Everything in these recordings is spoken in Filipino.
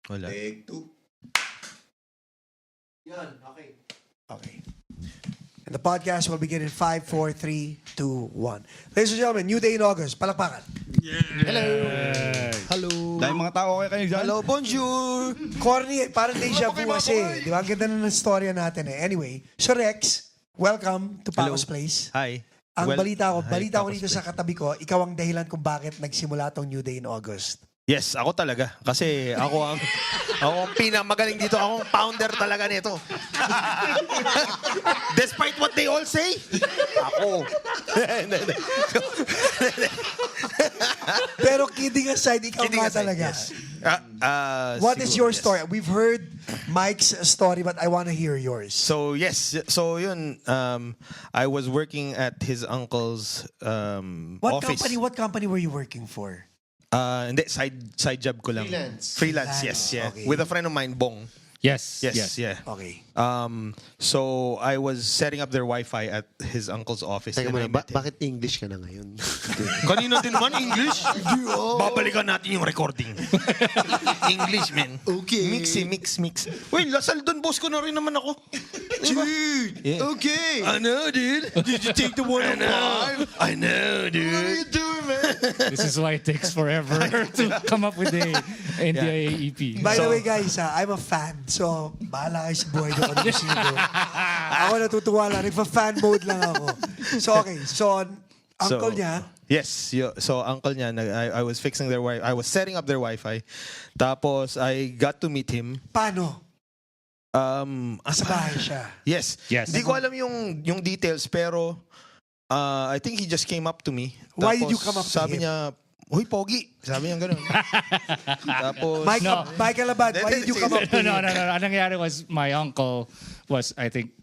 Wala. Take 2. Yan, okay. And the podcast will begin in 5, 4, 3, 2, 1. Ladies and gentlemen, new day in August. Palakpakan. Hello. Dahil mga tao kayo dyan. Hello, bonjour. Corny, parang deja vu kasi. Di ba? Ang ganda na ng storya natin eh. Anyway, so Rex, welcome to Paco's Place. Hi. Ang balita ko Paco's dito Place. sa katabi ko, ikaw ang dahilan kung bakit nagsimula tong new day in August. Yes, ako talaga. Kasi ako ang pinamagaling dito. Ako ang founder talaga nito. Despite what they all say, ako. Pero kidding aside, ikaw nga talaga. Yes. What is your yes. story? We've heard Mike's story, but I want to hear yours. So yes, so yun, I was working at his uncle's office. What company were you working for? Hindi, side job ko lang. Freelance, yes, yeah. Okay. With a friend of mine, Bong. Yes. Yeah. Okay. So I was setting up their Wi-Fi at his uncle's office. Teka and I muna, met him. bakit English ka na ngayon? Kanina din naman English. Babalikan natin yung recording. English, man. Okay. Mix. Wait, Lasal Don Bosco na rin naman ako. Dude! Yeah. Okay! I know, dude. Did you take the 105? I know, dude. What are you doing, man? This is why it takes forever to come up with the NDIA EP. By the way, guys, I'm a fan. So, bahala kayo sa buhay ko. Ano gusto niyo. Ako natutuwa lang. Nagpa-fan mode lang ako. So, okay. So, uncle niya. Yes. So, uncle niya, I was fixing their Wi-Fi. I was setting up their Wi-Fi. Tapos, I got to meet him. Paano? Sa bahay siya. Yes. Yes. Hindi ko alam yung details, pero I think he just came up to me. Why Tapos, did you come up to sabi him? niya, "Huy, pogi." Sabi niya gano'n. Tapos, Michael Abad, why did you come up to him? No. Ang nangyari was my uncle was, I think,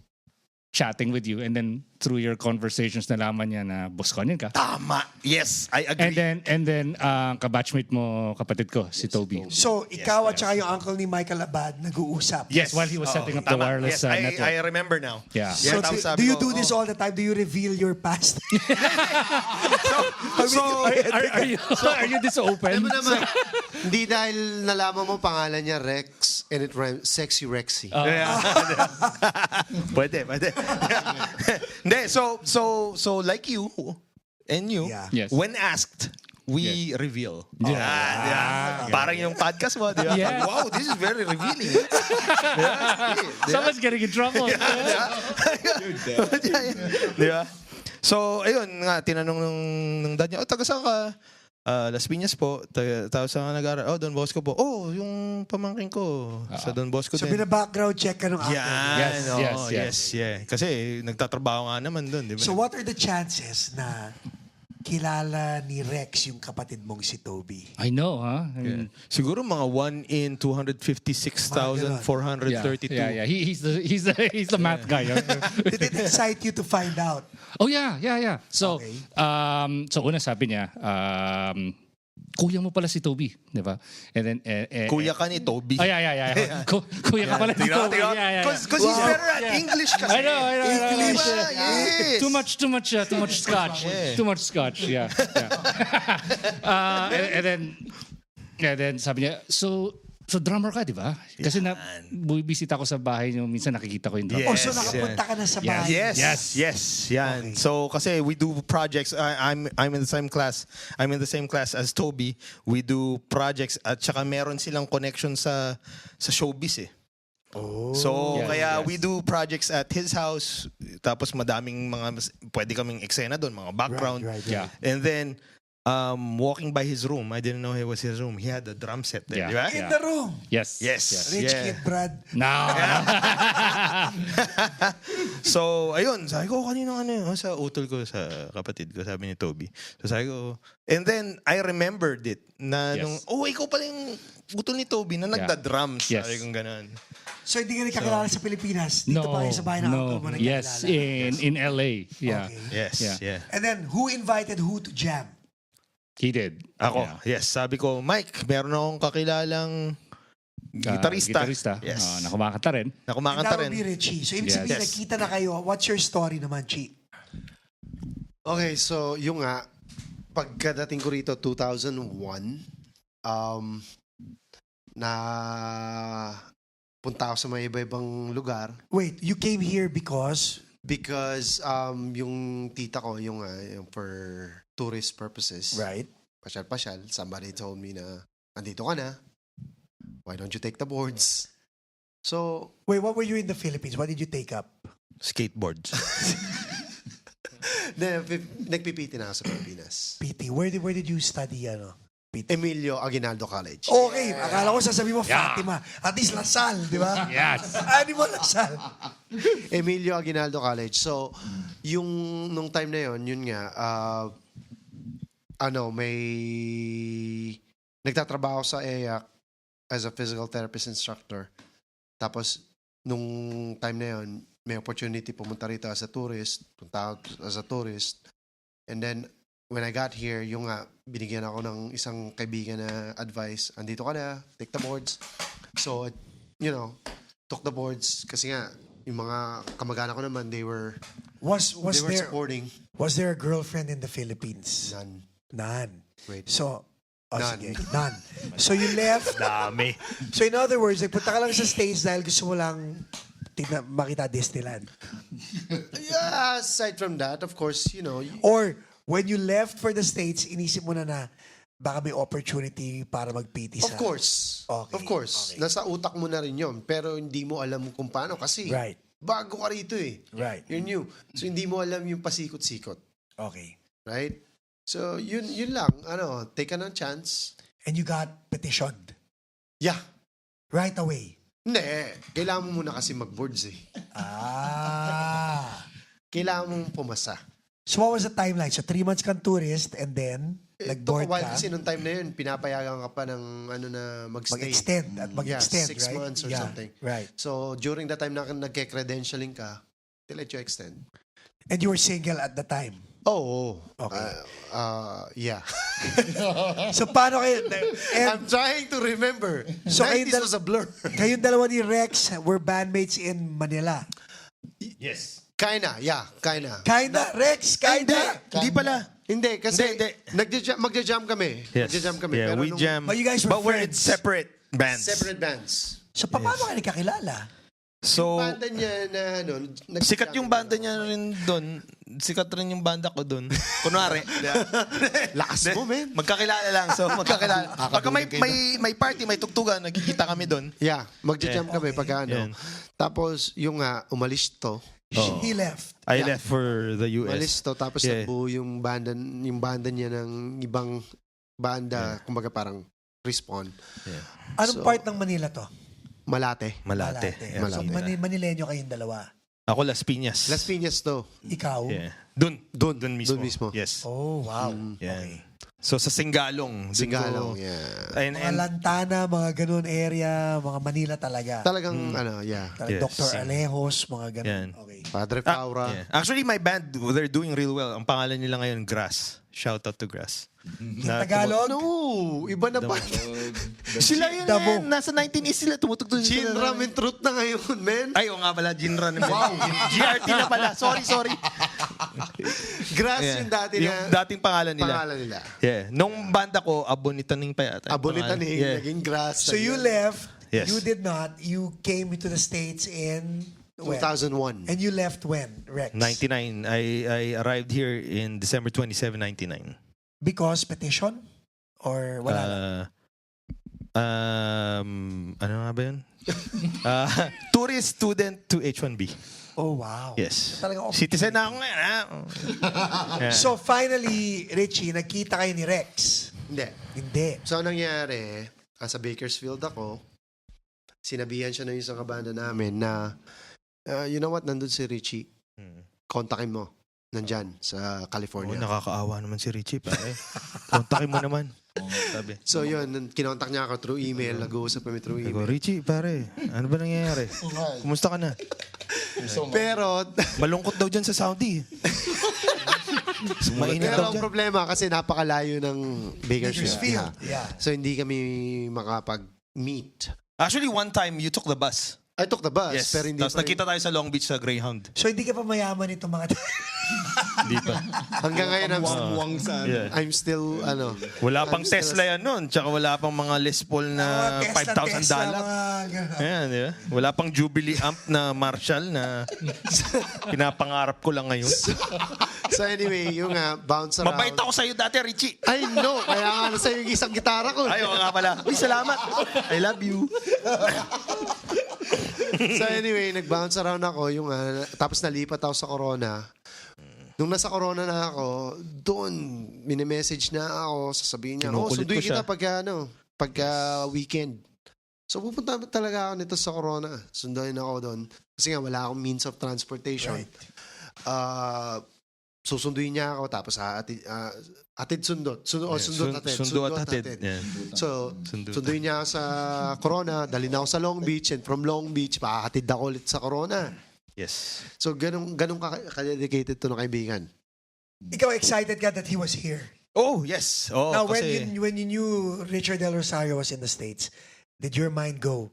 chatting with you, and then through your conversations nalaman niya na Bosconian ka. tama. Yes, I agree. And then kabatchmate mo, kapatid ko, si Toby. So, ikaw at saka yung uncle ni Michael Abad nag-uusap. Yes. While he was setting up the Tama. wireless Yes, network. I remember now. Yeah. So, tapos sabi do you ko, do this all the time? Do you reveal your past? Are you this open? Alam mo naman, hindi dahil nalaman mo pangalan niya Rex and it rhymes Sexy Rexy. Pwede. Hindi, so like you and you, Yeah. Yes. when asked, we reveal. Yeah. Parang yung podcast mo, di ba? Yeah. Wow, this is very revealing. Someone's getting in trouble. Di ba? So, ayun nga, tinanong ng dad niya, taga saan ka? Las Piñas po. Tapos saan ka nag-aaral? Don Bosco po. Yung pamangkin ko sa Don Bosco So, din. bina-background check ka nung uncle. Yes. Kasi nagtatrabaho nga naman doon, di ba? So, what are the chances na kilala ni Rex yung kapatid mong si Toby? I know, huh? Siguro mga 1 in 256,432. Yeah. He's the math guy. Did it excite you to find out? Oh yeah. So, Okay. so una sabi niya, kuya mo pala si Toby, di ba? And then, Kuya ka ni Toby. Oh, yeah. Kuya ka pala si Toby. Yeah. Because he's better at English kasi. I know. English. Yes. Too much scotch. Yeah. Too much scotch, yeah. And then sabi niya, so drummer ka, di ba? Kasi bumibisita ako sa bahay niyo, minsan nakikita ko yung drummer. Oh, so nakapunta ka na sa bahay. Yes. Yan. Okay. So kasi we do projects. I'm in the same class. I'm in the same class as Toby. We do projects at saka meron silang connection sa showbiz eh. Oh. So Yes, kaya yes. we do projects at his house. Tapos madaming pwede kaming eksena doon, mga background. Right. Yeah. And then walking by his room, I didn't know it was his room. He had a drum set there, di ba? In the room. Yes. Rich kid, Brad. No. So, ayun, sabi ko, kanina sa utol ko, sa kapatid ko, sabi ni Toby. So, sabi ko, and then, I remembered it, na Yes. ikaw pala yung utol ni Toby na nagda-drums. Yes. Sabi kong ganun. So, hindi ka rin kakilala sa Pilipinas? Dito pa kayo sa bahay ng uncle mo nagkakilala? Yes, in LA. Yeah. Okay. Yes, Yeah. yeah. And then, who invited who to jam? He did. Ako, Yeah. yes. Sabi ko, Mike, meron akong kakilalang gitarista. Yes. Na kumakanta rin. Na And kumakanta that would rin. be Richie. So, ibig Yes. sabihin, Yes. nakita na kayo. What's your story naman, Chi? Okay, so yung nga, pagkadating ko rito, 2001, punta ako sa mga iba-ibang lugar Wait, you came here because... because yung tita ko, yung for tourist purposes, Right. pasyal-pasyal, somebody told me na, andito ka na, why don't you take the boards? So, Wait, what were you in the Philippines? What did you take up? Skateboards. nagpipiti na ako sa Pilipinas. PT. Where did you study, PT? Emilio Aguinaldo College. Okay, akala ko sasabihin mo Fatima. At least Lasal, di ba? Yes. Ano mo Lasal? Emilio Aguinaldo College. So, nung time na yun nga, may nagtatrabaho sa EAC as a physical therapist instructor. Tapos, nung time na yun, may opportunity pumunta rito as a tourist, punta ako as a tourist. And then, when I got here, yung binigyan ako ng isang kaibigan na advice, andito ka na, take the boards. So, took the boards kasi nga, yung mga kamag-anak ko naman, they were supporting. Was there a girlfriend in the Philippines? None. None. Wait. So, None. sige, none. So you left. Dami. So in other words, nagpunta ka lang sa States dahil gusto mo lang makita Disneyland. Yeah, aside from that, of course, Or when you left for the States, inisip mo na baka may opportunity para mag-PT sa... of course. Okay, Of course. okay. Nasa utak mo na rin yun. Pero hindi mo alam kung paano kasi Right. bago ka rito eh. Right. You're new. So hindi mo alam yung pasikot-sikot. Okay. Right? So yun lang. Take ka ng chance. And you got petitioned Yeah. right away. Hindi. Kailangan mo muna kasi mag-boards eh. Kailangan mong pumasa. So what was the timeline? So 3 months kang tourist and then nag-board while ka. kasi nung time na yun, pinapayagan ka pa ng na mag-stay. Mag-extend at mag-extend, Yeah, 6 right? months or Yeah, something. Right. So during that time na nagke-credentialing ka, they let you extend. And you were single at the time. Oh. Okay. Yeah. So paano kayo... And I'm trying to remember. So, 90s was a blur. kayong dalawa ni Rex were bandmates in Manila. Yes. Kinda. Kinda, Rex, kinda. Hindi pala. Hindi, kasi Hindi. magja-jam kami. Yes. Magja-jam kami. Yeah, pero we nung jam. But you guys were But we're in friends. separate bands. Separate bands. So paano kayo nagkakilala? So, Banda niya na sikat yung banda niya rin doon. Sikat rin yung banda ko doon. Kunwari. Lakas mo, man. Magkakilala lang. So, magkakilala. Pagka may party, may tugtugan, nagkikita kami doon. Yeah, magja-jam kami pagka Yan. Tapos yung umalis to. He left. I Yeah. left for the US. Umalis to tapos Yeah. nagbuo yung banda niya ng ibang banda, kumbaga parang Respawn. Anong So, part ng Manila to? Malate. Malate. Yeah, So Manileño kayong dalawa. Ako Las Piñas. Las Piñas to. Ikaw? Yeah. Doon mismo. Doon mismo. Yes. Oh, wow. Yeah. Okay. So sa Singalong. Sigalong, yeah. And, Mga Lantana, mga ganun area, mga Manila talaga. Talagang, yeah. Talagang Yes. Dr. Alejos, mga ganun. Yan. Okay. Padre Faura. yeah. Actually, my band, they're doing real well. Ang pangalan nila ngayon, Grass. Shout out to Grass. Tagalog? No, iba na ba? Sila yun, Damo. man. Nasa 19 sila. Tumutugtog Chin sila. Ramen Truth na ngayon, man. Ay, o nga pala, Jinra na. Wow. GRT na pala. Sorry. Grass Yeah. yung dati Yung na dating pangalan nila. pangalan nila. Yeah. Nung banda ko, Abonitaning pa yata. yung Abonitaning, pangalan. Yeah. naging Grass. So you left. Yes. You did not. You came into the States in... when? 2001. And you left when, Rex? 99. I arrived here in December 27, 99. Because petition? Or wala lang? Ano nga ba yun? Tourist student to H1B. Oh, wow. Yes. Talagang okay. Citizen na ako ngayon, ha? Yeah. So finally, Richie, nagkita kayo ni Rex. Hindi. Hindi. So, anong nangyari, sa Bakersfield ako, sinabihan siya ng isang kabanda namin na, you know what, nandun si Richie. Kontakin mo. Nandyan, sa California. Nakakaawa naman si Richie, pare. Kontakin mo naman. Sabi. So, yun, kinontak niya ako through email. Nag-uusap kami through Sabi ko, email. Richie, pare, ano ba nangyayari? Kumusta ka na? Pero, Malungkot daw dyan sa Saudi. Mainit pero daw ang dyan. problema kasi napakalayo ng Bakersfield. Bakersfield. Yeah. So, hindi kami makapag-meet. Actually, one time, you took the bus. I took the bus, Yes. pero hindi Tapos pa rin- nakita tayo sa Long Beach sa Greyhound. So hindi ka pa mayaman itong mga... Hindi pa. Hanggang ngayon, Muwang sa Yeah. I'm still, Wala pang I'm still Tesla yan nun. Tsaka wala pang mga Les Paul na $5,000. Ayan, di ba? Wala pang Jubilee amp na Marshall na pinapangarap ko lang ngayon. So anyway, yung bounce around. Mabait ako sa'yo dati, Richie. I know, kaya nga nasa yung isang gitara ko. Ayaw nga pala. Uy, salamat. I love you. So anyway, nag-bounce around ako, tapos nalipat ako sa Corona. Nung nasa Corona na ako, doon, mini-message na ako, sasabihin niya, Kinukulit sunduin ko siya. kita pagka weekend. So pupunta talaga ako nito sa Corona. Sunduin ako doon. Kasi nga, wala akong means of transportation. Susunduin niya ako, tapos atid sundot. Sundot atid. Sundo at hatid. Yeah. So, Sundo. sunduin niya ako sa Corona, dalhin ako sa Long Beach, and from Long Beach, pahatid ako ulit sa Corona. Yes. So, ganun ka-dedicated to na kaibigan. Ikaw excited ka that he was here. Oh, yes. Oh, Now, kasi... when you knew Richard Del Rosario was in the States, did your mind go,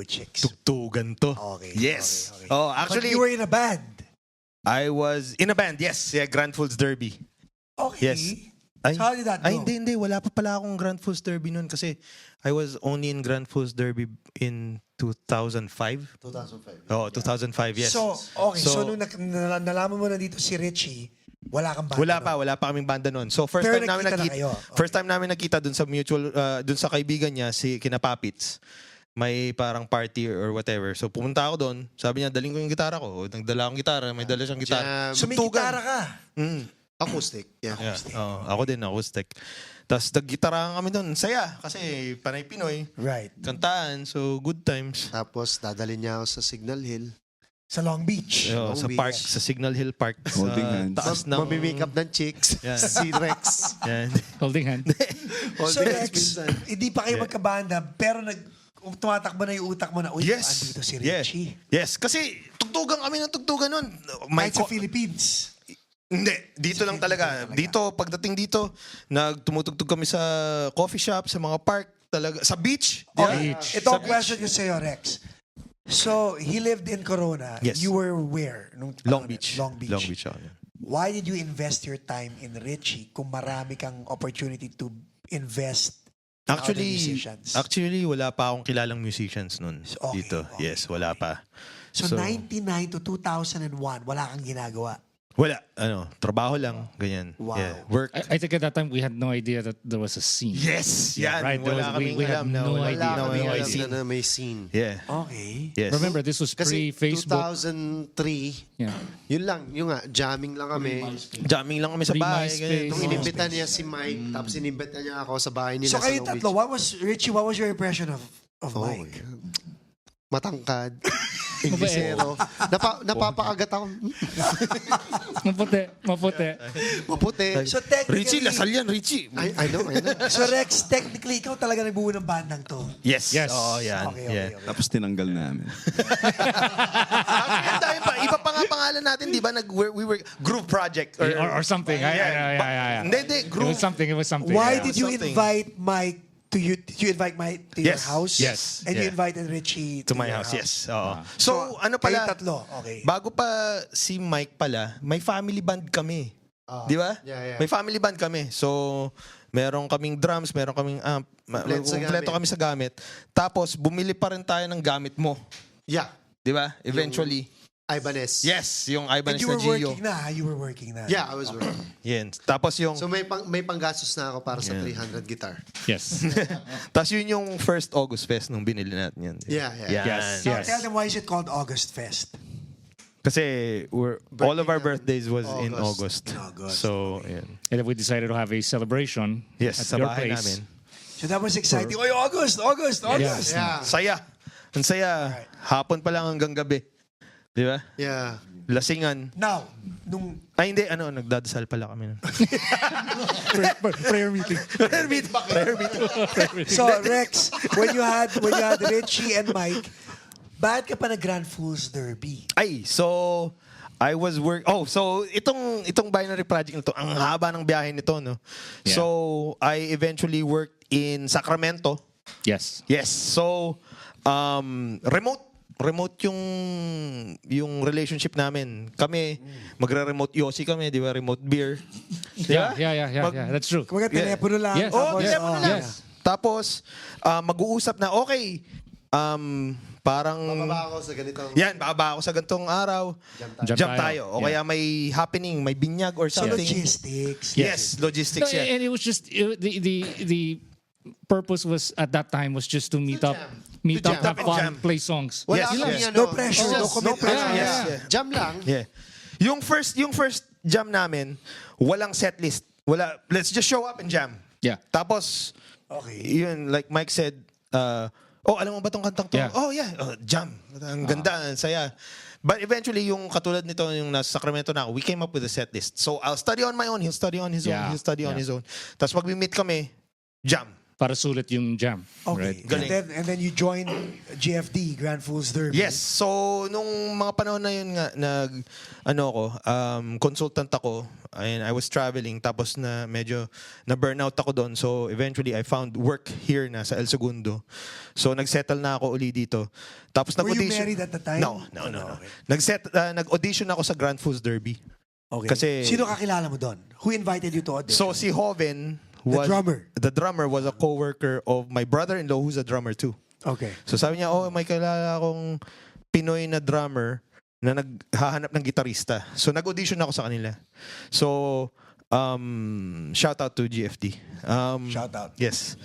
chicks? Tugtugan to. Okay. Yes. Okay. Oh, But actually, you were in a band. I was in a band. Yes. Yeah, Grand Fools Derby. Okay. Yes. Ay, So how did that go? Ay, hindi. Wala pa pala akong Grand Fools Derby noon kasi I was only in Grand Fools Derby in 2005. 2005. Oh, 2005, yes. So, okay. So, So- nung nalaman mo na dito si Richie, wala kang banda. Wala pa kaming banda noon. So first Pero time namin nagkita na nakita, kayo. Okay. first time namin nakita dun sa mutual dun sa kaibigan niya si Kina Papits. May parang party or whatever. So pumunta ako doon. Sabi niya, daling ko yung gitara ko. Nagdala akong gitara, may dala siyang gitara. Jam. So, may Tugtugan. gitara ka. Mm. Acoustic. Yeah. Yeah. Ako din, acoustic. Tapos naggitara kami doon. Saya kasi panay Pinoy. Right. Kantaan, so good times. Tapos, dadalhin niya ako sa Signal Hill. Sa Long Beach. Sa Long park, Beach. sa Signal Hill Park. Sa Holding hands. taas ng... Mamimake up ng chicks. Yeah. Si Rex. Yan. Holding hand. So, Rex, hindi pa kayo magkabanda, pero tumatakbo na yung utak mo na, uy, Yes. andito si Yes. Richie. Yes. Kasi tugtugan kami ng tugtugan nun. Kahit sa Philippines. Hindi, dito lang talaga. Dito, pagdating dito, tumutugtog kami sa coffee shop, sa mga park, talaga, sa beach. Okay. Beach. Ito ang Sa question ko sa'yo, Rex. So, he lived in Corona. Yes. You were where? Long Beach. Long Beach. Long Beach ako. Why did you invest your time in Richie kung marami kang opportunity to invest in other musicians? Actually, wala pa akong kilalang musicians nun Okay, dito. okay, Yes, wala pa. So, 99 to 2001, wala kang ginagawa. Wala. Trabaho lang. Ganyan. Wow. Yeah. Work. I think at that time we had no idea that there was a scene. Yes! Yeah, Yan. right. There Wala was- we kaming had alam na no wala idea. Wala kami kaming alam scene. na may scene. Yeah. Okay. Yes. Remember, this was Kasi pre-Facebook. 2003, Yeah. yun lang. Yung jamming lang kami. Jamming lang kami sa bahay. Pre-MySpace. ganyan. Nung inimbita niya si Mike, tapos inimbita niya ako sa bahay nila So, sa kayo Long tatlo, Beach. Richie, what was your impression of Oh, Mike? matangkad. Inglesero. Napapakagat ako. Maputi. Maputi. So, technically, Richie, lasal yan, Richie. I know. So, Rex, technically, ikaw talaga nagbuo ng bandang to. Yes. Yes. Oo, yan. Okay. Yeah. Tapos tinanggal namin. Actually, ang dami pa. Iba pa nga pangalan natin, di ba? We were Groove Project. Or something. Yeah. Hindi, It Groove. was something. Why Yeah, did you something. invite Mike to you? Did you invite Mike to your Yes, house? yes, And you yeah. invited Richie To my your house, yes. Oo. So, So, ano pala, kayo tatlo, okay. bago pa si Mike pala, may family band kami. Di ba? Yeah. May family band kami. So, meron kaming drums, meron kaming amp, kompleto kami sa gamit. Tapos, bumili pa rin tayo ng gamit mo. Yeah. Di ba? Eventually. Ibanez. Yes, yung And Ibanez you na were Gio. working na, ha? You were working na. Yeah, I was working. Yan. Tapos yung, So may panggastos na ako para sa 300 guitar. Yes. tapos yun yung first August Fest nung binili natin yan. Yeah. Yan. Yes. Now, tell them why is it called August Fest? Kasi all of our birthdays was in August. August. In August, So, yan. And then we decided to have a celebration Yes, at sa your bahay place. namin. So that was exciting. Oy, August! Yes. Yeah. Saya. Ang saya. Alright. Hapon pa lang hanggang gabi. Di ba? Yeah. Lasingan. Now, nung Ay, hindi. Nagdadasal pala kami. Prayer meeting. Prayer meeting. Prayer meeting. so Rex, when you had Richie and Mike, bakit ka pa na Grand Fools Derby? Ay, so I was so itong binary project na to, ang haba ng biyahe nito, no. Yeah. So I eventually worked in Sacramento. Yes. Yes. So remote remote yung relationship namin. Kami, magre-remote Yossi kami, di ba? Remote beer. Di ba? Yeah. That's true. Kumbaga, telepono lang. Yes. Oh, telepono lang. Yes. Tapos, mag-uusap na, okay, parang... Bababa ako sa ganitong... Yan, bababa ako sa gantong araw. Jump tayo. O kaya may happening, may binyag or So, something. logistics. Yes, logistics, yeah. And it was just the purpose was at that time was just to meet up, jam. have fun, Jam. play songs. Wala Yes, kami yes. ano. No pressure, no Just commitment. pressure. Yes, Yeah. yeah. Jam lang. Yeah. Yung first jam namin, walang set list. Let's just show up and jam. Yeah. Tapos, Okay. yun, like Mike said, alam mo ba tong kantang to? Yeah. Oh, yeah. Jam. Ang ganda, ang saya. But eventually, yung katulad nito, yung nasa Sacramento na ako, we came up with a set list. So, I'll study on my own, he'll study on his own, Yeah. he'll study on Yeah. his own. Tapos pag we meet kami, jam. Para sulit yung jam. Okay. Right? Galing. And then you joined GFD, Grand Fools Derby. Yes. So, nung mga panahon na yun nga, consultant ako, and I was traveling, tapos na medyo na-burnout ako doon. So, eventually, I found work here na sa El Segundo. So, nag-settle na ako uli dito. Tapos Were you nag-audition. married at the time? No. Okay. Nag-audition ako sa Grand Fools Derby. Okay. Kasi- Sino kakilala mo doon? Who invited you to audition? So, si Hoven The drummer. The drummer was a co-worker of my brother-in-law who's a drummer too. Okay. So sabi niya, may kilala akong Pinoy na drummer na naghahanap ng gitarista. So nag-audition ako sa kanila. So, shout out to GFD. Shout out. Yes.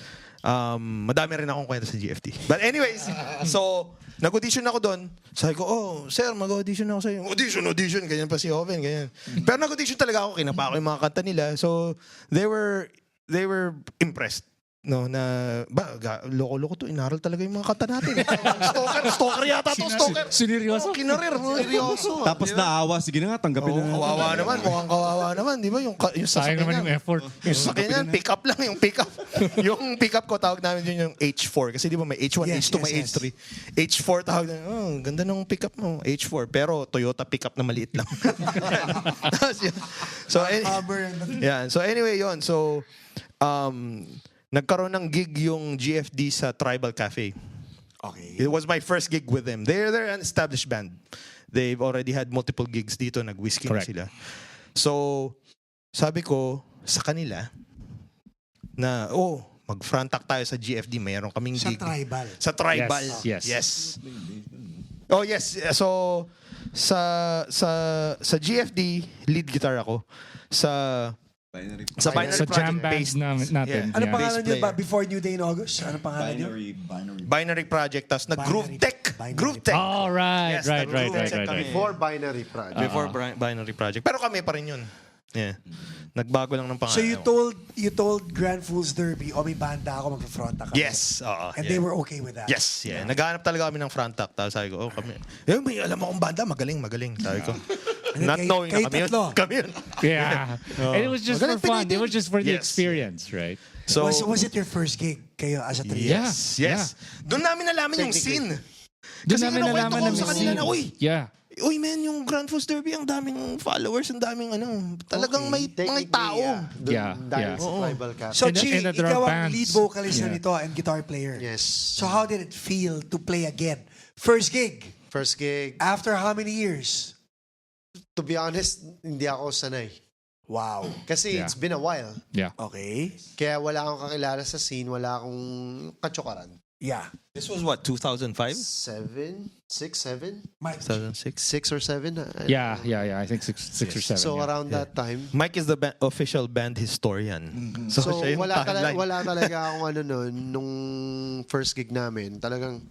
Madami rin akong kwento sa GFD. But anyways, so nag-audition ako doon. Sabi ko, sir, mag-audition ako sa'yo. Audition. Ganyan pa si Oven, ganyan. Pero nag-audition talaga ako. Kinapa ko yung mga kanta nila. So, they were impressed. No, na loko-loko to, inaral talaga yung mga kanta natin. Stalker yata to, stalker. Sineryoso? Kinarir, seryoso. Tapos naawa, sige na nga, tanggapin na. Kawawa naman, mukhang kawawa naman, di ba? Yung Sayang naman yung effort. Yung sasakyan yan, pick up lang yung pick up. Yung pick up ko, tawag namin yun yung H4. Kasi di ba may H1, Yes, H2, yes, may yes. H3. H4 tawag na, ganda nung pick up mo, H4. Pero Toyota pick up na maliit lang. Tapos yun. So anyway, yun. So, nagkaroon ng gig yung GFD sa Tribal Cafe. Okay. It was my first gig with them. They're an established band. They've already had multiple gigs dito. Nag-whiskey na Correct. sila. So, sabi ko sa kanila na, mag-frontak tayo sa GFD. Mayroon kaming Sa gig. tribal. Sa Tribal. Yes. Oh, yes. So, sa GFD, lead guitar ako. Sa Binary Sa Project, jam band based- natin. Ano Yeah. pangalan Bass niyo ba player. before New Day in August? Ano pangalan niyo? Binary Project. Tapos nag-Groove Binary- Tech. Binary Groove Tech. Oh, right, Yes, right. nag-groove tech kami. Before Binary Project. Before Binary Project. Pero kami pa rin yun. Yeah. Nagbago lang ng pangalan. So you told Grand Fools Derby, may banda ako, magpa-front ka. Yes. Oo. And yeah. they were okay with that. Yes. Yeah. Naghahanap talaga kami ng front act. Tapos sabi ko, kami. May alam akong banda. Magaling. Sabi ko. And then Not knowing na kayo kami yun. tatlo. Kami yun. Yeah. And it was just for Magaling fun. pinitin. It was just for the Yes. experience, right? So, Was it your first gig kayo as a trio? Yeah. Yes. Doon namin nalaman yung scene. Doon Kasi namin kinukwento nalaman ko na sa kanila na, Yeah. Uy, man, yung Grand Fools Derby, ang daming followers, ang daming talagang may mga tao. Yeah, Dahil yeah. sa Tribal Cafe. So And Chi, the drum ikaw ang bands. lead vocalist na Yeah. nito and guitar player. Yes. So how did it feel to play again? First gig. First gig, After how many years? to be honest, hindi ako sanay. Wow. Kasi Yeah. it's been a while. Yeah. Okay. Kaya wala akong kakilala sa scene, wala akong katsukaran. Yeah. This was what, 2005? 7? Mike. 2006? 6 or 7? Yeah. I think six or seven. So yeah. around that time. Mike is the official band historian. So siya yung timeline. wala talaga akong nun, nung first gig namin. Talagang,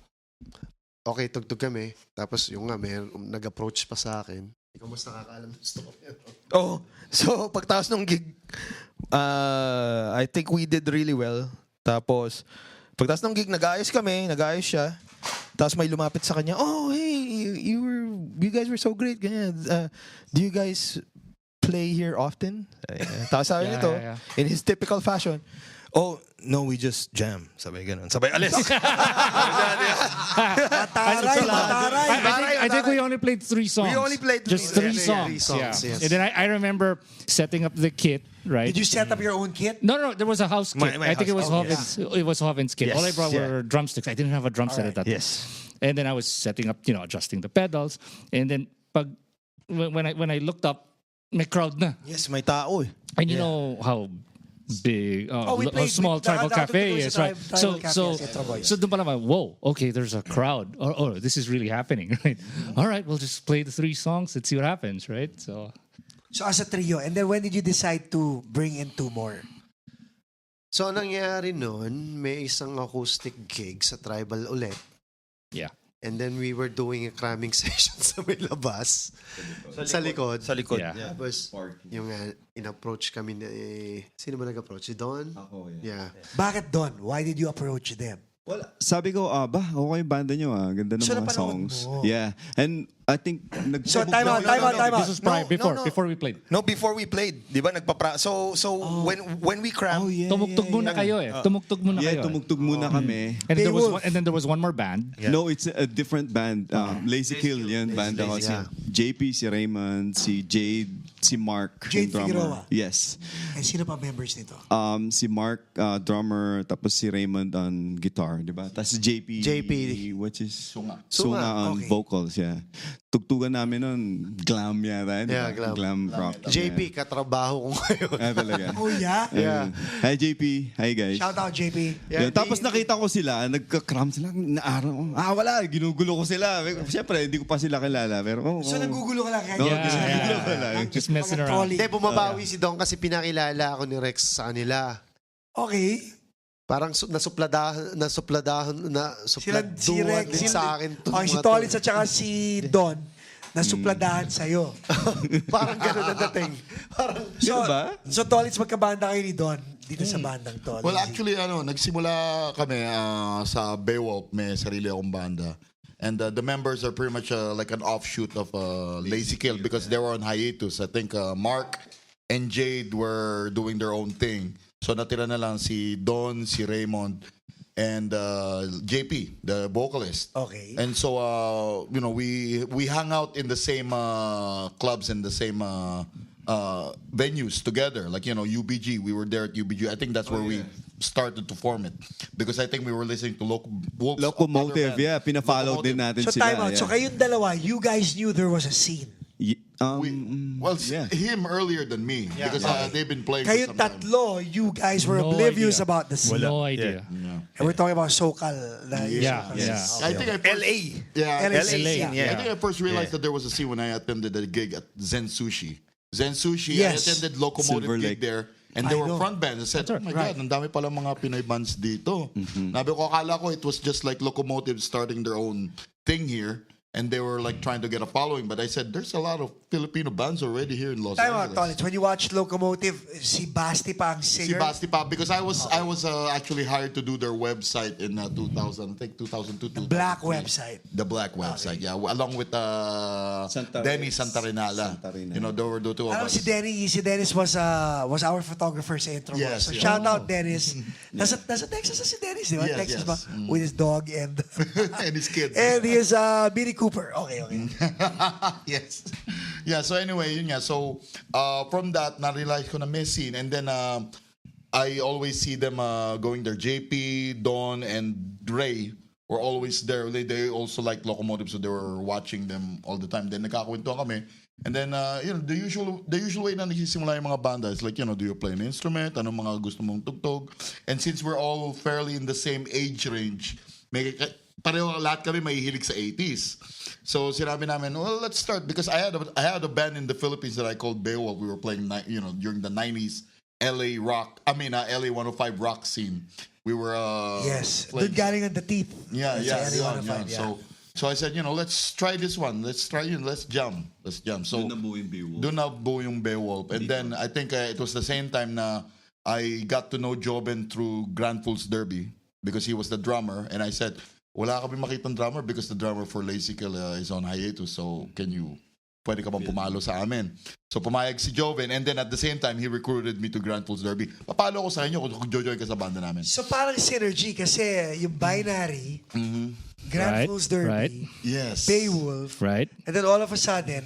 okay, tugtog kami. Tapos yung nga, nag-approach pa sa akin. Ikaw mas nakakaalam ng story. So pagtapos ng gig, I think we did really well. Tapos, pagtapos ng gig, nag-aayos siya. Tapos may lumapit sa kanya, hey, you guys were so great. Ganyan. Do you guys play here often? Tapos sabi nito, yeah. in his typical fashion, no, we just jam. Sabay ganun. Sabay alis. Mataray. I think we only played 3 songs. We only played just three. 3 Yeah, songs. three songs, Yeah. yes. And then I remember setting up the kit, right? Did you set up your own kit? No, there was a house kit. My I think it was house- Hovin's. It was Hovin's kit. Yes, All I brought yeah. were drumsticks. I didn't have a drum set at that time. Yes. And then I was setting up, adjusting the pedals. And then when I looked up, may crowd na. Yes, may tao eh. And you know how big, we how played small with- Tribal nakatugtog Cafe sa is, right? Tribal So Cafe, so yes, Etro Boys. so doon pa naman, whoa, okay, there's a crowd. Oh, this is really happening, right? All right, we'll just play the 3 songs. Let's see what happens, right? So So as a trio, and then when did you decide to bring in 2 more? So, ang nangyari noon, may isang acoustic gig sa Tribal ulit. yeah. And then we were doing a cramming session sa may labas. Sa likod. Sa likod. Yeah. Tapos, yung in-approach kami na, sino ba nag-approach? Si Don? Ako, Yeah. Bakit Don? Why did you approach them? Wala. Sabi ko, okay yung banda nyo Ganda ng So, mga napanood songs. mo? Yeah. And I think, So time out. This was No, before we played. No, before we played. Di ba, So, when we cram, Tumugtog muna kayo eh. Tumugtog muna Yeah, kayo. tumugtog muna kami. And then Beowulf. then there was one more band. No, it's a different band. Lazy Kill, yan. Band ako. Si yeah. JP, si Raymond, si Jade, si Mark, Jade yung drummer. Figueroa. Yes. And sino pa members nito? Si Mark, drummer, tapos si Raymond on guitar, di ba? Tapos si JP, which is Sunga on Okay. vocals, yeah. Tugtugan namin nun, glam yata. Di Yeah, ba? glam. rock. JP, katrabaho ko ngayon. Talaga. Oh yeah? Yeah. Hi JP, hi guys. Shout out JP. Yeah, tapos nakita ko sila, nagka-cram sila, naaraw ko. Wala, ginugulo ko sila. Siyempre, hindi ko pa sila kilala. Pero, So nagugulo ka lang kaya? No, Yeah. Just messing Mga around. trolley. Hindi, bumabawi si Don kasi pinakilala ako ni Rex sa kanila. Okay. Parang nasupladahan Si Rex. din sa akin. Okay, si Tolitz at saka si Don nasupladahan sa'yo. Parang gano'n ang dating. Parang, So, ba? so Tolitz, magkabanda kayo ni Don dito sa bandang to. Well, actually, nagsimula kami sa Beowulf, may sarili akong banda. And the members are pretty much like an offshoot of Lazy Kill because they were on hiatus. I think Mark and Jade were doing their own thing. So natira na lang si Don, si Raymond, and JP, the vocalist. Okay. And so, we hung out in the same clubs and the same venues together. Like, UBG, we were there at UBG. I think that's where we started to form it. Because I think we were listening to Locomotive, yeah. Pina-follow din natin So sila. time out. yeah. So kayong dalawa, you guys knew there was a scene. Yeah. Him earlier than me because they've been playing for Kayong some time. tatlo, you guys were No oblivious idea. about the scene. No idea. And we're talking about SoCal. Yeah. I think I first, LA. Yeah, LA LA scene, yeah. I think I first realized that there was a scene when I attended a gig at Zen Sushi. Zen Sushi, Yes. I attended Locomotive Silver gig Lake. there. And I there were know. front bands. I said, oh my Right. God, ang dami pala mga Pinoy bands dito. Nabi ko, akala ko it was just like Locomotive starting their own thing here. And they were like trying to get a following. But I said, there's a lot of Filipino bands already here in Los Time out, Angeles. Tolitz. When you watched Locomotive, si Basti pa ang Si singer. Basti Pop, because I was actually hired to do their website in 2000, I think 2002. The black website. The black website, yeah. Along with Santa- Denny Santarinala. Santarinala. There were the two of Alam us. si Dennis was our photographer sa Intro Boys. Yes, So yeah. shout out Dennis. Nasa Texas na si Dennis, di ba? Yes, Texas yes. ba? With his dog and And his kids. and his Mini Cooper. Okay. Yes. Yeah, so anyway, yun nga. So, from that, na-realize ko na may scene. And then, I always see them going there. JP, Don, and Ray were always there. They also like Locomotive, so they were watching them all the time. Then, nagkakwentuhan kami. And then, the usual way na nagsisimula yung mga banda is like, do you play an instrument? Anong mga gusto mong tugtog? And since we're all fairly in the same age range, pareho lahat kami mahihilig sa 80s. So sinabi namin, well, let's start because I had a band in the Philippines that I called Beowulf. We were playing during the 90s LA rock. LA 105 rock scene. We were Yes. playing- Doon galing ang The Teeth. yeah, Sa yeah, LA yeah, 105, yeah. So I said, let's try this one. Let's jam. So Doon nabuo yung Beowulf. doon nabuo yung Beowulf. And then I think it was the same time na I got to know Joben through Grand Fools Derby because he was the drummer. And I said, wala kami makitang drummer because the drummer for Lazy Kill is on hiatus. So pwede ka bang pumalo sa amin? So pumayag si Joven. And then at the same time, he recruited me to Grand Fools Derby. Papalo ko sa inyo kung jojoin ka sa banda namin. So parang synergy kasi yung binary, Grand Right, Fools Derby, right. Yes. Beowulf, Right? and then all of a sudden,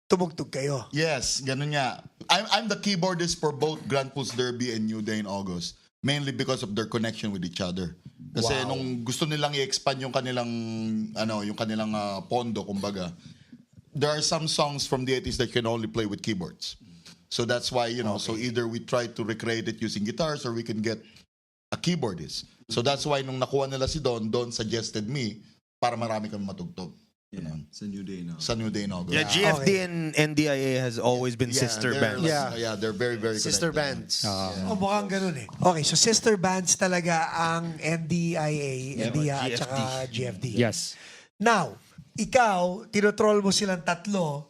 tumugtog kayo. Yes, ganun nga. I'm the keyboardist for both Grand Fools Derby and New Day in August. mainly because of their connection with each other. Kasi nung gusto nilang i-expand yung kanilang pondo, kumbaga, there are some songs from the 80s that can only play with keyboards. So that's why, so either we try to recreate it using guitars or we can get a keyboardist. So that's why nung nakuha nila si Don suggested me para marami kami matugtog. Sa New Day now. Sa New Day now. Yeah, GFD and NDIA has always been sister bands. They're very, very Sister connected. bands. Mukhang ganun eh. Okay, so sister bands talaga ang NDIA at saka GFD. Yes. Now, ikaw, tinotroll mo silang tatlo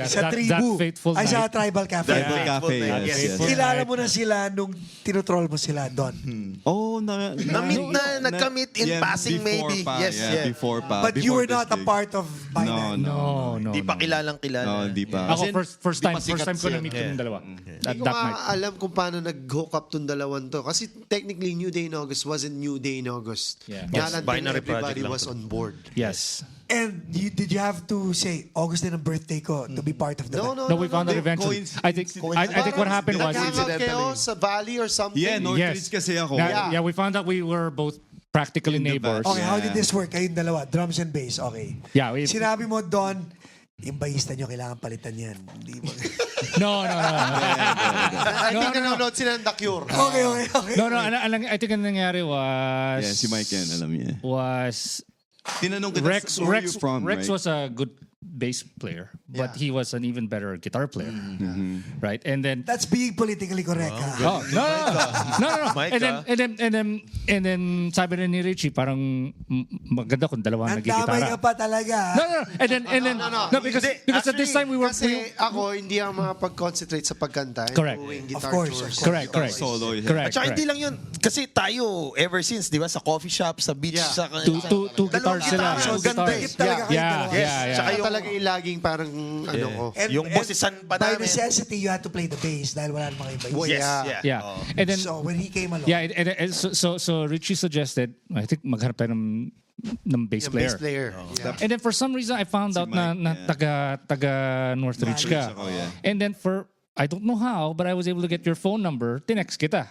sa tribu. fateful Ay, sa night. Tribal Cafe. Tribal Cafe, yes. Kilala mo na sila nung tinotroll mo sila doon. Oh, nagka-meet in passing maybe. Yes. Before pa. But you Before were not a this part of Binance. No. Di pa kilalang-kilala. No, di pa. Ako first time sikat ko sila. na-meet yung dalawa. Hindi At ko that night. alam kung paano nag-hook up tong dalawan to. Kasi technically, New Day in August wasn't New Day in August. Yeah. Not until Binary everybody project lang was to. on board. Yes. And did you have to say, August din ang birthday ko to be part of the band? No, we found out eventually. I think what happened was Nag-hangout kayo sa Valley or something? Yeah, Northridge yes. kasi ako. Yeah, we found out we were both practically In the neighbors. batch. Okay, how did this work? Kayong dalawa, drums and bass, okay. Yeah, Sinabi mo, Don, yung bayista nyo, kailangan palitan yan. Hindi mo. no. I think nanonood sila ng The Cure. Okay. No, I think ang nangyari was Yeah, si Mike yan, alam niya. was Tinanong kita, Rex where are you from, Rex right? was a good bass player, but he was an even better guitar player, right? And then That's being politically correct, ha? no. Mike, And then sabi rin ni Richie, parang maganda kung dalawang Ang damay nagigitara. ka pa talaga. No. And then no, because at this time we were Kasi ako, hindi ako makapag-concentrate sa pagkanta. and Correct. doing guitar Of course. tours. correct. Solo. Correct. At saka hindi lang yun. Kasi tayo, ever since, di ba, sa coffee shop, sa beach, Yeah. sa... Two guitars sila. guitars. So, Two guitars. dikit talaga kayong dalawa. Yeah. Tsaka yung- Talaga yung laging parang ano ko. Yung bosisan pa By namin. necessity, you had to play the bass dahil wala namang iba. Well, Yeah. And then So, when he came along, so Richie suggested, I think maghanap tayo ng bass Yung player. bass player. Yeah. And then for some reason I found out na taga Northridge ka. ako, yeah. And then I don't know how, but I was able to get your phone number. Tinext kita.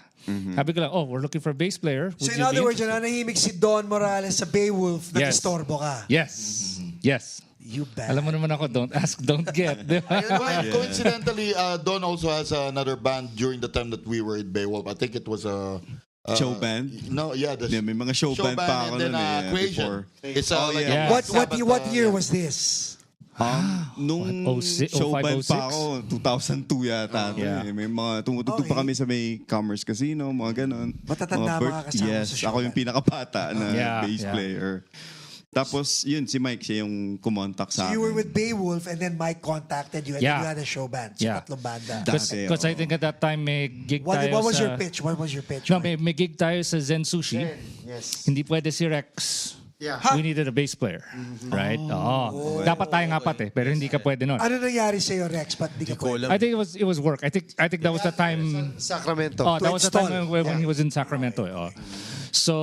Sabi ko lang, we're looking for a bass player. so Would in you other be words, nanahimik si Don Morales sa Beowulf, Yes. nag-istorbo ka. Yes. You bet. Alam mo naman ako, don't ask, don't get. Di ba? Well, coincidentally, Don also has another band during the time that we were at Beowulf. I think it was a... Show band? No, yeah. The Yeah, may mga show band pa ako and then nun eh, Creation. before. It's Oh, like yeah. a What Sabbath, what year was this? Nung 06, show 05, band 06? pa ako, 2002 yata. Yeah. May mga tumutugtog pa kami sa may Commerce Casino, mga ganon. Matatanda mga kasama Yes, sa show ako yung band. pinakabata na Yeah, bass yeah. player. Tapos, yun, si Mike, siya yung kumontak So sa you were akin. with Beowulf and then Mike contacted you and Yeah. then you had a show band. So Yeah. tatlong banda. Dati, Because I oo. think at that time may gig tayo What was sa... your pitch? What was your pitch? No, Mike? may gig tayo sa Zen Sushi. Yes. Hindi pwede si Rex. Yeah. We needed a bass player. Right? Oo. Dapat tayong apat eh. Pero hindi ka pwede nun. Ano nangyari sa'yo, Rex? Ba't di ka pwede? I think it was work. I think that was the time... Sacramento. Oh, that was the install. time when he was in Sacramento. Eh. Oh. So,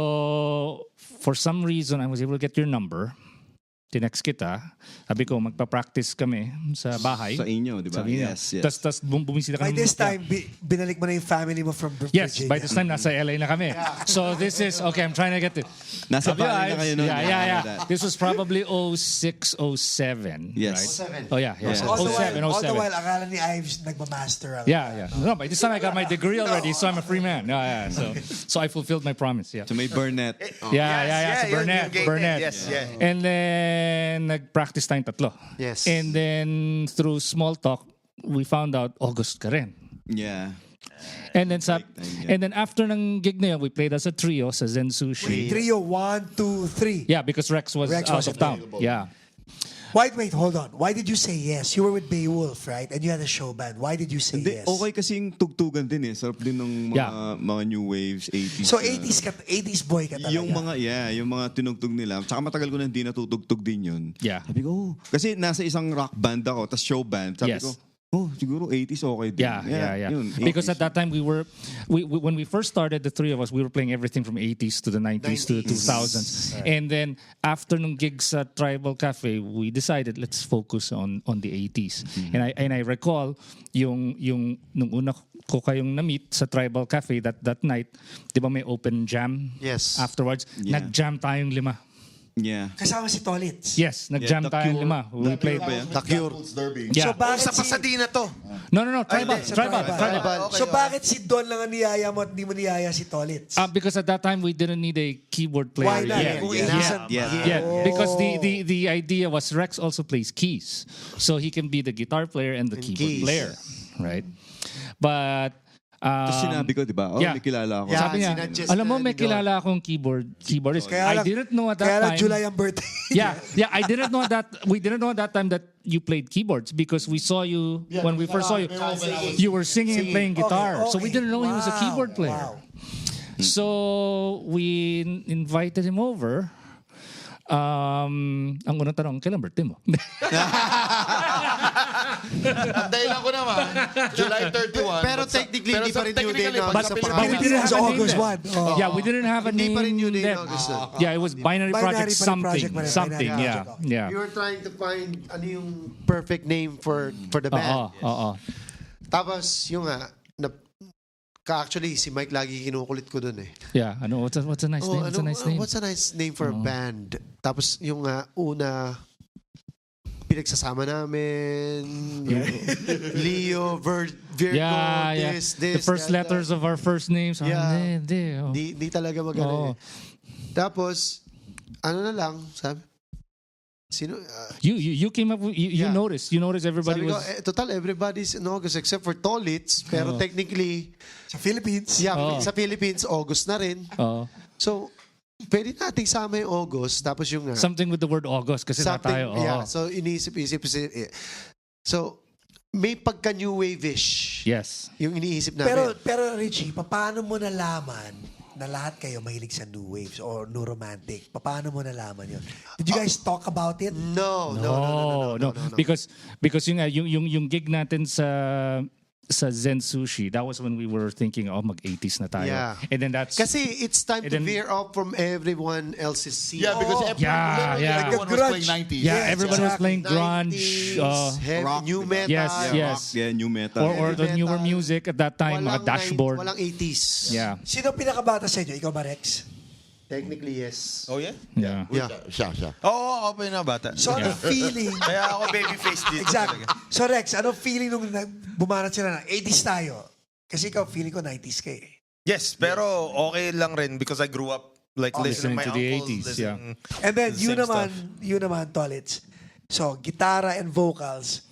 for some reason, I was able to get your number. Tinext kita. Sabi ko, magpa-practice kami sa bahay. Sa inyo, di ba? Sabi niya. Yes. Tapos bumisita ka By ng- this time, binalik mo na yung family mo from Virginia. Yes, by this time, nasa LA na kami. So this is, okay, I'm trying to get it. Nasa Sabi, bahay na kayo nun. Yeah. This was probably 06, 07. Yes. Right? Oh, yeah. All the 07, while, 07. akala ni Ives nagmamaster. Yeah. No, by this time, I got my degree already, so I'm a free man. Yeah. So I fulfilled my promise, yeah. So may Burnett. Yeah. So yun, Burnett. yung gate Burnett. Yes, yeah. And then, nag-practice tayong tatlo. Yes. And then, through small talk, we found out August ka rin. Yeah. And then, time, yeah. and then after ng gig na yun, we played as a trio sa Zen Sushi. Trio, 1, 2, 3. Yeah, because Rex was Rex out was of town. Yeah. Wait, hold on. Why did you say yes? You were with Beowulf, right? And you had a show band. Why did you say Hindi, yes? okay kasing tugtugan din eh. Sarap din ng mga, Yeah. mga new waves, 80s. So na- 80s boy ka talaga. yung mga tinugtog nila. Tsaka matagal ko na hindi natutugtog din yun. Yeah. Sabi ko, kasi nasa isang rock band ako, tas show band. Sabi Yes. ko, Oh, siguro 80s okay din. Yeah. Yun, Because 80s. at that time we when we first started, the three of us, we were playing everything from 80s to the 90s to the 2000s. And then after nung gigs at Tribal Cafe, we decided let's focus on the 80s. And I recall yung nung una ko kayong na-meet sa Tribal Cafe that night, 'di ba may open jam? Yes. Afterwards, Yeah. nag-jam tayong 5. Oh. Yeah. Kasama si Tolitz. Yes, nag-jam The tayong Cure. 5. We played. The Cure. Derby. Yeah. So bakit Sa Pasadena to. No, Tribal. Sa Tribal. Okay, So okay. bakit si Don lang ang niyaya mo at hindi mo niyaya si Tolitz? Because at that time we didn't need a keyboard player Why not? yet. Kung Yeah. inisan- Yeah, because the idea was Rex also plays keys, so he can be the guitar player and the keyboard keys. player, right? But Tapos sinabi ko, di ba? Oh, yeah. may kilala ako. Yeah. sabi niya, sinadjust alam mo na may ni Don. kilala akong keyboardist. Kaya I lang- didn't know at Kaya that lang time. July ang birthday. Yeah, I didn't know that. We didn't know at that time that you played keyboards because we saw you when we first saw you. You were singing and playing guitar, so we Okay. didn't know he was a Wow, keyboard player. wow. So we invited him over. Ang unang tanong, kailan birthday mo? Ang dahilan ko naman, July 31. Pero technically, hindi pa rin new day na pag sa Pilipino- But we Pilipinas didn't have a name August then. 1. Oh. Yeah, we didn't have a Hindi name pa rin yun then. August. Yeah, it was Binary Binary Project pa rin something. project pa rin, Something, Binary yeah. Project, Yeah. We were trying to find ano yung perfect name for the band. Oo. Tapos yung actually si Mike lagi kinukulit ko dun eh. Yeah, ano, what's a nice name? What's a nice name? What's a nice name for a band? Tapos yung una pinagsasama namin, yung Leo, Virgo, Yeah. this, The first that, letters of our first names. Yeah. Oh. Di talaga magano Oo. eh. Tapos, ano na lang, sabi, sino, You came up with, you Yeah. noticed everybody sabi ko, was total, everybody's in August except for Tolitz, pero technically, Sa Philippines. sa Philippines, August na rin. So, pwede nating sama yung August, tapos yung something with the word August kasi na tayo. yeah, so iniisip-isip. So, may pagka-new wave-ish Yes. yung iniisip namin. Pero Richie, paano mo nalaman na lahat kayo mahilig sa new waves or new romantic? Paano mo nalaman yun? Did you guys talk about it? No. Because yun nga, yung gig natin sa Zen Sushi, that was when we were thinking, mag-80s na tayo. Yeah. And then that's... Kasi it's time And to then- veer off from everyone else's scene. Yeah, because Yeah. everyone was Grunge. playing 90s. yeah, everybody was playing grunge. 90s, heavy, rock, new diba? metal. Yes, yes. Rock, yeah, new metal. Or the Heavy newer metal. music at that time, mga dashboard. Walang 80s. Yeah. Sino pinakabata sa inyo? Ikaw ba, Rex? Technically, yes. Oh, yeah? Yeah. Yeah. Siya. Oo, ako pa yung bata. So, ano feeling? Kaya ako babyface dito. Exactly. So, Rex, ano feeling nung bumanat sila na 80s tayo? Kasi ikaw, feeling ko 90s ka eh. Yes, pero okay lang rin because I grew up like listening to my listening to the uncles. 80s, yeah. And then, The same you naman, Tolitz. So, gitara and vocals.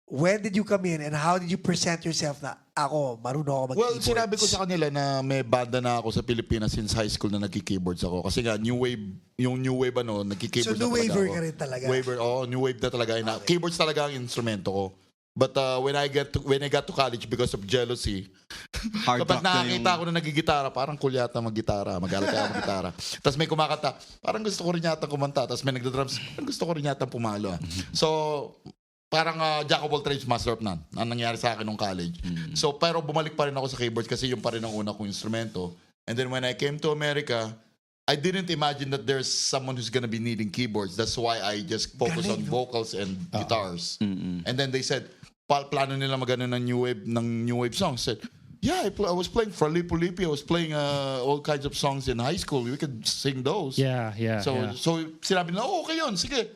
When did you come in and how did you present yourself na ako, marunong ako Well, mag-keyboards? sinabi ko sa kanila na may banda na ako sa Pilipinas since high school na nagki-keyboards ako. Kasi nga, yung new wave nagki-keyboards So, new na talaga waver ako. ka rin talaga? New wave na talaga. Keyboards talaga ang instrumento ko. But when I got to college because of jealousy, Hard kapag rock na nakakita yung- ako na nagigitara, parang cool yata mag-gitara, mag-aral kaya mag-gitara. Tapos may kumakanta, parang gusto ko rin yata kumanta. Tapos may nagda-drums, parang gusto ko rin yata pumalo. So, parang jack of all trades, master of none. Ang nangyari sa akin nung college. So, pero bumalik pa rin ako sa keyboards kasi yung pa rin ang una kong instrumento. And then when I came to America, I didn't imagine that there's someone who's gonna be needing keyboards. That's why I just focus on Galing, no? vocals and guitars. And then they said, plano nila magano ng new wave songs. Said, yeah, I was playing for Lipi. I was playing all kinds of songs in high school. We could sing those. Yeah. So sinabi nila, okay yun, sige.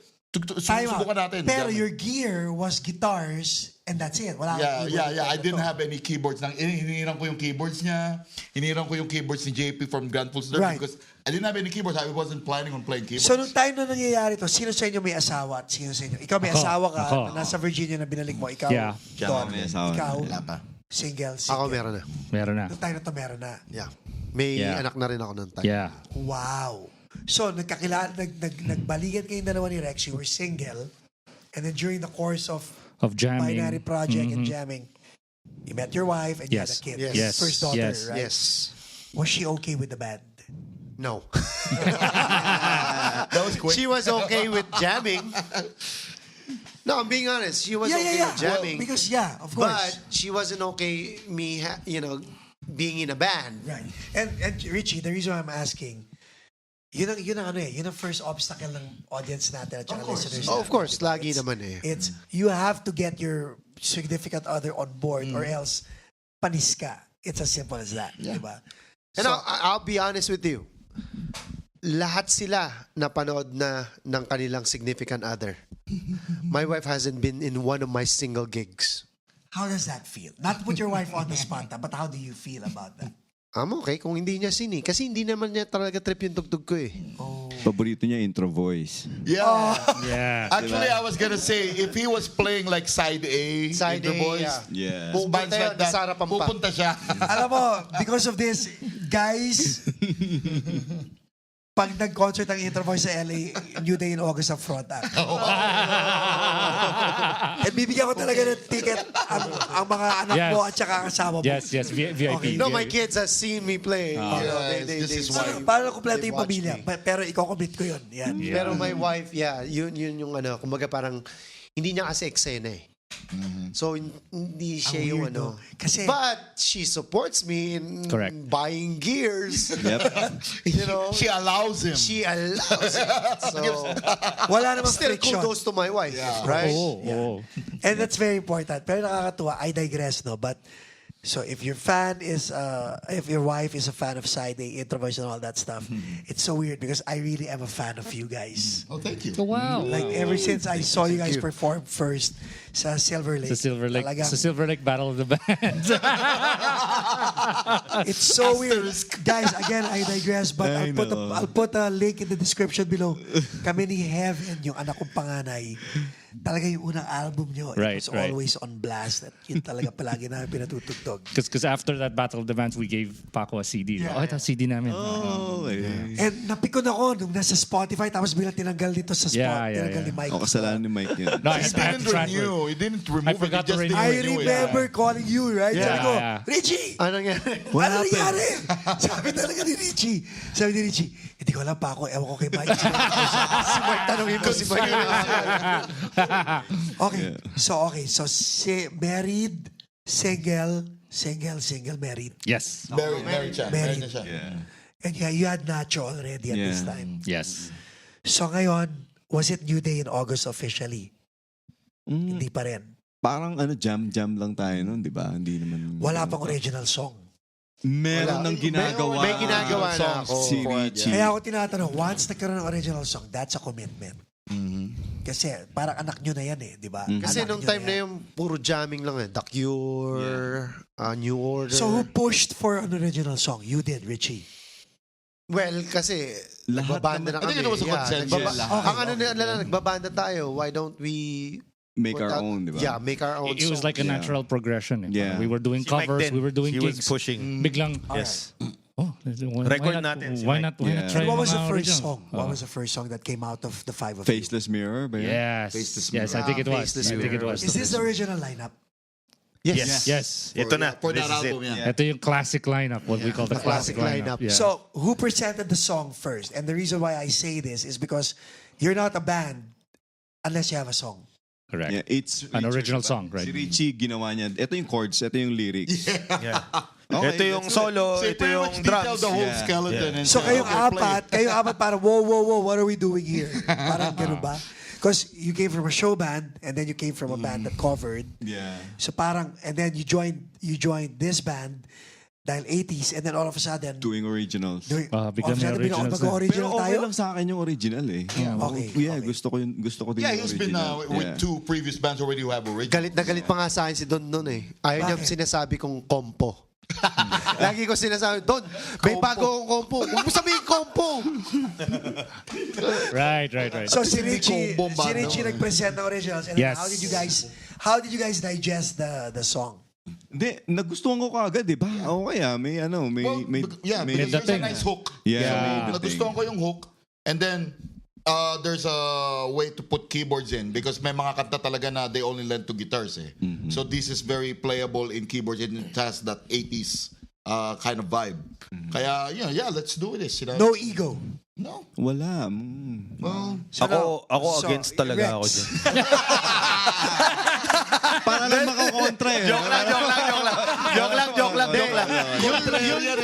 Time out. Subukan natin. Pero Ganun. your gear was guitars and that's it. Wala kang keyboard. Yeah. I didn't have any keyboards. Hiniram ko yung keyboards niya. Hiniram ko yung keyboards ni JP from Grandful's Derby Right. because I didn't have any keyboards. I wasn't planning on playing keyboards. So, nung time na nangyayari to, sino sa inyo may asawa at sino sa inyo? Ikaw may Ako. asawa ka, Ako. na nasa Virginia na binalik mo. Ikaw, Yeah. Don, May asawa. ikaw, Wala pa. single. Ako meron na. Meron na. Nung time na to, meron na. Yeah. May Yeah. anak na rin ako noon time. Yeah. Wow. So, nagbalikan kayong dalawa ni Rex. You were single. And then during the course of Of jamming. Binary Project and jamming, you met your wife and you had a Yes. kid. Yes. Yes. First daughter, Yes. right? Yes. Was she okay with the band? No. That was quick. She was okay with jamming. No, I'm being honest. She was Yeah, okay yeah, with yeah. jamming. Because, of course. But she wasn't okay being in a band. Right. And Richie, the reason why I'm asking, yun ang first obstacle ng audience natin at saka listeners. Oh, of natin. course. Lagi naman eh. It's, you have to get your significant other on board or else panis ka. It's as simple as that. Diba? And I'll be honest with you. Lahat sila napanood na ng kanilang significant other. My wife hasn't been in one of my single gigs. How does that feel? Not to put your wife on the spot, but how do you feel about that? I'm okay kung hindi niya sini. Kasi hindi naman niya talaga trip yung tugtog ko eh. Paborito niya intro voice. Yeah. Yeah. Actually, I was gonna say, if he was playing like side A, Side in the A, voice, Yeah. bands Pupunta like that, sa harapan pa. pupunta siya. Alam mo, because of this, guys, pag nag-concert ang Intro Voice sa LA, New Day in August ang front act. At bibigyan ko talaga ng ticket ang mga anak Yes. mo at saka ang asawa mo. Yes, VIP. Okay. No, my kids have seen me play. This is why. Para kumpleto yung They watch pamilya. me. Pero ikaw commit ko yun. Yan. Pero my wife, yun yung kumbaga parang, hindi niya kasi eksena eh. So, hindi siya Ang yung weird, no? Kasi- But, she supports me in Correct. buying gears. Yep. You know? She allows him. She allows it. So, Wala namang still friction. kudos to my wife. Right? Oh. And that's very important. Pero nakakatuwa, I digress, no? But, so if your if your wife is a fan of Side A, Intro Voice and all that stuff, it's so weird because I really am a fan of you guys. Oh, thank you. Wow. Like ever since I saw you guys perform first sa Silver Lake. Sa Silver Lake Battle of the Bands. It's so weird. Guys, again, I digress, but I'll put a link in the description below. Kami ni Heaven, yung anak kong panganay, talaga yung unang album nyo, Right, it was right. always on blast. At yun talaga palagi namin pinatutugtog. Because after that Battle of the Bands, we gave Paco a CD. Ito CD namin. Oh, And napikon ako nung nasa Spotify, tapos bilang tinanggal dito sa Spot, yeah. tinanggal ni Mike. O kasalanan ni Mike yun. No, I He had to didn't transfer. renew. He didn't remove it. forgot He to just renew didn't I renew it. remember calling you, right? Yeah, Sabi ko, yeah. Richie! Ano nangyari? Ano nangyari? Sabi talaga ni Richie. Sabi ni Richie, hindi ko alam pa ako, ewan ko kay Mike. Si Mike, tanongin mo si Mike. Okay, so married, single, married. Yes. Married siya. Married. Married na siya. And yeah, you had Nacho already at this Yeah. time. Yes. So ngayon, was it New Day in August officially? Hindi pa rin. Parang jam lang tayo nun, di ba? Hindi naman... Wala pang original song. Meron ng ginagawa. May ginagawa na ako. Si Richie. Kaya ako tinatanong, once nagkaroon ng original song, that's a commitment. Kasi parang anak nyo na yan eh, di ba? Kasi Anak nung nyo time na yung puro jamming lang eh. The Cure, New Order. So who pushed for an original song? You did, Richie. Well, kasi Lahat nagbabanda na naman. I kami. think it was a consensus. Ang ano nila, nagbabanda tayo. Why don't we... Make put our out- own, di ba? Yeah, make our own It was song. like a natural progression. Yeah. We were doing covers, we were doing He was gigs. pushing. Biglang, Yes. why Record natin si Why Mike. not Yeah. try What was the mga first original? song? What was the first song that came out of the five of you? Faceless Mirror ba yun? Yes. Faceless Yes, I think it was. Faceless I think it Mirror. was. Is this the original lineup? Yes. Yes. Ito na. For This that is it. album, yeah. Ito yung classic lineup, what we call the classic lineup. Yeah. So, who presented the song first? And the reason why I say this is because you're not a band unless you have a song. Correct. Yeah, it's An Richard, original diba? song, right? Si Richie, ginawa niya. Ito yung chords, ito yung lyrics. Yeah. Okay, Ito yung that's it. solo, So he ito pretty yung much detailed drums. the whole Yeah. skeleton. And So, said, kayong "Okay, play it." apat, parang, whoa, what are we doing here? Parang ganun ba? Because you came from a show band and then you came from a band that covered. Yeah. So parang, and then you joined this band dahil 80s and then all of a sudden, Doing originals. Biglang may originals na. Pero Mag-original okay tayo? lang sa akin yung original eh. Okay, Yeah, okay. gusto ko din Yeah, yung he's been original. with Yeah. 2 previous bands already who have original. Galit na galit pa nga sa akin si Don nun eh. Ayaw niya Bakit? sinasabi kong kompo. Lagi ko sinasabi, Don, may bago akong kompo. Huwag mo sabihin kompo. Right. So si Richie, Combo ba, no? nag-present ng originals and then Yes. how did you guys digest the song? Hindi, nagustuhan ko kaagad eh. Ba, okay may Well, may yeah, may, because there's a dating. nice hook. Yeah, Yeah. may dating. Nagustuhan ko yung hook. And then, there's a way to put keyboards in because may mga kanta talaga na they only lend to guitars eh. So this is very playable in keyboards and it has that 80s kind of vibe. Kaya, yeah, let's do this. You know? No ego. No. Wala. Well, Ako So, against talaga Rex. ako dyan. Para lang makakontra eh. Joke lang.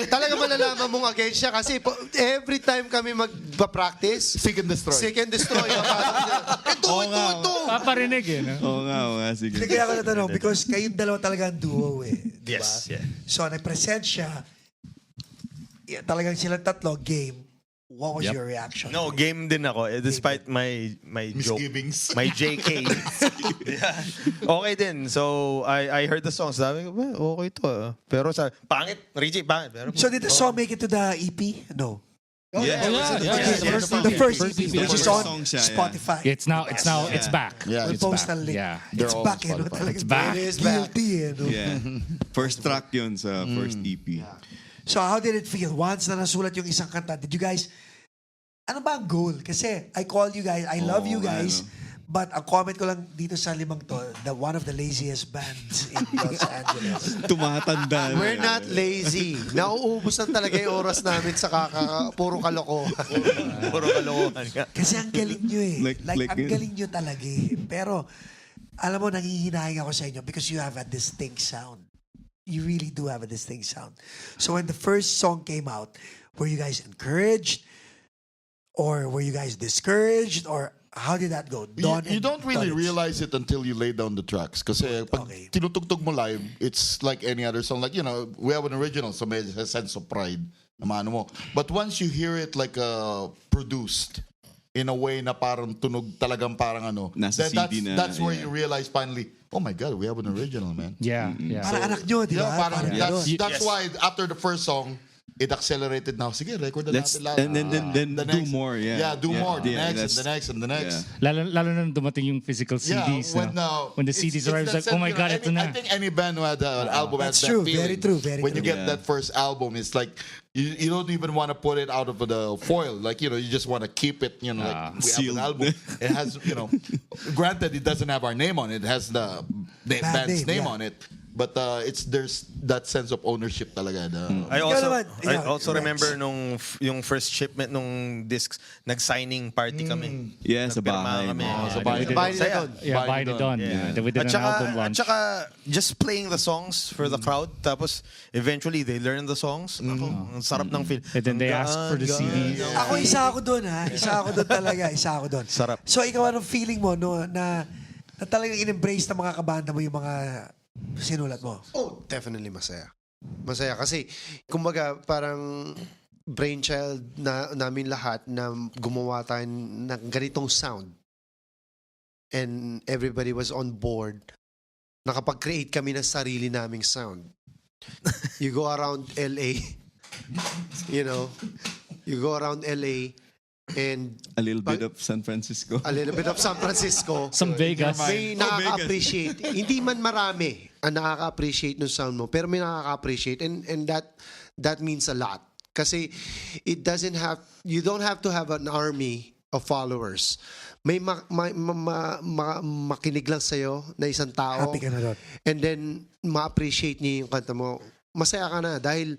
Talaga malalaman mong against siya kasi every time kami magpa-practice, Seek and destroy. seek and destroy. Ito. Paparinig eh. No? Oo nga, sige. Hindi kaya ako natanong because kayong dalawa talaga ang duo eh. Diba? Yes, yeah. So, nag-present siya. Talagang silang tatlo, game. What was Yep. your reaction? No, game din ako. Despite my joke. Misgivings. My JK. Yeah. Okay din. So, I heard the song. Sabi ko, okay to. Pero pangit. Richie, pangit. Pero, So, did the song make it to the EP? No. Yeah. The first EP, which is First on song siya, yeah. Spotify. it's back. Yeah, We'll it's post back. a link. Yeah. It's They're back, all eh, no? Spotify. Talagang It's back. It is back. guilty, eh, no? Yeah. First track yun sa first EP. So, how did it feel? Once na nasulat yung isang kanta, did you guys, ano ba ang goal? Kasi, I call you guys, I love you guys, but ang comment ko lang dito sa limang to, one of the laziest bands in Los Angeles. Tumatanda. We're not lazy. Nauubos na talaga yung oras namin sa puro kalokohan. puro kalokohan ka. Kasi ang galing nyo eh. Like ang galing nyo talaga eh. Pero, alam mo, nangihinayang ako sa inyo because you have a distinct sound. You really do have a distinct sound. So when the first song came out, were you guys encouraged? Or were you guys discouraged? Or how did that go? You don't really Tolitz. realize it until you lay down the tracks. Kasi pag Okay. tinutugtog mo live, it's like any other song. Like, we have an original, so may a sense of pride. Na maano mo. But once you hear it like produced, in a way na parang tunog talagang parang ano, Nasa CD na, that's where yeah. you realize finally, oh my God, we have an original, man. Yeah. Parang anak nyo, di ba? Yeah, parang Parang that's ganun. why after the first song, it accelerated now. Sige, record na Let's, natin lahat. and then The do next- more, yeah. Yeah, do more. The Yeah, next, that's- and the next, and the next. Yeah. Lalo na nung dumating yung physical CDs. when When the CDs arrived, that it's like, oh my sense, God, ito I na. think any band who had an album has That's that true, feeling. very true, very When you true. get Yeah. that first album, it's like you don't even want to put it out of the foil. Like, you just want to keep it, like we Sealed. have an album. It has, granted, it doesn't have our name on it. It has the band's name yeah. on it. But there's that sense of ownership talaga. I Ikaw also, naman, I ikaw, also Rex. remember yung first shipment nung discs, nag-signing party kami. Yeah, sa bahay. Nagpirmahan kami. Sa bahay. we did- Bahay nila Saya. doon. Yeah, Buy buy it it done. on. Yeah. Then we did At an album launch. saka, just playing the songs for the crowd, tapos eventually they learn the songs. Ako, ang sarap ng feel. And then they ask for the CDs. Ako, isa ako doon ha. Isa ako doon talaga. Isa ako doon. Sarap. So, ikaw, anong feeling mo no, na talagang in-embrace ng mga kabanda mo yung mga sinulat mo? Oh, definitely masaya. Masaya kasi, kumbaga, parang brainchild namin lahat na gumawa tayo ng ganitong sound. And everybody was on board. Nakapag-create kami ng sarili naming sound. You go around LA, you go around LA and A little bit of San Francisco. a little bit of San Francisco. Some Vegas. May nakaka-appreciate. Hindi man marami ang nakaka-appreciate ng sound mo, pero may nakaka-appreciate and that means a lot. Kasi you don't have to have an army of followers. May makinig lang sa'yo na isang tao. Happy ka na doon. And then, ma-appreciate niya yung kanta mo. Masaya ka na dahil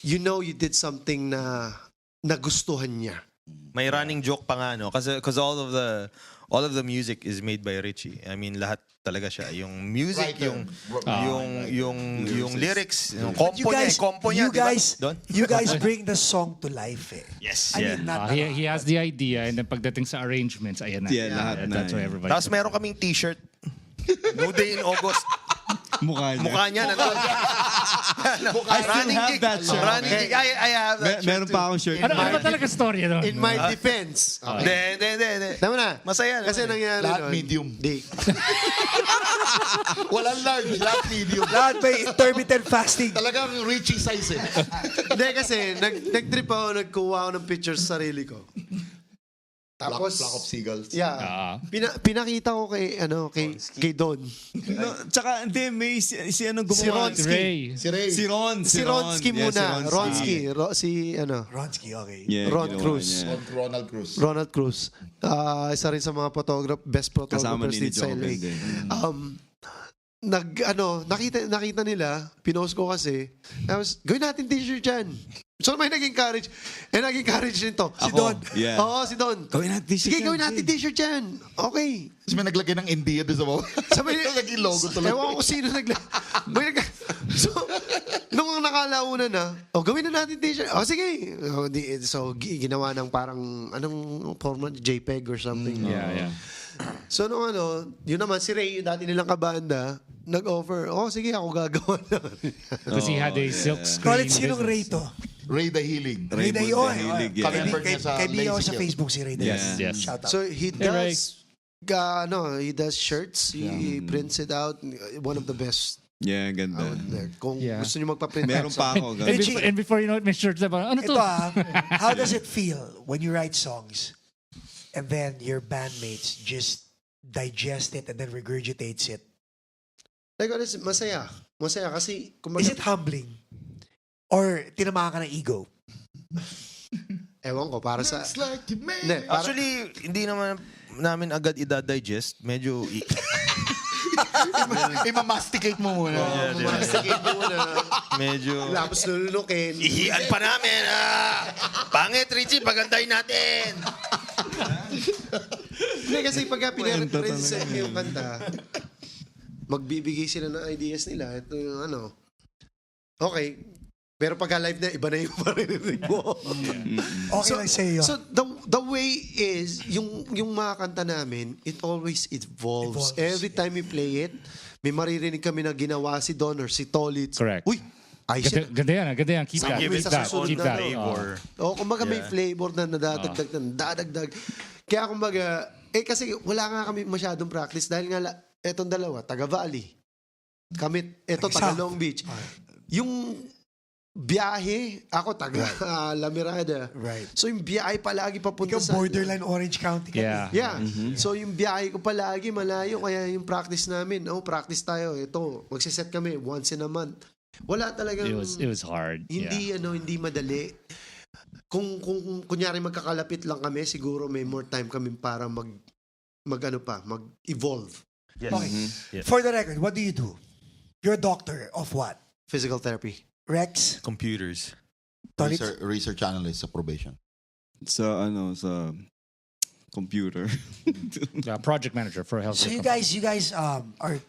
you did something na nagustuhan niya. May running joke pa nga, no? Because all of the music is made by Richie. I mean, lahat talaga siya. Yung music, Writer. yung lyrics, yung compo You niya, guys, di ba? Don? you guys bring the song to life eh. Yes, I yeah. mean, not He has the idea and then pagdating sa arrangements, ayan na. Yeah, lahat na. That's where everybody. Tapos meron kaming t-shirt. No Day in August. Mukha niya. Mukha niya nandun. I still have that shirt. Running gig. I have that shirt Meron pa akong shirt. Ano ba talaga story no? In my defense. Hindi. Tama na. Masaya Kasi naman. nangyari Lahat nun, medium. Di. Walang large, lahat medium. Lahat may intermittent fasting. Talagang reaching size eh. Hindi kasi, nag-trip ako, nagkuha ako ng pictures sa sarili ko. Tapos, Flock of seagulls. yeah. Pinakita ko kay Don. No, tsaka, hindi, may si ano gumawa. Si Ray. Si Ray. Si Ron. Si Ronsky Yeah, muna. si Ronsky. Ronsky. Ronsky, okay. Yeah, Ron ginawa Cruz. niya. Ronald Cruz. Ronald Cruz. Isa rin sa mga best Kasama photographers ni dito sa LA. Joven din. Nakita nila, pinost ko kasi, tapos, gawin natin t-shirt dyan. So may naging courage. Naging courage nito. Si Ako, Don. yeah. Oo, si Don. Gawin natin t-shirt Sige, yan, gawin natin sige. t-shirt yan. Okay. Tapos may naglagay ng India doon sa baba. Sabi Naging logo tuloy. Ewan ko sino So, nung nakalauna na, gawin na natin t-shirt. Sige. So, ginawa ng parang, anong format? JPEG or something. Yeah. So, nung yun naman, si Ray, yung dati nilang kabanda, nag-offer, sige, ako gagawa na. Because he had a silk screen. Tolitz, sinong Ray to? Ray the Healing. Ray Raymond Dayoy. Dahilig, yeah. Kami- niya sa Kaibigan ko Lazy sa Kill. Facebook si Ray Dayoy. Yes. Shout out. So, he Ray. does, he does shirts. He prints it out. One of the best Yeah, ganda. out there. Kung Yeah. gusto nyo magpa-print. Meron pa ako. And, ganun. before, and before you know it, may shirts na parang, ano to? Ito how does it feel when you write songs and then your bandmates just digest it and then regurgitates it? Like, honest, masaya. Masaya kasi, kumbaga, Is it humbling? Or tinamaan ka ng ego? ewan ko, para sa... It's like you made Hindi, para- Actually, hindi naman namin agad i-digest. Medyo... Imamasticate mo muna. Mastigate mo muna. medyo... Tapos lulunukin. Ihian pa namin, Pangit, Richie, pagandahin natin. Hindi, kasi pagka pinare-present mo yung kanta, magbibigay sila ng ideas nila. Ito yung Okay. Pero pagka live na, iba na yung maririnig mo. Okay lang sa'yo yun. So the way is, yung mga kanta namin, it always evolves. Every time we play it, may maririnig kami na ginawa si Don or si Tolitz. Correct. Uy, ayos yan. Ganda yan. Keep that. Give it Keep sa that. susunod Keep na, that. flavor. Kumbaga may flavor na nadadagdag. Kaya kumbaga, kasi wala nga kami masyadong practice dahil nga etong dalawa, taga Valley. Kami, taga Long Beach. Yung biyahe, ako taga La Mirada. Right. So yung biyahe palagi papunta Ikaw sa... borderline Orange County ka. Yeah. Yeah. So yung biyahe ko palagi malayo, kaya yung practice namin, practice tayo. Ito, magsiset kami once in a month. Wala talagang... It was hard. Hindi, hindi madali. Kung kunyari magkakalapit lang kami, siguro may more time kami para mag-evolve. Yes. Okay. Yes. For the record, what do you do? You're a doctor of what? Physical therapy. Rex? Computers. Tolitz? Research analyst sa probation. Sa computer. Project manager for a health. So you guys are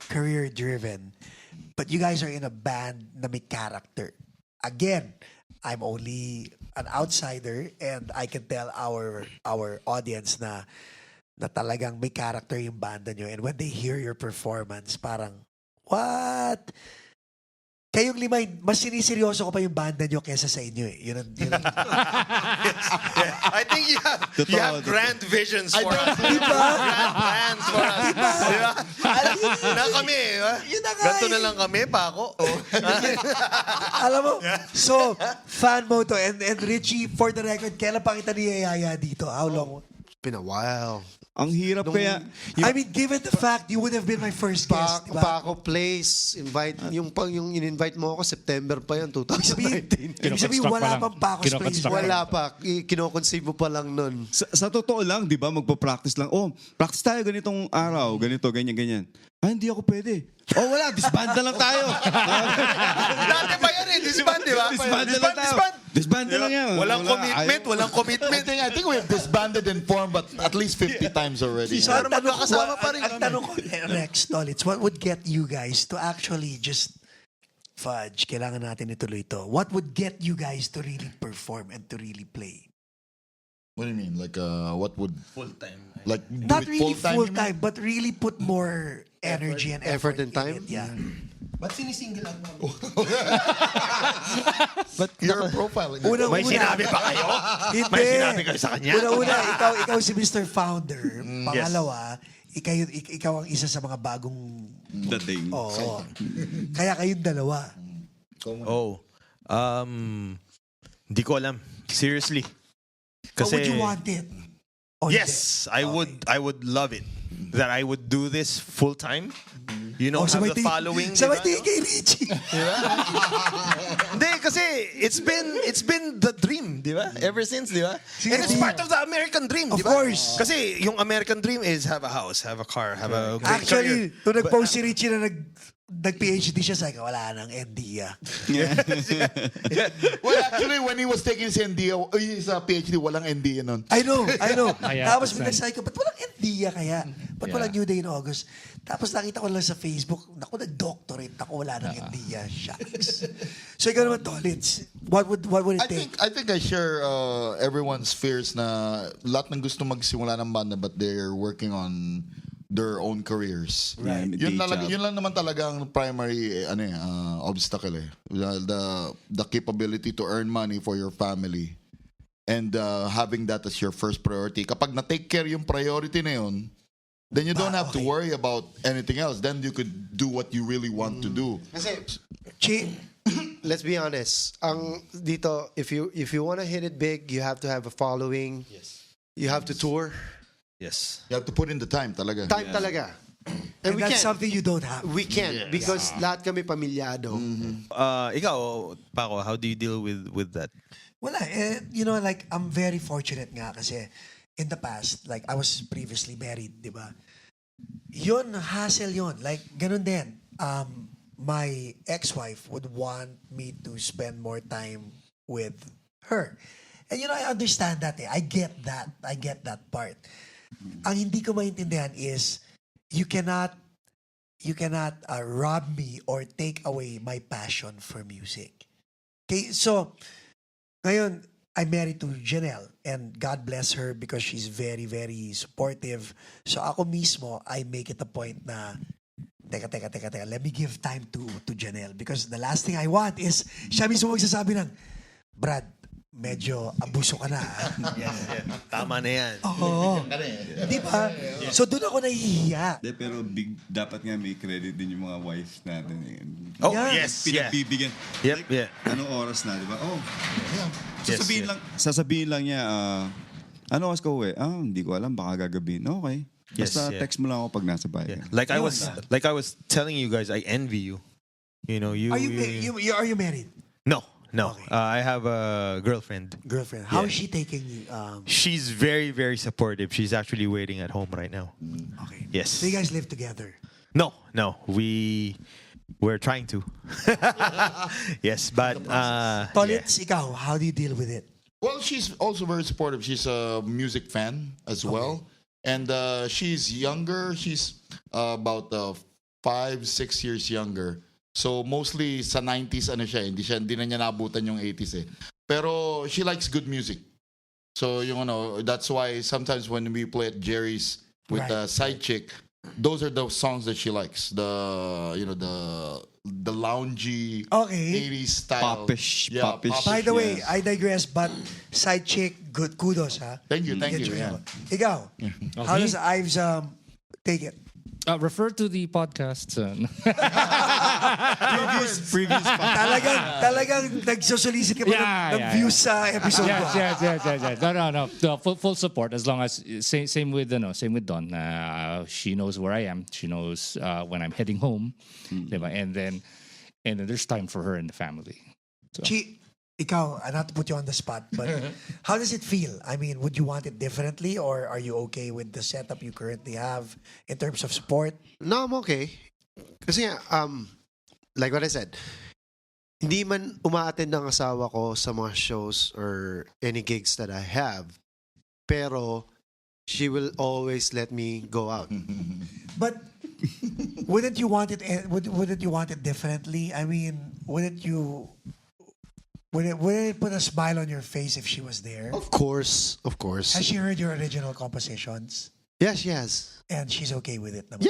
career driven, but you guys are in a band na may character. Again, I'm only an outsider and I can tell our audience na talagang may character yung banda nyo. And when they hear your performance, parang, what? Kayong lima, mas siniseryoso ko pa yung banda nyo kesa sa inyo eh. Yun ang I think you have grand visions for us. Grand plans for us. Diba? Na kami, Yun na nga ganito eh. na lang kami, Paco. Alam mo, so, fan mo to. And Richie, for the record, kailan pa kita niyayaya dito? How long? It's been a while. Ang hirap kaya... I mean, given the fact you would have been my first guest, diba? Paco Place, yung in-invite mo ako, September pa yan, 2019. Ibig sabihin, wala pang Paco's Place. Kinoconstruct Wala pa. Kinoconceive mo pa lang nun. Sa totoo lang, di ba, magpa-practice lang. Practice tayo ganitong araw, ganito, ganyan. Hindi ako pwede. Wala, disband na lang tayo. Dati pa yan disband, di ba? Disband na lang tayo. Disband na lang yan. Walang commitment. I think we have disbanded and formed but at least 50 times already. So, Pero magkakasama pa rin ang kami. tanong ko, Rex, Tolitz, what would get you guys to actually just fudge? Kailangan natin ituloy ito. What would get you guys to really perform and to really play? What do you mean? Like, what would... Full-time. Like, do Not it really full-time, you mean? full-time, but really put more energy and effort and time? in it. Yeah. Ba't sinisingle out mo? Your profile. May sinabi pa kayo? Hindi. May sinabi kayo sa kanya? Una-una, ikaw si Mr. Founder. Pangalawa, ikaw ang isa sa mga bagong... Dating. Oo. Kaya kayong dalawa. Hindi ko alam. Seriously. But would you want it? O Yes, I would love it. That I would do this full time. you know, have the following. Sabay diba? tingin kay Richie. Hindi, kasi it's been the dream, di ba? Ever since, di ba? And it's part of the American dream, Of di ba? course. Kasi yung American dream is have a house, have a car, have a great Actually, career. nung nag-post si Richie na nag-PhD siya, sabi ko, wala nang ND Well, actually, when he was taking his ND, his PhD, walang ND nun. I know. Yeah, Tapos that's nagsabi ko, ba't walang ND kaya? Ba't walang New Day in August? Tapos nakita ko lang sa Facebook, naku, nag-doctorate ako, wala nang ND. Shucks. So ikaw naman, Tolitz, what would it take? I think I share everyone's fears na lahat ng gusto magsimula ng banda but they're working on their own careers. Right. Yun lang naman talaga ang primary obstacle eh. The capability to earn money for your family and having that as your first priority. Kapag na-take care yung priority na yun, then you don't have to worry about anything else. Then you could do what you really want to do. Kasi, Chi, let's be honest. Ang dito, if you want to hit it big, you have to have a following. Yes. You have to tour. Yes. You have to put in the time talaga. Time talaga. and we that's can't. something you don't have. We can't because lahat kami pamilyado. Ikaw, Paco, how do you deal with that? Wala, like, I'm very fortunate nga kasi in the past, like, I was previously married, di ba? Yun, hassle yun. Like, ganun din. My ex-wife would want me to spend more time with her. And I understand that. I get that. I get that part. Ang hindi ko maintindihan is you cannot rob me or take away my passion for music. Okay, so ngayon I'm married to Janelle and God bless her because she's very, very supportive. So ako mismo, I make it a point na teka, let me give time to Janelle because the last thing I want is siya mismo magsasabi ng, Brad, medyo abuso ka na. Yes. Tama na yan. Oo. Di ba? So doon ako nahihiya. Pero dapat nga may credit din yung mga wives natin. Oh, Yeah. yes. Yeah. Pinagbibigyan. Yep, yeah. Anong oras na, di ba? Oh, Yes, sasabihin lang niya, ano oras ka uwi? Hindi ko alam, baka gagabihin. Okay. Yes, Basta yeah. text mo lang ako pag nasa bahay. Yeah. Like I was telling you guys, I envy you. You know, Are you married? No. Okay. I have a girlfriend. Girlfriend. How Yeah. is she taking She's very, very supportive. She's actually waiting at home right now. okay. Yes. So you guys live together. No. We're trying to. Yes, but Tolitz, ikaw, how do you deal with it? Well, she's also very supportive. She's a music fan as well. And she's younger. She's about 5-6 years younger. So mostly sa 90s siya, hindi na niya naabutan yung 80s eh. Pero she likes good music. So that's why sometimes when we play at Jerry's with the side chick, those are the songs that she likes. The loungy 80s style. Popish. By the way, Yes. I digress, but side chick, good kudos, ha? Thank you. Get your Yeah. help. Ikaw, how does Ives take it? Refer to the podcast. Previous Talagang nagsosolicit ka ba ng views sa episode ko? Yes. No. Full support as long as same with Don. She knows where I am. She knows when I'm heading home. Diba? And then there's time for her and the family. So. Chi, ikaw, not to put you on the spot, but how does it feel? I mean, would you want it differently or are you okay with the setup you currently have in terms of support? No, I'm okay. Kasi like what I said, hindi man umaattend ng asawa ko sa mga shows or any gigs that I have, pero she will always let me go out. But wouldn't you want it? Wouldn't you want it differently? I mean, wouldn't it put a smile on your face if she was there? Of course. Has she heard your original compositions? Yeah, she has. And she's okay with it naman?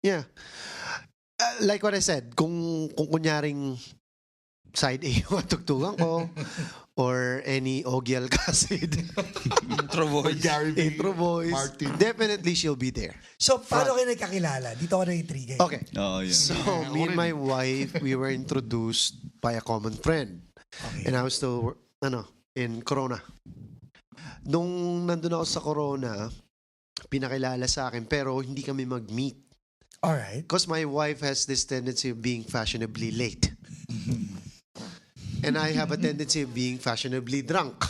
Yeah. Like what I said, kung kunyaring side A yung tugtugan ko or any Ogie Alcacid intro voice. intro voice, Martin. definitely she'll be there. So, paano kayo nagkakilala? Dito ako na-intrigue. Okay. Oh, yeah. So, me and my wife, we were introduced by a common friend. Okay. And I was still, in Corona. Nung nandun ako sa Corona, pinakilala sa akin, pero hindi kami mag-meet. All right. Because my wife has this tendency of being fashionably late. And I have a tendency of being fashionably drunk.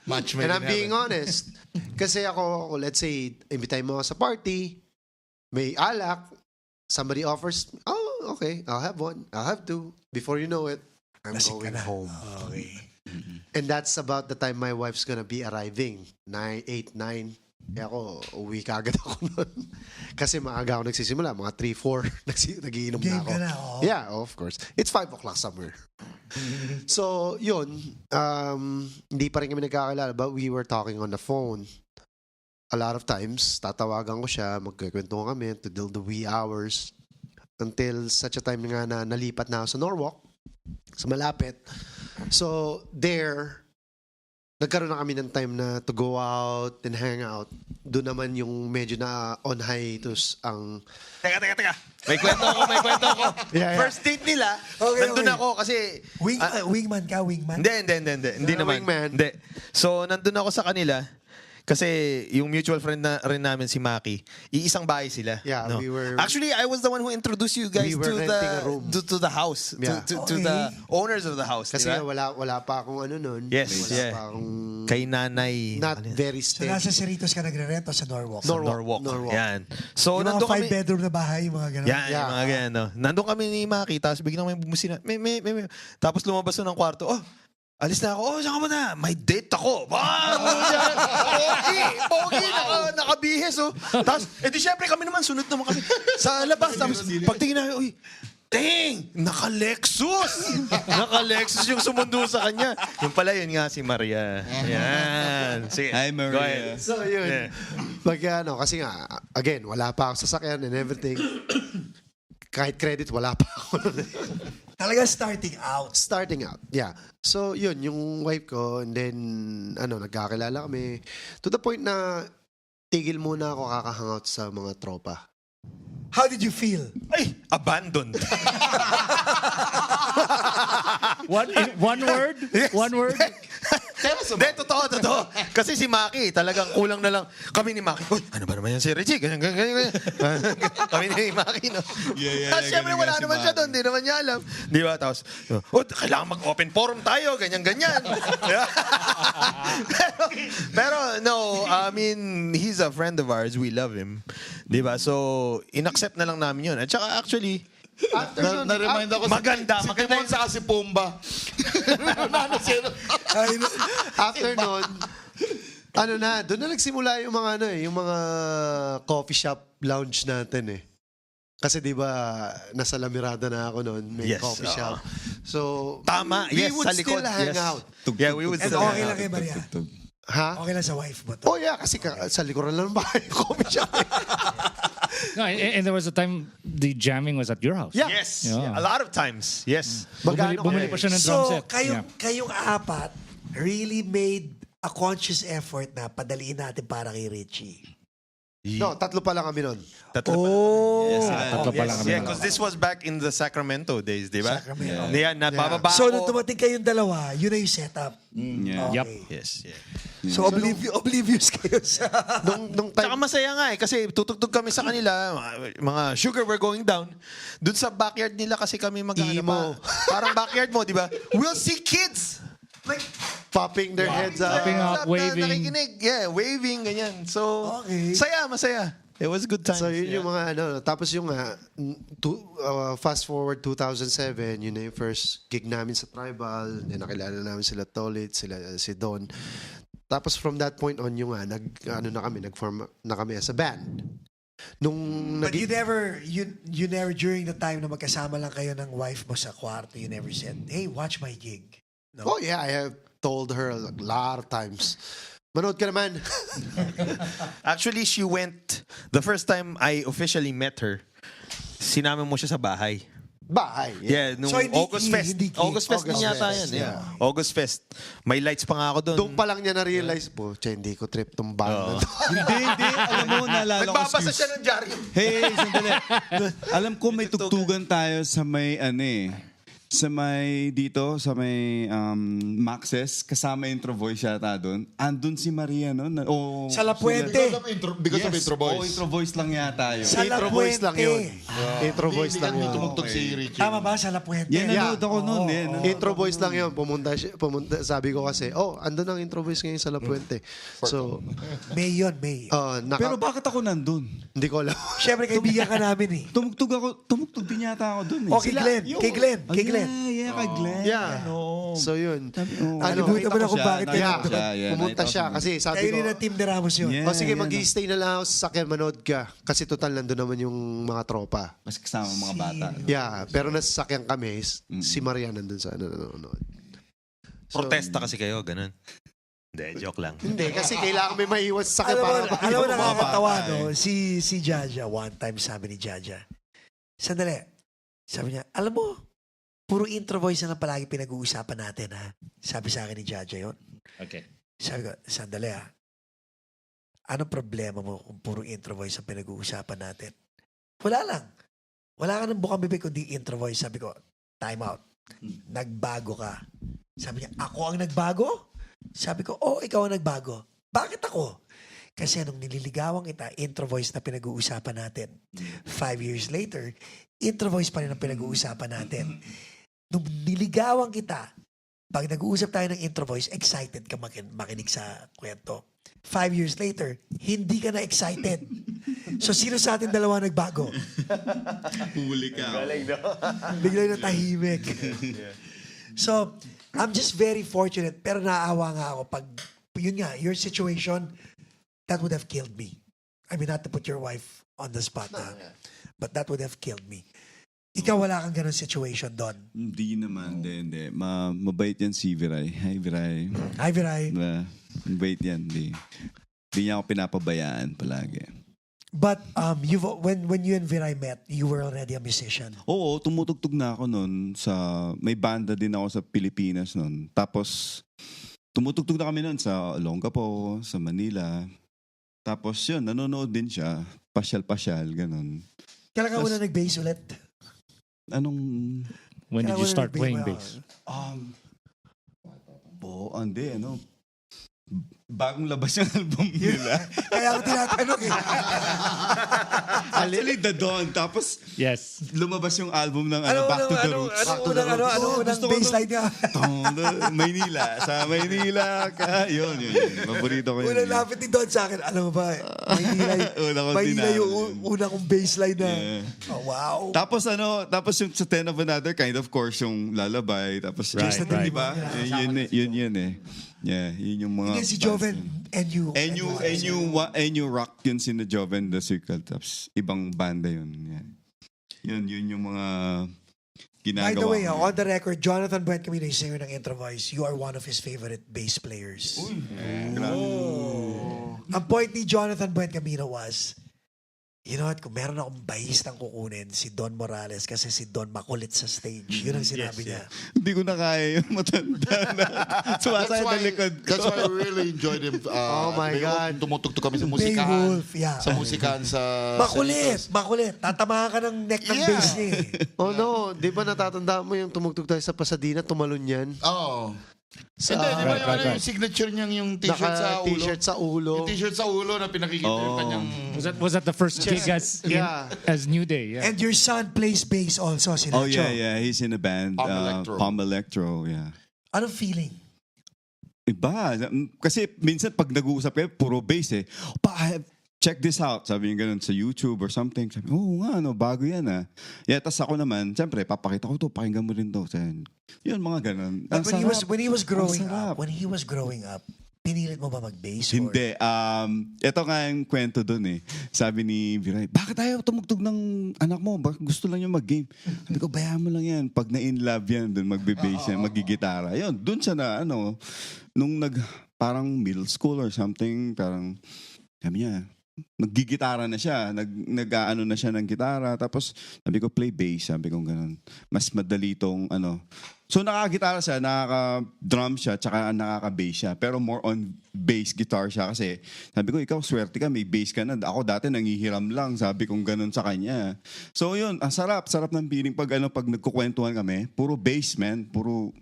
Match And made in I'm being heaven. honest. Kasi ako, let's say, imbitahin mo ako sa party, may alak, somebody offers, oh, okay, I'll have one, I'll have two. Before you know it, I'm Lasing ka going na. home. Okay. And that's about the time my wife's gonna be arriving. 9, 8, 9. Kaya ako, uwi ka agad ako nun. Kasi maaga ako nagsisimula. Mga 3, 4, nagiinom na Game ako. ka na, oo. Yeah, of course. It's 5 o'clock somewhere. So, yun. Hindi pa rin kami nagkakilala, but we were talking on the phone. A lot of times, tatawagan ko siya, magkikwentuhan kami till the wee hours. Until such a time nga na nalipat na ako sa Norwalk, sa malapit. So, there, nagkaroon na kami ng time na to go out and hang out. Doon naman yung medyo na on hiatus ang... Teka. May kwento ako. Yeah. First date nila, Okay, nandun okay. ako kasi... Wingman ka, wingman? Hindi naman. wingman. Hindi. So, nandun ako sa kanila kasi yung mutual friend na rin namin si Maki, iisang bahay sila. Yeah, no? we were- Actually, I was the one who introduced you guys We were renting a room. to the house, Yeah. to the owners of the house. Kasi diba? nga wala pa akong ano nun. Yes, Wala yeah. pa akong... Kay nanay. Not ano yan? very So, steady. nasa Cerritos ka nagre-rento sa Norwalk? Norwalk. Norwalk. Yan. So, Yung mga nandun kami... 5-bedroom na bahay, yung mga gano'n. Yan, Yeah. yung mga ganyan, no? Nandun kami ni Maki, tapos biglang may bumusina. May. Tapos lumabas na ng kwarto. Oh, alis na ako. Oh, saan ka ba na? May date ako. Pogi, nakabihis, oh. Tapos, di syempre kami naman, sunod naman kami sa labas. Tapos, pagtingin namin, uy, dang! Naka-Lexus! Naka-Lexus yung sumundo sa kanya. Yung pala, yun nga si Maria. Yan. Sige. Hi, Maria. Go ahead. So, yun. Yeah. Kasi nga, again, wala pa ako sasakyan and everything. Kahit credit, wala pa ako. Talaga starting out. Starting out, yeah. So, yun, yung wife ko, and then, nagkakilala kami. To the point na, tigil muna ako kakahangout sa mga tropa. How did you feel? Ay, abandoned. One word? One word? Hindi, totoo. Kasi si Maki, talagang kulang na lang. Kami ni Maki, uy, ano ba naman yan si Richie? Ganyan. Kami ni Maki, no? Yeah, Tapos syempre, ganyan wala si naman siya Maki. doon, di naman niya alam. Di ba? Tapos, kailangan mag-open forum tayo, ganyan. pero, no, I mean, he's a friend of ours. We love him. Di ba? So, inaccept na lang namin yun. At saka, actually, Na-remind ako maganda si maganda Timon sa si Pumba. After nun, doon na nagsimula yung mga yung mga coffee shop lounge natin eh. Kasi 'di ba nasa La Mirada na ako noon, may Yes, coffee oo. shop. So, tama. we Yes, would sa likod. still hang Yes. out. Yeah, we would And still okay hang lang out. kay Maria. Ha? Okay lang sa wife mo to. Oh yeah, kasi sa likuran lang ng bahay yung coffee shop. No, and there was a time the jamming was at your house. Yeah. Yes. Yeah. A lot of times. Yes. Bumili pa siya ng drum So, set. kayong apat really made a conscious effort na padaliin natin para kay Richie. No, tatlo pa lang kami nun. Tatlo pa. Oh! Tatlo pa lang kami. Yeah, because this was back in the Sacramento days, di ba? Sacramento. Yeah, napababa So, ako. nung dumating kayong dalawa, yun na yung setup. Yeah. Yup. Okay. Yes, yeah. So, oblivious kayo sa... Nung Tsaka time, masaya nga eh, kasi tutugtog kami sa kanila, mga sugar were going down. Doon sa backyard nila kasi kami Emo. Parang backyard mo, di ba? We'll see kids! Like, popping their heads up. Popping up, waving. Nakikinig. Yeah, waving, ganyan. So, Okay. masaya. It was a good time. So yun yung mga tapos yung fast forward 2007, yun na yung first gig namin sa Tribal, then nakilala namin sila Tolitz, si Don. Tapos from that point on yung nag-form na kami as a band. Nung But you never during the time na magkasama lang kayo ng wife mo sa kwarto, you never said, hey, watch my gig. No? Oh yeah, I have told her a lot of times. Manood ka naman. Actually, she went, the first time I officially met her, sinama mo siya sa bahay. Bahay. Yeah, nung So, hindi August gig, Fest. hindi gig. August Fest din August yata Fest, yan. yeah. August Fest. May lights pa nga ako doon. Doon pa lang niya na-realize po, hindi ko trip tong band na to. Hindi. Alam mo, naalala ko. Nagbabasa excuse. siya ng dyaryo. Hey, sandali. Alam ko may tugtugan tayo sa may sa may Maxes, kasama intro voice yata doon. Andun si Maria noon. Sa La Puente. Because of intro voice. Intro voice lang yata yun. Sa La Intro voice lang yun. Puente. Intro voice lang Hindi yun. tumugtog si Richie. Tama ba? Sa La Puente. Yan, nanood Yeah. ako noon. Intro voice lang yun. Pumunta, sabi ko kasi, andun ang intro voice ngayon sa La Puente. So, May yun, May. Pero bakit ako nandun? hindi ko alam. Siyempre, kaibigan ka namin eh. Tumugtog din yata ako doon. O, kay Glenn. Kay Glenn. Yeah, kay Glenn. Yeah. So, yun. Kalimutan mo na kung bakit kayo Yeah. nandun. Pumunta siya kasi sabi Kayo ko, rin ang Team de Ramos yun. Yeah. sige, mag-i-stay na lang ako sa sakyan, manood ka. Kasi total, nandun naman yung mga tropa. Mas kasama mga bata. Yeah, pero nasa sakyan kami, si Maria nandun sa nanonood. Protesta kasi kayo, ganun. Hindi, joke lang. Hindi, kasi kailangan may maiwas sa sakyan Alam mo para nakakatawa, no? Si Jaja, one time sabi ni Jaja, sandali, sabi niya, alam mo, puro intro voice na lang palagi pinag-uusapan natin, ha? Sabi sa akin ni Jaja yun. Okay. Sabi ko, sandali, ha? Anong problema mo kung puro intro voice ang pinag-uusapan natin? Wala lang. Wala ka ng bukang bibig kundi intro voice. Sabi ko, time out. Nagbago ka. Sabi niya, ako ang nagbago? Sabi ko, ikaw ang nagbago. Bakit ako? Kasi anong nililigawan kita, intro voice na pinag-uusapan natin. 5 years later, intro voice pa rin ang pinag-uusapan natin. Nung niligawan kita, pag nag-uusap tayo ng intro voice, excited ka makinig sa kwento. 5 years later, hindi ka na excited. So, sino sa atin dalawa nagbago? Huli ka. Biglang natahimik. So, I'm just very fortunate, pero naawa nga ako pag, yun nga, your situation, that would have killed me. I mean, not to put your wife on the spot, but that would have killed me. Ikaw wala kang ganun situation doon. Hindi naman, hindi. Mabait yan si Viray. Hi, Viray. Hi, Viray. Mabait yan. Hindi niya ako pinapabayaan palagi. But when you and Viray met, you were already a musician. Oo, tumutugtog na ako noon sa... May banda din ako sa Pilipinas noon. Tapos, tumutugtog na kami noon sa Olongapo, sa Manila. Tapos yun, nanonood din siya. Pasyal-pasyal, ganun. Kailan ka una nag-bass ulit? Anong... When did you start playing Well, bass? Hindi, bagong labas yung album nila. Kaya ako tinatanong eh. Actually, The Dawn. Tapos, Yes. lumabas yung album ng Back to the Roots. Ano unang bassline niya? Maynila. Sa Maynila ka. Yun. Paborito ko yun. Unang lapit ni Don sa akin. Alam mo ba, Maynila yung una kong bassline na. Yeah. Oh, wow. Tapos yung sa Ten of Another Kind, of course, yung Lalabay. Tapos, Right, di ba? Yun eh. Yeah, yun yung mga... Hindi si Joven and you rock yun si na Joven the Circle. Tapos ibang banda yun. Yeah. Yun yung mga ginagawa. By the way, ko. on the record, Jonathan Buent Camino, singer ng Intro Voice, you are one of his favorite bass players. Ang point ni Jonathan Buent Camino was, you know what, kung meron akong bahistang kukunin, si Don Morales kasi si Don makulit sa stage. Yun ang sinabi niya. Hindi ko na kaya yung matanda na. Sumasaya na likod ko. That's why I really enjoyed him. Oh my God. Tumutugtog kami sa Beowulf, musikahan. yeah. Sa musikahan sa... Makulit. Tatamaan ka ng neck ng bass niya eh. Oh no, di ba natatandaan mo yung tumugtog tayo sa Pasadena, tumalon yan? Oo. Hindi, di ba yung signature niyang yung t-shirt sa ulo? Naka-t-shirt sa ulo. Yung t-shirt sa ulo na pinakikita yung kanyang... Was that the first gig as New Day? Yeah. And your son plays bass also, si Oh Nacho. yeah. He's in a band. Palm Electro, yeah. Anong feeling? Iba. Kasi minsan pag nag-uusap kayo, puro bass eh. Check this out. Sabi niya ganun sa YouTube or something. Sabi, nga, bago yan ah. Yeah, tas ako naman, siyempre, papakita ko to, pakinggan mo rin to. Sabi, yun, mga ganun. But when he was growing sarap. up, pinilit mo ba mag-bass? Hindi. Ito nga yung kwento dun eh. Sabi ni Viray, bakit ayaw tumugtog ng anak mo? Bakit gusto lang niya mag-game? Sabi ko, bayaan mo lang yan. Pag na-in love yan, dun magbe-bass yan, magigitara. Yun, dun siya na, nung parang middle school or something, parang, sabi niya, naggigitara na siya, nag-aano na siya ng gitara, tapos sabi ko play bass, sabi ko ganun. Mas madali tong So nakakagitara siya, nakaka-drum siya, tsaka nakaka-bass siya. Pero more on bass guitar siya kasi sabi ko, ikaw swerte ka, may bass ka na. Ako dati nangihiram lang, sabi kong ganun sa kanya. So yun, ang sarap ng feeling pag nagkukwentuhan kami. Puro bass, man. Puro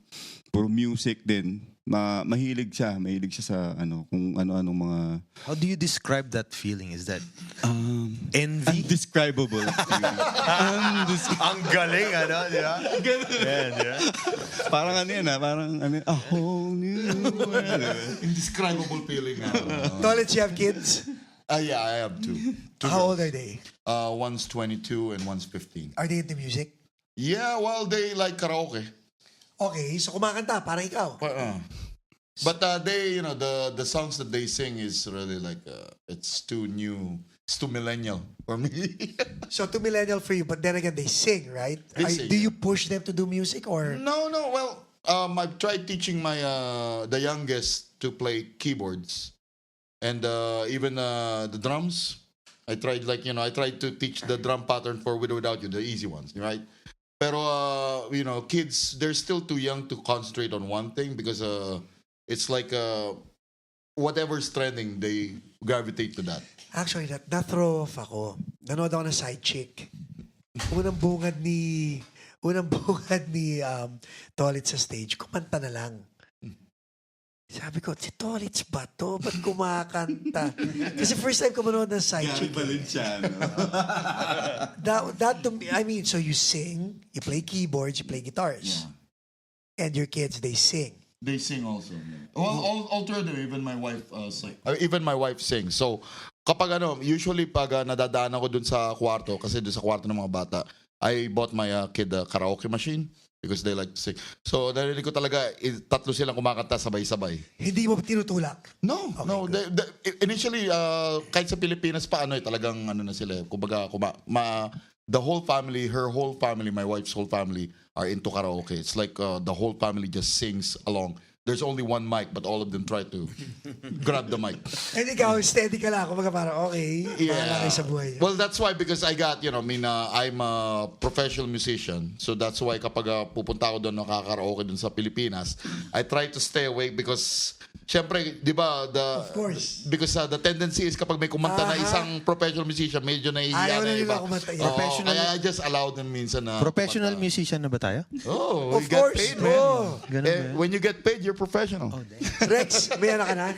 music din. Mahilig siya sa kung ano-anong mga... How do you describe that feeling? Is that envy? Indescribable. Ang galing, di ba? Parang a whole new world. Indescribable feeling. Tolitz, you have kids? Yeah, I have two. How old are they? One's 22 and one's 15. Are they into music? Yeah, well, they like karaoke. Okay, so kumakanta, parang ikaw. But they, the songs that they sing is really like, it's too new. It's too millennial for me. So too millennial for you, but then again, they sing, right? They sing, do yeah. you push them to do music or? No. Well, I've tried teaching the youngest to play keyboards, and even the drums. I tried I tried to teach the drum pattern for With or Without You, the easy ones, right? Pero kids, they're still too young to concentrate on one thing because it's like whatever's trending, they gravitate to that. Actually, na-throw off ako. Nanood ako ng Side Chick. Unang bungad ni Tolitz sa stage, kumanta na lang. Sabi ko, si Tolitz ba to? Ba't kumakanta? Kasi first time ko manood ng Side Chick. That to me, I mean, so you sing, you play keyboards, you play guitars. Yeah. And your kids, they sing. They sing also. Well, all three of them, even my wife sing. Even my wife sings. So, kapag usually pag nadadaan ako dun sa kwarto, kasi dun sa kwarto ng mga bata, I bought my kid a karaoke machine because they like to sing. So, narinig ko talaga, tatlo silang kumakanta sabay-sabay. Hindi mo tinutulak? No. Initially, kahit sa Pilipinas pa, talagang na sila. Kumbaga, the whole family, her whole family, my wife's whole family are into karaoke. It's like the whole family just sings along. There's only one mic, but all of them try to grab the mic. And ikaw, steady ka lang. Kumbaga parang, okay, bahala kayo sa buhay. Well, that's why, because I got, I'm a professional musician. So that's why kapag pupunta ako doon, nakakaraoke doon sa Pilipinas, I try to stay away because, syempre, di ba, Of course. because the tendency is kapag may kumanta na isang professional musician, medyo nahihiya Ayaw na na nila iba. kumanta. Kaya I just allow them minsan na Professional musician na ba tayo? Oh, Of you get course. paid, man. Oh. When you get paid, you're professional. Rex, may anak ka na?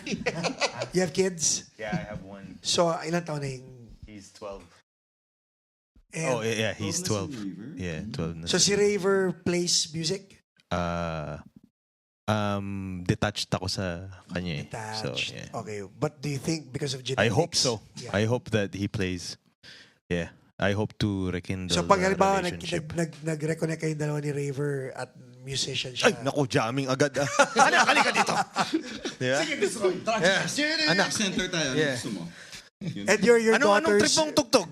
You have kids? Yeah, I have one. So, ilan taon na yung... He's 12. And, Oh, yeah, he's 12. Yeah, 12 na. So, si Raver plays music? Detached ako sa kanya eh. So, Attached. yeah. Okay. But do you think because of genetics? I hope so. Yeah. I hope that he plays. Yeah. I hope to rekindle So, pag the halimbawa, relationship. nag-reconnect kayong dalawa ni Raver at musician siya. Ay, naku, jamming agad. Anak, halika dito. Diba? Sige, destroy. Anak. Center tayo. Yeah. Gusto mo? And your Anong daughters... trip mong tugtog?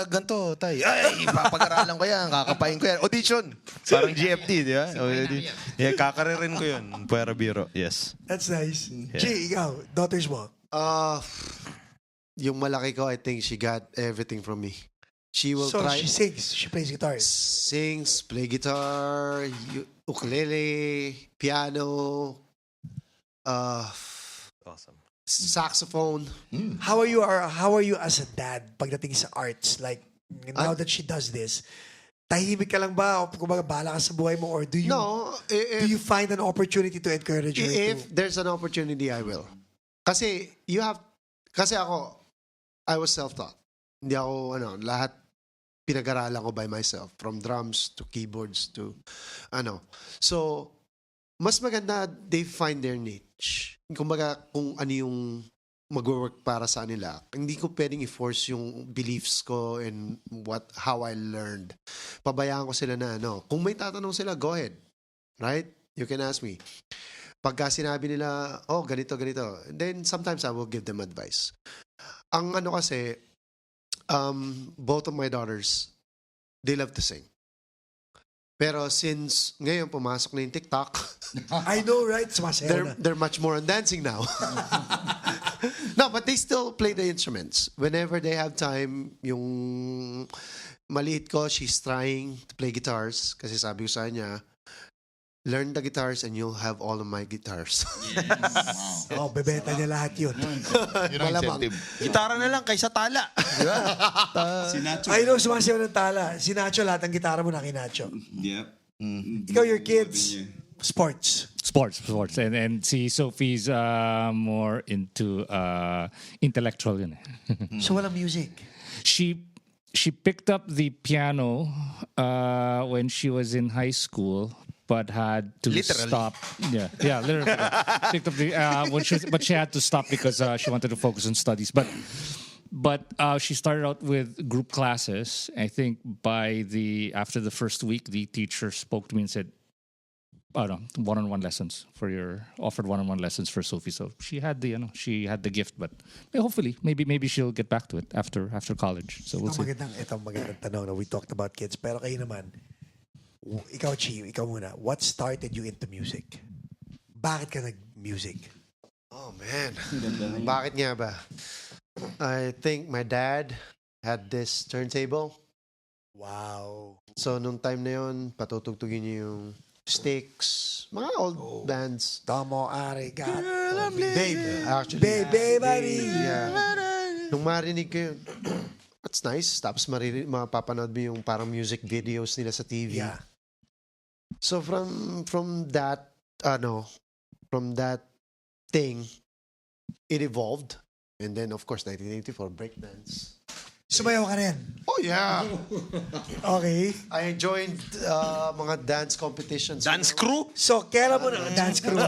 Ganto, tay. Ay, papag-aralan ko yan. Kakapain ko yan. Audition. Parang GFT, di ba? Yeah, kakaririn ko yun. Puera Biro. Yes. That's nice. Jay, ikaw, daughters mo? Yung malaki ko, I think she got everything from me. She will So, try... she sings. She plays guitar. Sings, play guitar, ukulele, piano, Awesome. saxophone. How are you as a dad pagdating sa arts? Like, now that she does this, tahimik ka lang ba? O kumbaga, bahala ka sa buhay mo? Or do you, No, do you find an opportunity to encourage her if to... there's an opportunity, I will. Kasi ako, I was self-taught. Hindi ako, lahat pinag-aralan ko by myself. From drums to keyboards to, So, mas maganda they find their niche. Kumbaga, kung ano yung mag-work para sa nila. Hindi ko pwedeng i-force yung beliefs ko and how I learned. Pabayaan ko sila na Kung may tatanong sila, go ahead. Right? You can ask me. Pagka sinabi nila, ganito, ganito. Then sometimes I will give them advice. Ang kasi, both of my daughters, they love to sing. Pero since ngayon pumasok na yung TikTok, I know, right? Sumasayaw na. they're much more on dancing now. No, but they still play the instruments. Whenever they have time, yung maliit ko, she's trying to play guitars. Kasi sabi ko sa kanya, learn the guitars and you'll have all of my guitars. Oh, bebenta niya lahat yun. Yun ang Malamang. incentive. Gitara na lang kaysa tala. Di ba? Si Nacho. I know, sumasayaw ng tala. Si Nacho, lahat ng gitara mo na kay Nacho. Yep. Ikaw, your kids, sports. Sports. And si Sophie's more into intellectual yun. So, walang music. She picked up the piano when she was in high school, but had to Literally. stop. Yeah, literally. Picked up the but she had to stop because she wanted to focus on studies. But she started out with group classes. I think after the first week, the teacher spoke to me and said, I don't know, one-on-one lessons offered one-on-one lessons for Sophie. So she had the gift, but hopefully maybe she'll get back to it after college. So we'll see. Ito magandang tanong na we talked about kids. Pero kayo naman, ikaw, Chi, ikaw muna. What started you into music? Bakit ka nag-music? Oh, man. Bakit nga ba? I think my dad had this turntable. Wow. So, nung time na yun, patutugtugin niya yung Sticks, mga old bands. Tomo, Arigato. Babe, actually. Babe, buddy. Yeah. Nung marinig ko yun, that's nice. Tapos mapapanood mo yung parang music videos nila sa TV. Yeah. So from that thing, it evolved. And then, of course, 1984, breakdance. Sumayaw ka rin. Oh, yeah. Okay. I joined mga dance competitions. Dance crew? So, kailan mo na, dance crew.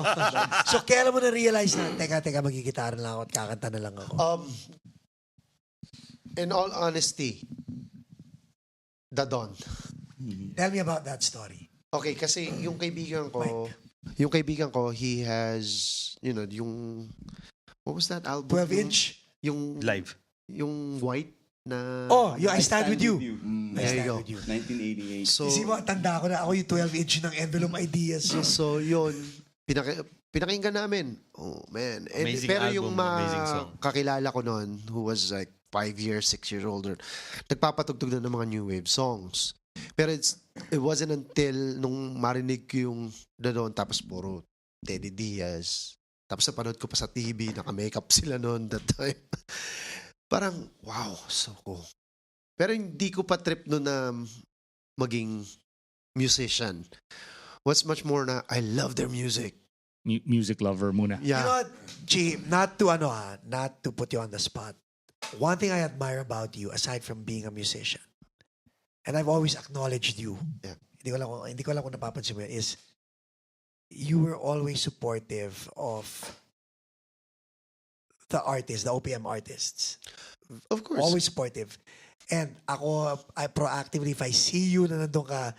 So, kailan mo na-realize na, teka, magigitara na lang ako at kakanta na lang ako? In all honesty, the Don. Tell me about that story. Okay, kasi yung kaibigan ko, he has, yung, what was that album? 12-inch? Yung, Live. yung white na... Oh, yung I Stand With You. I There you Stand go. With You. 1988. So, Isip mo, tanda ko na ako yung 12-inch ng Envelope Ideas. so yun, pinakinggan namin. Oh, man. And, Amazing pero album, yung amazing song. kakilala ko noon, who was like 5 years, 6 years older, nagpapatugtog na ng mga new wave songs. Pero it wasn't until nung marinig ko yung doon, tapos puro Teddy Diaz. Tapos napanood ko pa sa TV, naka-makeup sila noon that time. Parang, wow, so cool. Pero hindi ko pa trip noon na maging musician. What's much more na, I love their music. Music lover muna. You know Yeah. what, Chi, not to put you on the spot. One thing I admire about you, aside from being a musician, and I've always acknowledged you, Yeah. hindi ko alam kung napapansin mo yan, is you were always supportive of the artists, the OPM artists. Of course. Always supportive. And ako, proactively, if I see you na nandun ka,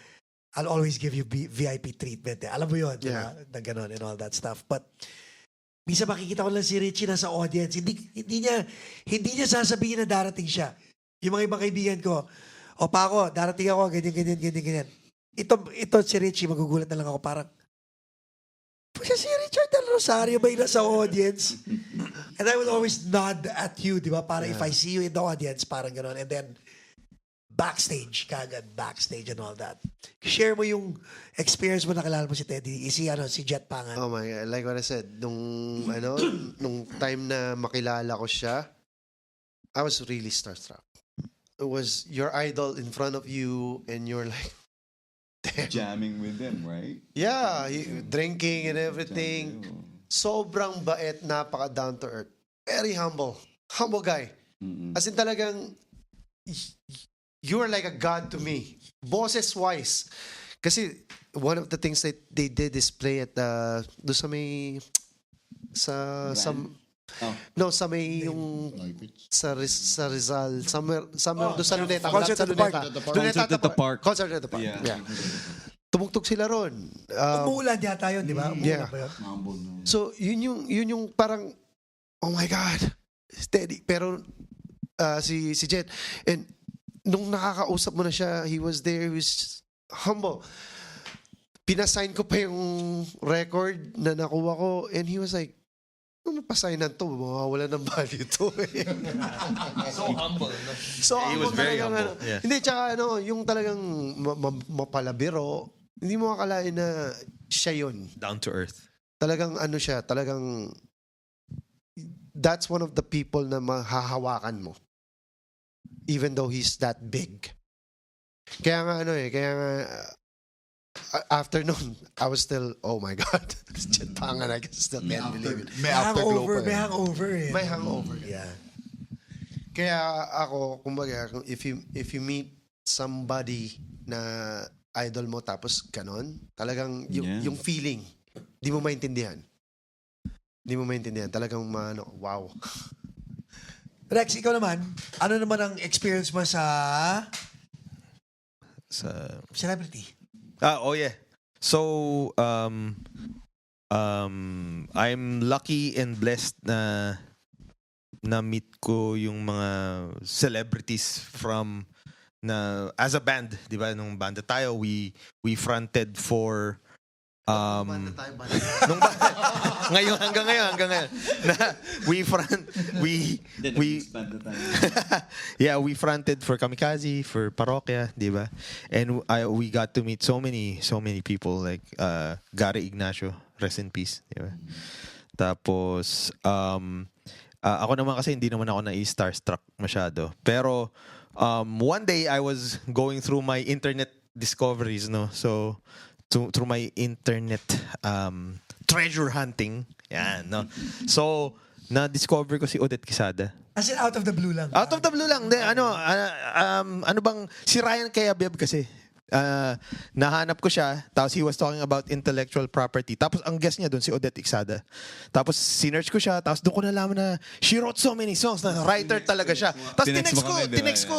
I'll always give you VIP treatment. Eh. Alam mo yun, di ba? Na ganun and all that stuff. But, minsan makikita ko lang si Richie na sa audience. Hindi niya sasabihin na darating siya. Yung mga ibang kaibigan ko, o Paco, darating ako, ganyan. Ito si Richie, magugulat na lang ako, parang, si Richard Del Rosario ba yung nasa audience? And I will always nod at you, di ba? Para if I see you in the audience, parang gano'n. And then, backstage and all that. Share mo yung experience mo, nakilala mo si Teddy, si Jet Pangan. Oh my God. Like what I said, nung time na makilala ko siya, I was really starstruck. It was your idol in front of you and you're like, damn. Jamming with them, right? Yeah, drinking and everything. Sobrang bait, napaka down to earth. Very humble. Humble guy. As in talagang, you are like a god to me. Boses-wise. Kasi one of the things that they did is play at do sa may sa may yung sa Rizal somewhere do sa Luneta. Concert at the Park. Luneta at the Park. Concert at the Park. Yeah. Tumugtog sila ron. Umuulan yata yun, di ba? Umuulan Yeah. ba yun? So, yun yung parang, oh my God, steady. Pero, si Jet, and nung nakakausap mo na siya, he was there, he was humble. Pinasign ko pa yung record na nakuha ko, and he was like, ano pasignan to? Mawawala ng value to. So humble. No? So, He was very humble. Yeah. Hindi, tsaka yung talagang mapalabiro, hindi mo akalain na siya yun. Down to earth. Talagang ano siya, talagang that's one of the people na mahahawakan mo. Even though he's that big. Kaya nga after noon, I was still, oh my God. Tangan, I still can't believe it. May afterglow pa. May hangover eh. May hangover. Yeah. Kaya ako, kumbaga, if you meet somebody na idol mo tapos ganon, talagang yung feeling, di mo maintindihan. Talagang wow. Rex, ikaw naman, ano naman ang experience mo sa celebrity? Oh yeah. So I'm lucky and blessed na meet ko yung mga celebrities from na as a band, 'di ba? Nung banda tayo, we fronted for nung ngayon hanggang ngayon na we we fronted for Kamikaze, for Parokya, di ba? And we got to meet so many people like Gary Ignacio, rest in peace, di ba? Tapos ako naman kasi hindi naman ako na-starstruck masyado, pero one day I was going through my internet discoveries, no, so through my internet treasure hunting. Yan, no? So, na-discover ko si Odette Quesada. As in, out of the blue lang? Out of the blue lang. Ano bang, si Ryan Kayabeb kasi, nahanap ko siya, tapos he was talking about intellectual property. Tapos ang guest niya doon, si Odette Quesada. Tapos sinearch ko siya, tapos doon ko nalaman na she wrote so many songs, na writer talaga siya. Tapos tinext ko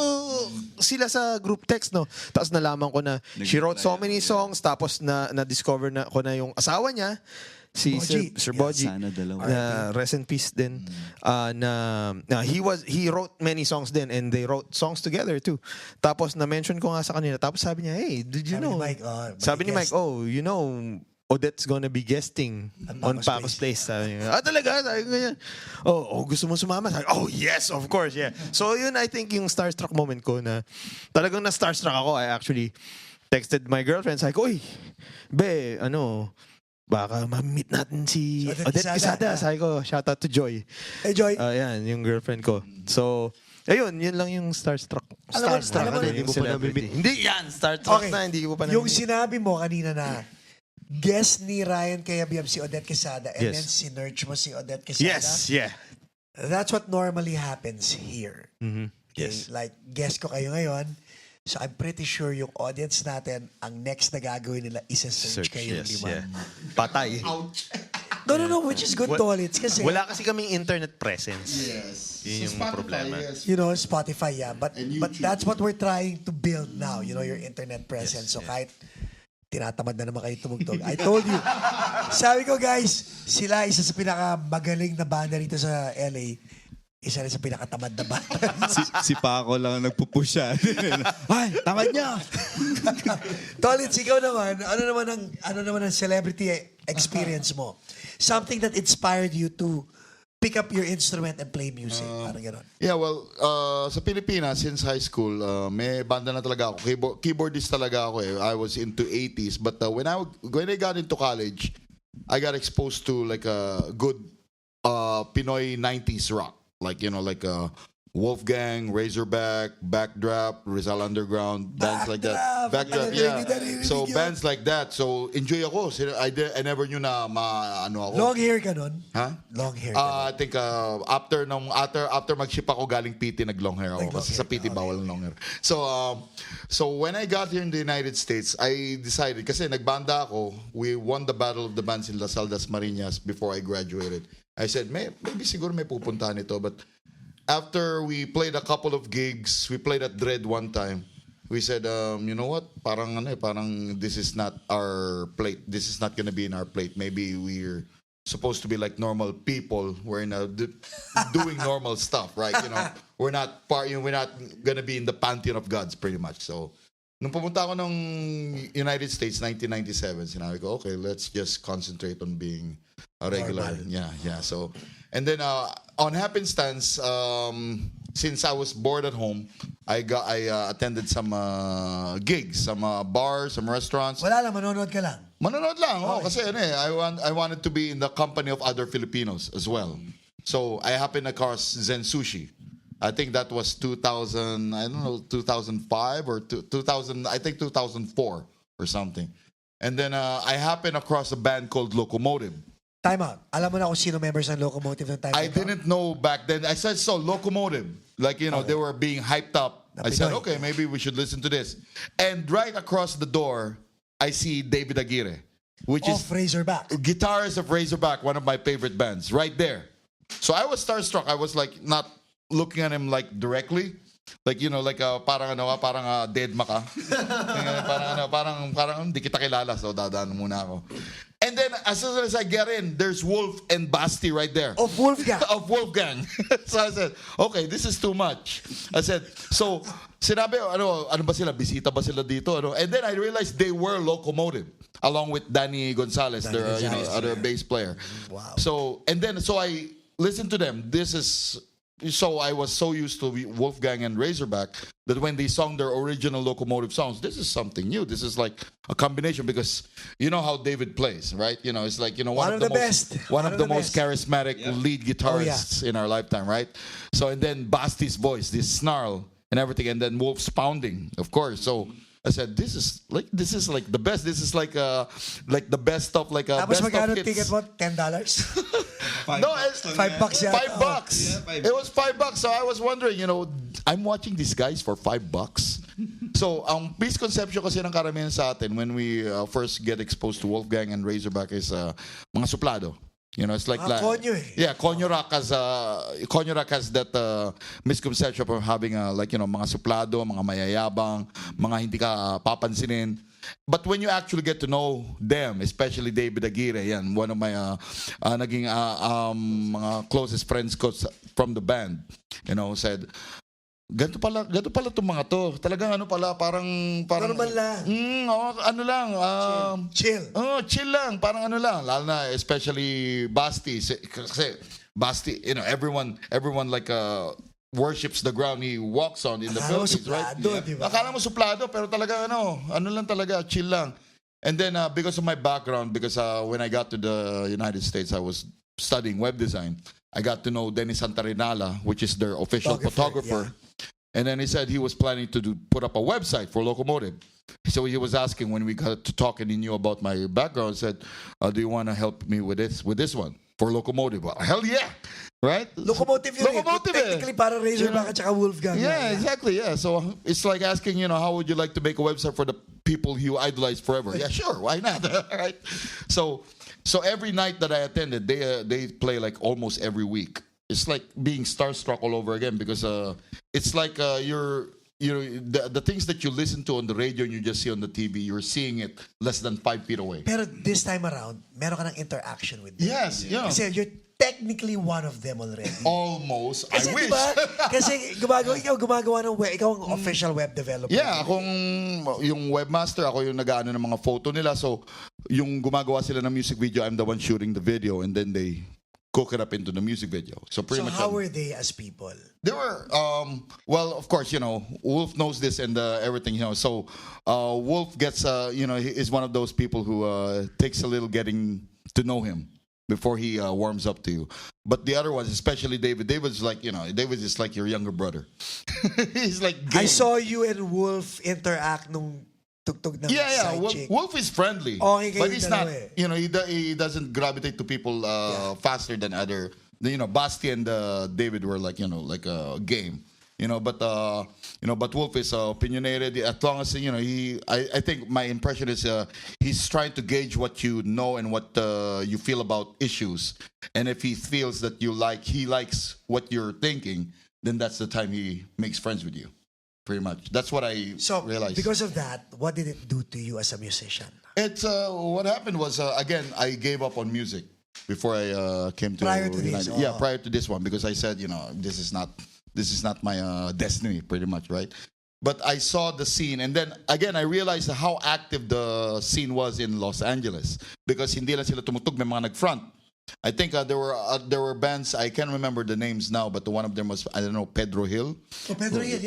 sila sa group text, no? Tapos nalaman ko na she wrote so many songs, tapos na-discover na ko na yung asawa niya, si Sir Boji, Sana dalawa. rest in peace din. He wrote many songs din, and they wrote songs together too. Tapos na-mention ko nga sa kanila. Tapos sabi niya, hey, did you know? Sabi ni Mike, oh, you know, Odette's gonna be guesting on Paco's Place. Sabi niya, talaga? Sabi ko ganyan. Oh, gusto mo sumama? Sabi, oh, yes, of course, yeah. So yun, I think yung starstruck moment ko na talagang na-starstruck ako. I actually texted my girlfriend. Sabi ko, uy, be, baka ma-meet natin si Odette Quesada. Sabi ko, shout out to Joy. Hey, Joy. Yan, yung girlfriend ko. So, ayun, yun lang yung starstruck. Starstruck, Hindi mo pa nabibit. Hindi yan, starstruck na, hindi ko pa Yung nabibit. sinabi mo kanina na guest ni Ryan Kayabib si Odette Quesada and then sinearch mo si Odette Quesada. Yes, yeah. That's what normally happens here. Mm-hmm. Okay? Yes. Like, guest ko kayo ngayon. So I'm pretty sure yung audience natin, ang next na gagawin nila, isa-search kayo yes, lima. yeah. Patay. No, which is good, Tolitz. Kasi, Wala kasi kaming internet presence. Yes. Yun yung Spotify, problema. yes. you know, Spotify, yeah. But YouTube. that's what we're trying to build now, you know, your internet presence. So kahit tinatamad na naman kayo tumugtog. I told you. Sabi ko, guys, sila isa sa pinakamagaling na banda rito sa LA. Isa rin sa pinakatamad na banda. si Paco lang ang nagpupush siya. Ay, tamad niya! Tolitz, ikaw naman, ano naman ang celebrity experience mo? Something that inspired you to pick up your instrument and play music. Parang gano'n. Yeah, well, sa Pilipinas, since high school, may banda na talaga ako. Keyboardist talaga ako eh. I was into 80s. But when I got into college, I got exposed to like a good Pinoy 90s rock. Like, like Wolfgang, Razorback, Backdrap, Rizal Underground, bands like that. Backdrap, yeah. So bands like that. So enjoy ako. I never knew na ako. Long hair ka nun? Huh? Long hair ka I think after mag-ship ako galing PT, nag-long hair ako. Kasi sa PT bawal ng long hair. So when I got here in the United States, I decided, kasi nagbanda ako, we won the Battle of the Bands in Las Aldas Marinas before I graduated. I said, maybe siguro may pupuntahan ito. But after we played a couple of gigs, we played at Dread one time. We said, you know what? Parang this is not our plate. This is not gonna be in our plate. Maybe we're supposed to be like normal people. We're doing normal stuff, right? We're not gonna be in the pantheon of gods, pretty much. So, nung pumunta ako ng United States, 1997, sinabi ko, okay, let's just concentrate on being a regular. Yeah. So, and then on happenstance, since I was bored at home, I attended some gigs, some bars, some restaurants. Wala lang, manonood ka lang. Manonood lang. Kasi I wanted to be in the company of other Filipinos as well. So I happened across Zen Sushi. I think that was 2000, I don't know, 2005 or 2000, I think 2004 or something. And then I happened across a band called Locomotive. Time out. Alam mo na kung sino members ng Locomotive ng time I na to? didn't know back then. I said, so Locomotive. Like, they were being hyped up. I said, Pinoy. okay, maybe we should listen to this. And right across the door, I see David Aguirre, which is Razorback. guitarist of Razorback, one of my favorite bands, right there. So I was starstruck. I was like not looking at him like directly. Like, like parang dead maka. parang hindi kita kilala. So dadaan muna ako. And then as soon as I get in, there's Wolf and Basti right there. Of Wolfgang. Of Wolfgang. So I said, okay, this is too much. I said, so sinabi, ano ba sila? Bisita ba sila dito? And then I realized they were Locomotive along with Danny Gonzalez, their other bass player. Wow. So I listened to them. So I was so used to Wolfgang and Razorback that when they sung their original Locomotive songs, this is something new. This is like a combination because you know how David plays, right? It's like one of the most best. one of the most charismatic lead guitarists in our lifetime, right? So and then Basti's voice, this snarl and everything, and then Wolf's pounding, of course. So I said, this is like the best. This is like the best of like a Tapos best magkano of hits. ticket mo? $10? No, $5 yata. $5. Yeah, It was $5. So I was wondering, I'm watching these guys for $5. So ang misconception kasi ng karamihan sa atin when we first get exposed to Wolfgang and Razorback is mga suplado. It's like konyo eh. yeah, Konyo Rock has that misconception of having mga suplado, mga mayayabang, mga hindi ka papansinin. But when you actually get to know them, especially David Aguirre, yan, one of my naging mga closest friends ko from the band, said, ganito pala itong mga to. Talagang parang Normal lang. Chill. Chill lang, parang lang. Lalo na especially Basti kasi Basti, everyone like worships the ground he walks on in the Philippines, right? Diba? Akala mo suplado pero talaga lang talaga, chill lang. And then because of my background, because when I got to the United States, I was studying web design. I got to know Dennis Santarinala, which is their official photographer. Yeah. And then he said he was planning to put up a website for Locomotive. So he was asking when we got to talk and he knew about my background, said, do you want to help me with this one for Locomotive? Well, hell yeah. Right? Locomotive yun Locomotive Technically parang Razorback at saka Wolfgang. Yeah, exactly. Yeah. So it's like asking, how would you like to make a website for the people you idolize forever? Yeah, sure. Why not? Right? So every night that I attended, they play like almost every week. It's like being starstruck all over again because it's like the things that you listen to on the radio and you just see on the TV, you're seeing it less than 5 feet away. Pero this time around, meron ka ng interaction with them. Yes, yeah. Kasi you're technically one of them already. Almost. Kasi I wish. diba, kasi gumagawa ng web, ikaw ang official web developer. Yeah, akong yung webmaster, ako yung nag-aano ng mga photo nila. So, yung gumagawa sila ng music video, I'm the one shooting the video and then they cook it up into the music video. So pretty much. How were they as people? They were, well, of course, Wolf knows this and everything, So Wolf gets, he is one of those people who takes a little getting to know him before he warms up to you. But the other ones, especially David's like, David is like your younger brother. He's like game. I saw you and Wolf interact nung tugtog ng side chick. Wolf is friendly, Okay, but he's not. eh. He doesn't gravitate to people faster than other. Basti and David were like a game. But Wolf is opinionated. As long as I think my impression is he's trying to gauge what you know and what you feel about issues. And if he feels that he likes what you're thinking, then that's the time he makes friends with you. Pretty much. That's what I realized. Because of that, what did it do to you as a musician? It's what happened was again I gave up on music before I came to Prior to United. this, Yeah, prior to this one because I said this is not my destiny, pretty much, right? But I saw the scene and then again I realized how active the scene was in Los Angeles because hindi lang sila tumutog, may mga nag-front. I think there were bands, I can't remember the names now, but one of them was, I don't know, Pedro Hill. Oh, Pedro Hill.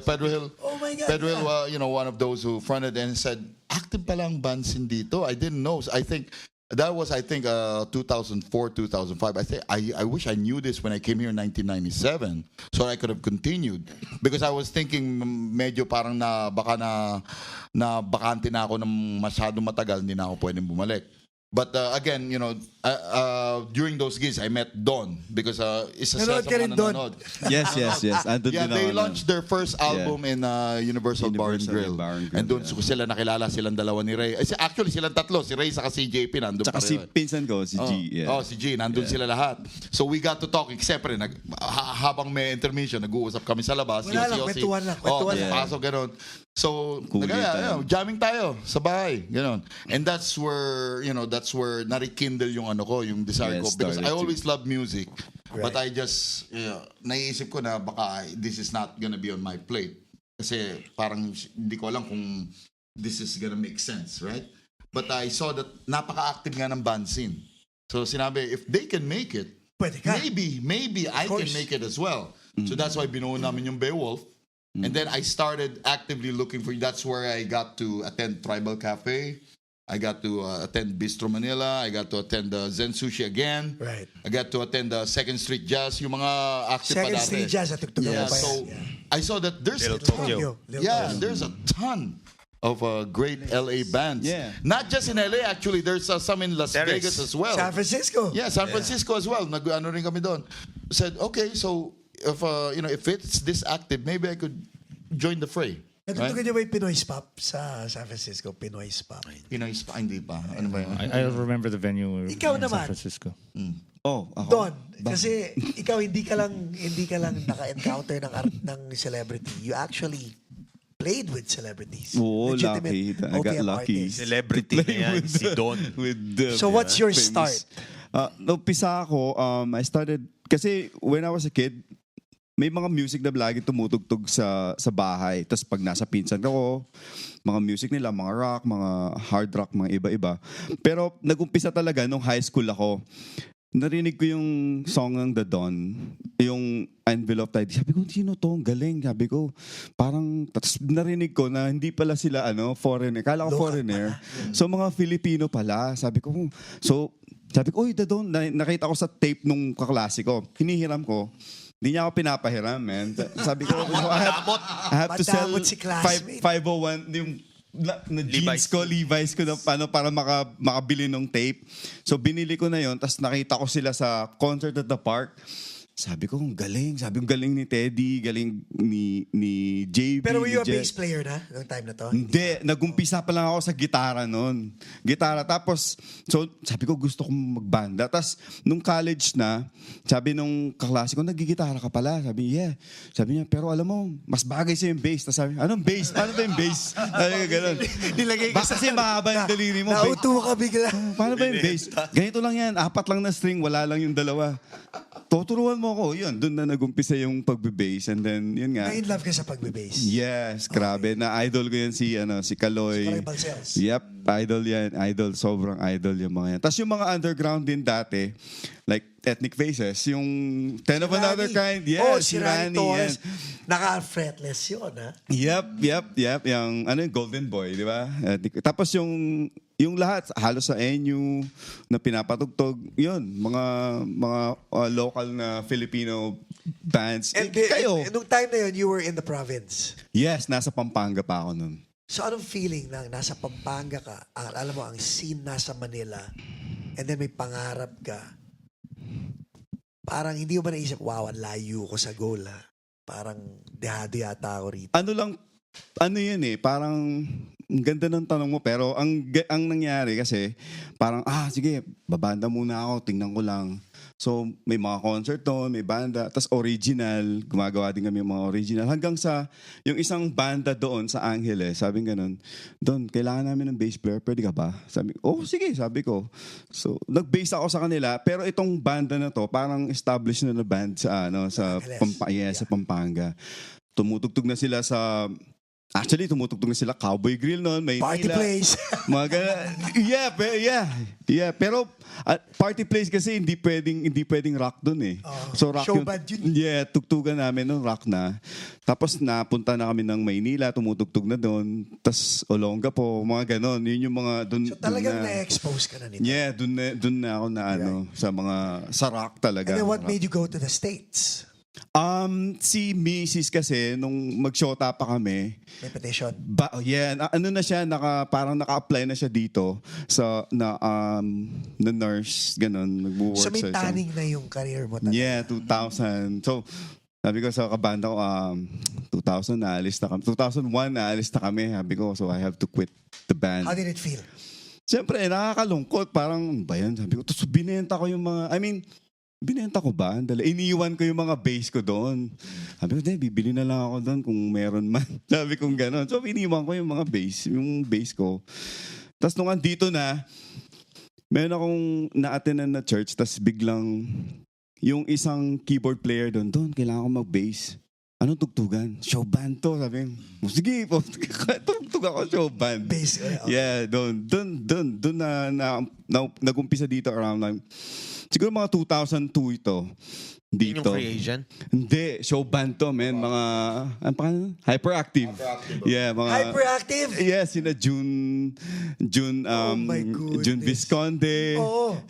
Pedro Hill. Oh my God. Pedro Hill, one of those who fronted and said, active palang bands dito. I didn't know. I think that was 2004, 2005. I wish I knew this when I came here in 1997, so I could have continued, because I was thinking medyo parang na bakante na ako ng masyado matagal, hindi na ako pwedeng bumalik. But again, during those gigs, I met Don, because isa sila Nanood sa ka mga rin, Don. nanonood. Yes. Andun Yeah, din they ako launched their first album in Universal Bar and Grill. And doon sila nakilala, silang dalawa ni Ray. Actually, silang tatlo. Si Ray saka si JP nandun Tsaka si pinsan ko, si G. Yeah. si G, nandun sila lahat. So we got to talk. Siyempre, habang may intermission, nag-uusap kami sa labas. Wala lang, kwentuhan lang. Pasok, gano'n. So, jamming tayo sa bahay. Gano'n. And that's where narikindle yung yung desire ko. Because I always love music. Right. But I just, naiisip ko na baka this is not gonna be on my plate. Kasi parang hindi ko alam kung this is gonna make sense, right? But I saw that napaka-active nga ng band scene. So sinabi, if they can make it, Pwede ka. maybe I can make it as well. So that's why binuo namin yung Beowulf. And then I started actively looking for, that's where I got to attend Tribal Cafe. I got to attend Bistro Manila. I got to attend Zen Sushi again. Right. I got to attend the Second Street Jazz, yung mga active pa Second dati. Street Jazz, natugtugan Yeah, mo pa yan. so I saw that there's a ton. There's a ton of great LA bands. Yeah. Not just in LA, actually. There's some in Las Vegas as well. San Francisco. Yeah, San Francisco as well. Nag-ano rin kami doon. Said, okay, so if it's this active, maybe I could join the fray. Natugtugan niyo ba yung Pinoy Pop sa San Francisco? Pinoy Pop. Pinoy pa, hindi pa. Ano ba yun? I remember the venue Ikaw in naman. San Francisco. Oh, ako. Don, kasi ikaw hindi ka lang naka-encounter ng celebrity. You actually played with celebrities. Oo, Legitimate lucky. I got OPM lucky. artists. Celebrity na yan, si Don. So what's your start? Umpisa ako, I started, kasi when I was a kid, may mga music na lagi tumutugtog sa bahay. Tapos pag nasa pinsan ko, mga music nila, mga rock, mga hard rock, mga iba-iba. Pero nag-umpisa talaga nung high school ako. Narinig ko yung song ng The Dawn, yung Envelope Tide. Sabi ko, sino to? Ang galing. Sabi ko, parang, tapos narinig ko na hindi pala sila, foreigner. Kala ko foreigner. So, mga Filipino pala. Sabi ko, uy, The Dawn. Nakita ko sa tape nung kaklase ko. Hinihiram ko. Hindi niya ako pinapahiram, man. Sabi ko, I have to sell Madamot si classmate. 501, yung na jeans ko, Levi's ko na paano para makabili ng tape. So binili ko na yon, tapos nakita ko sila sa concert at the park. Sabi ko, galing. Sabi ko, galing ni Teddy, galing ni JB. Pero were you a Jet. bass player na noong time na to? Hindi. Nagumpisa pa lang ako sa gitara noon. Gitara. Tapos, so sabi ko, gusto kong magbanda. Tapos, nung college na, sabi nung kaklase ko, nagigitara ka pala. Sabi, yeah. Sabi niya, pero alam mo, mas bagay sa'yo yung bass. Tapos sabi, anong bass? Paano ba yung bass? Sabi ko, ganun. Nilagay ka Basta kasi mahaba yung daliri mo. bass. Nauto ka bigla. Paano ba yung bass? Ganito lang yan. 4 lang na string, wala lang yung 2. Tuturuan mo ako. Yun, doon na nagumpisa yung pagbe-bass. And then, yun nga. Na-in love ka sa pagbe-bass. Yes, grabe. Na-idol ko yan si Kaloy. Kaloy Balcells. Yep, idol yan. Idol, sobrang idol yung mga yan. Tapos yung mga underground din dati, like Ethnic Faces, yung Ten of Another Kind. Yes, si Rani Torres. yan. Naka-fretless yun, ha? Yep. Yung, yung Golden Boy, di ba? Tapos yung lahat, halos sa NU na pinapatugtog, yun, mga local na Filipino bands. And Kayo? nung time na yun, you were in the province. Yes, nasa Pampanga pa ako nun. So anong feeling na nasa Pampanga ka, alam mo, ang scene nasa Manila, and then may pangarap ka, parang hindi mo ba naisip, wow, ang layo ko sa goal, ha? Parang dehado yata ako rito. Ano yun parang ang ganda ng tanong mo, pero ang nangyari kasi, parang, sige, babanda muna ako, tingnan ko lang. So, may mga concert doon, may banda, tas original, gumagawa din kami mga original. Hanggang sa, yung isang banda doon sa Angeles, sabi ganun, Don, kailangan namin ng bass player, pwede ka ba? Sabi ko, sige, sabi ko. So, nag-bass ako sa kanila, pero itong banda na to, parang established na band sa, sa Pampanga. Tumutugtog na sila sa Actually, tumutugtog na sila Cowboy Grill noon. May Party place. Mga yeah. Pero party place kasi hindi pwedeng rock doon eh. So rock show band yun. Yeah, tugtugan namin noon rock na. Tapos napunta na kami ng Maynila, tumutugtog na doon. Tapos Olonga po, mga ganon. Yun yung mga doon. So talagang na-expose ka na nito. Yeah, doon na ako na sa rock talaga. And then what made you go to the States? Si Mrs. kasi nung mag-shota pa kami, May petition. ano na siya, parang naka-apply na siya dito sa na nurse, ganun, nagwo-work So may sa tanning na yung career mo talaga. Yeah, 2000. So sabi ko sa kabanda ko, 2000 naalis na kami. 2001 naalis na kami. Sabi ko, so I have to quit the band. How did it feel? Siyempre, nakakalungkot. Parang, ba yan? Sabi ko, tapos binenta ko yung mga, binenta ko ba? Iniiwan ko yung mga bass ko doon. Sabi ko, bibili na lang ako doon kung meron man. Sabi kong gano'n. So, iniiwan ko yung mga bass, yung bass ko. Tapos nung andito na, meron akong na-attendan na church, tapos biglang, yung isang keyboard player doon, kailangan ko mag-bass. Anong tugtugan? Show band to. Sabi ko, sige po, tugtug ako show band. Bass. Yeah, doon na nag-umpisa dito around siguro mga 2002 ito. Dito. Yung creation? Hindi, show band to, man. Mga, ano pa kanina? Hyperactive. Yeah, mga... Hyperactive? Yeah, sina June, my goodness. June Visconde. Oo.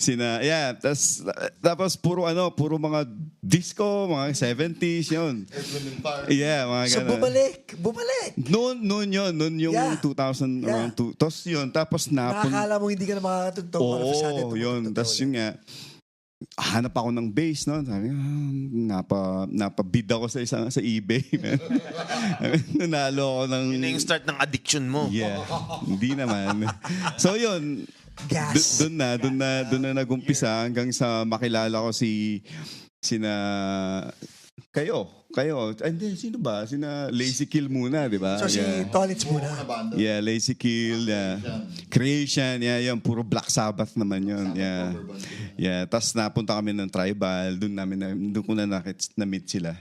Tapos puro mga disco, mga 70s, yun. Yeah, mga So ganun. bumalik. Noon yung Yeah. 2000 Yeah. around 2. Tapos yun, Nakakala mo hindi ka na makakatugtog. Oo, yun. Tapos yun nga, hanap ako ng bass, no? Sabi, napabid ako sa eBay. Nanalo ako ng... Yun na yung start ng addiction mo. Yeah, hindi naman. So yun, Gas. doon na nagumpisa hanggang sa makilala ko sina kayo. Hindi, sino ba? Sina Lazy Kill muna, di ba? So si Tolitz muna. Yeah, Lazy Kill, yeah. Creation, yeah, yun. Puro Black Sabbath naman yun. Yeah. Yeah, tapos napunta kami ng Tribal. Doon ko na na-meet sila.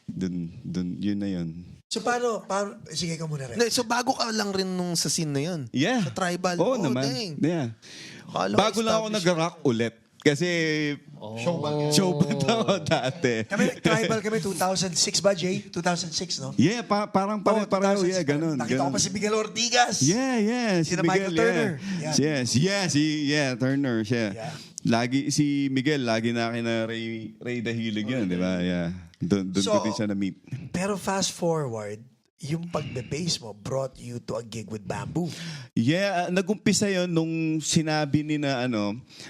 Doon, yun na yun. So paano sige ka muna rin. So bago ka lang rin nung sa scene na yun? Yeah. Sa Tribal? Oo naman. Dang. Yeah. Akala ko Bago lang ako established. nag-rock ulit. Kasi show band ako dati. Tribal kami 2006 ba, Jay? 2006, no? Yeah, parang pareho. Yeah, ganun. Nakita ko pa si Miguel Ortigas. Yeah. Sina Michael Turner. Yeah. Yes, Turner. Yeah. Lagi, si Miguel, lagi na akin na Ray Dahilig yun, di ba? Yeah. Doon ko din siya na-meet. Pero fast forward, yung pagbe-bass mo brought you to a gig with Bamboo. Yeah, nagumpisa yon nung sinabi ni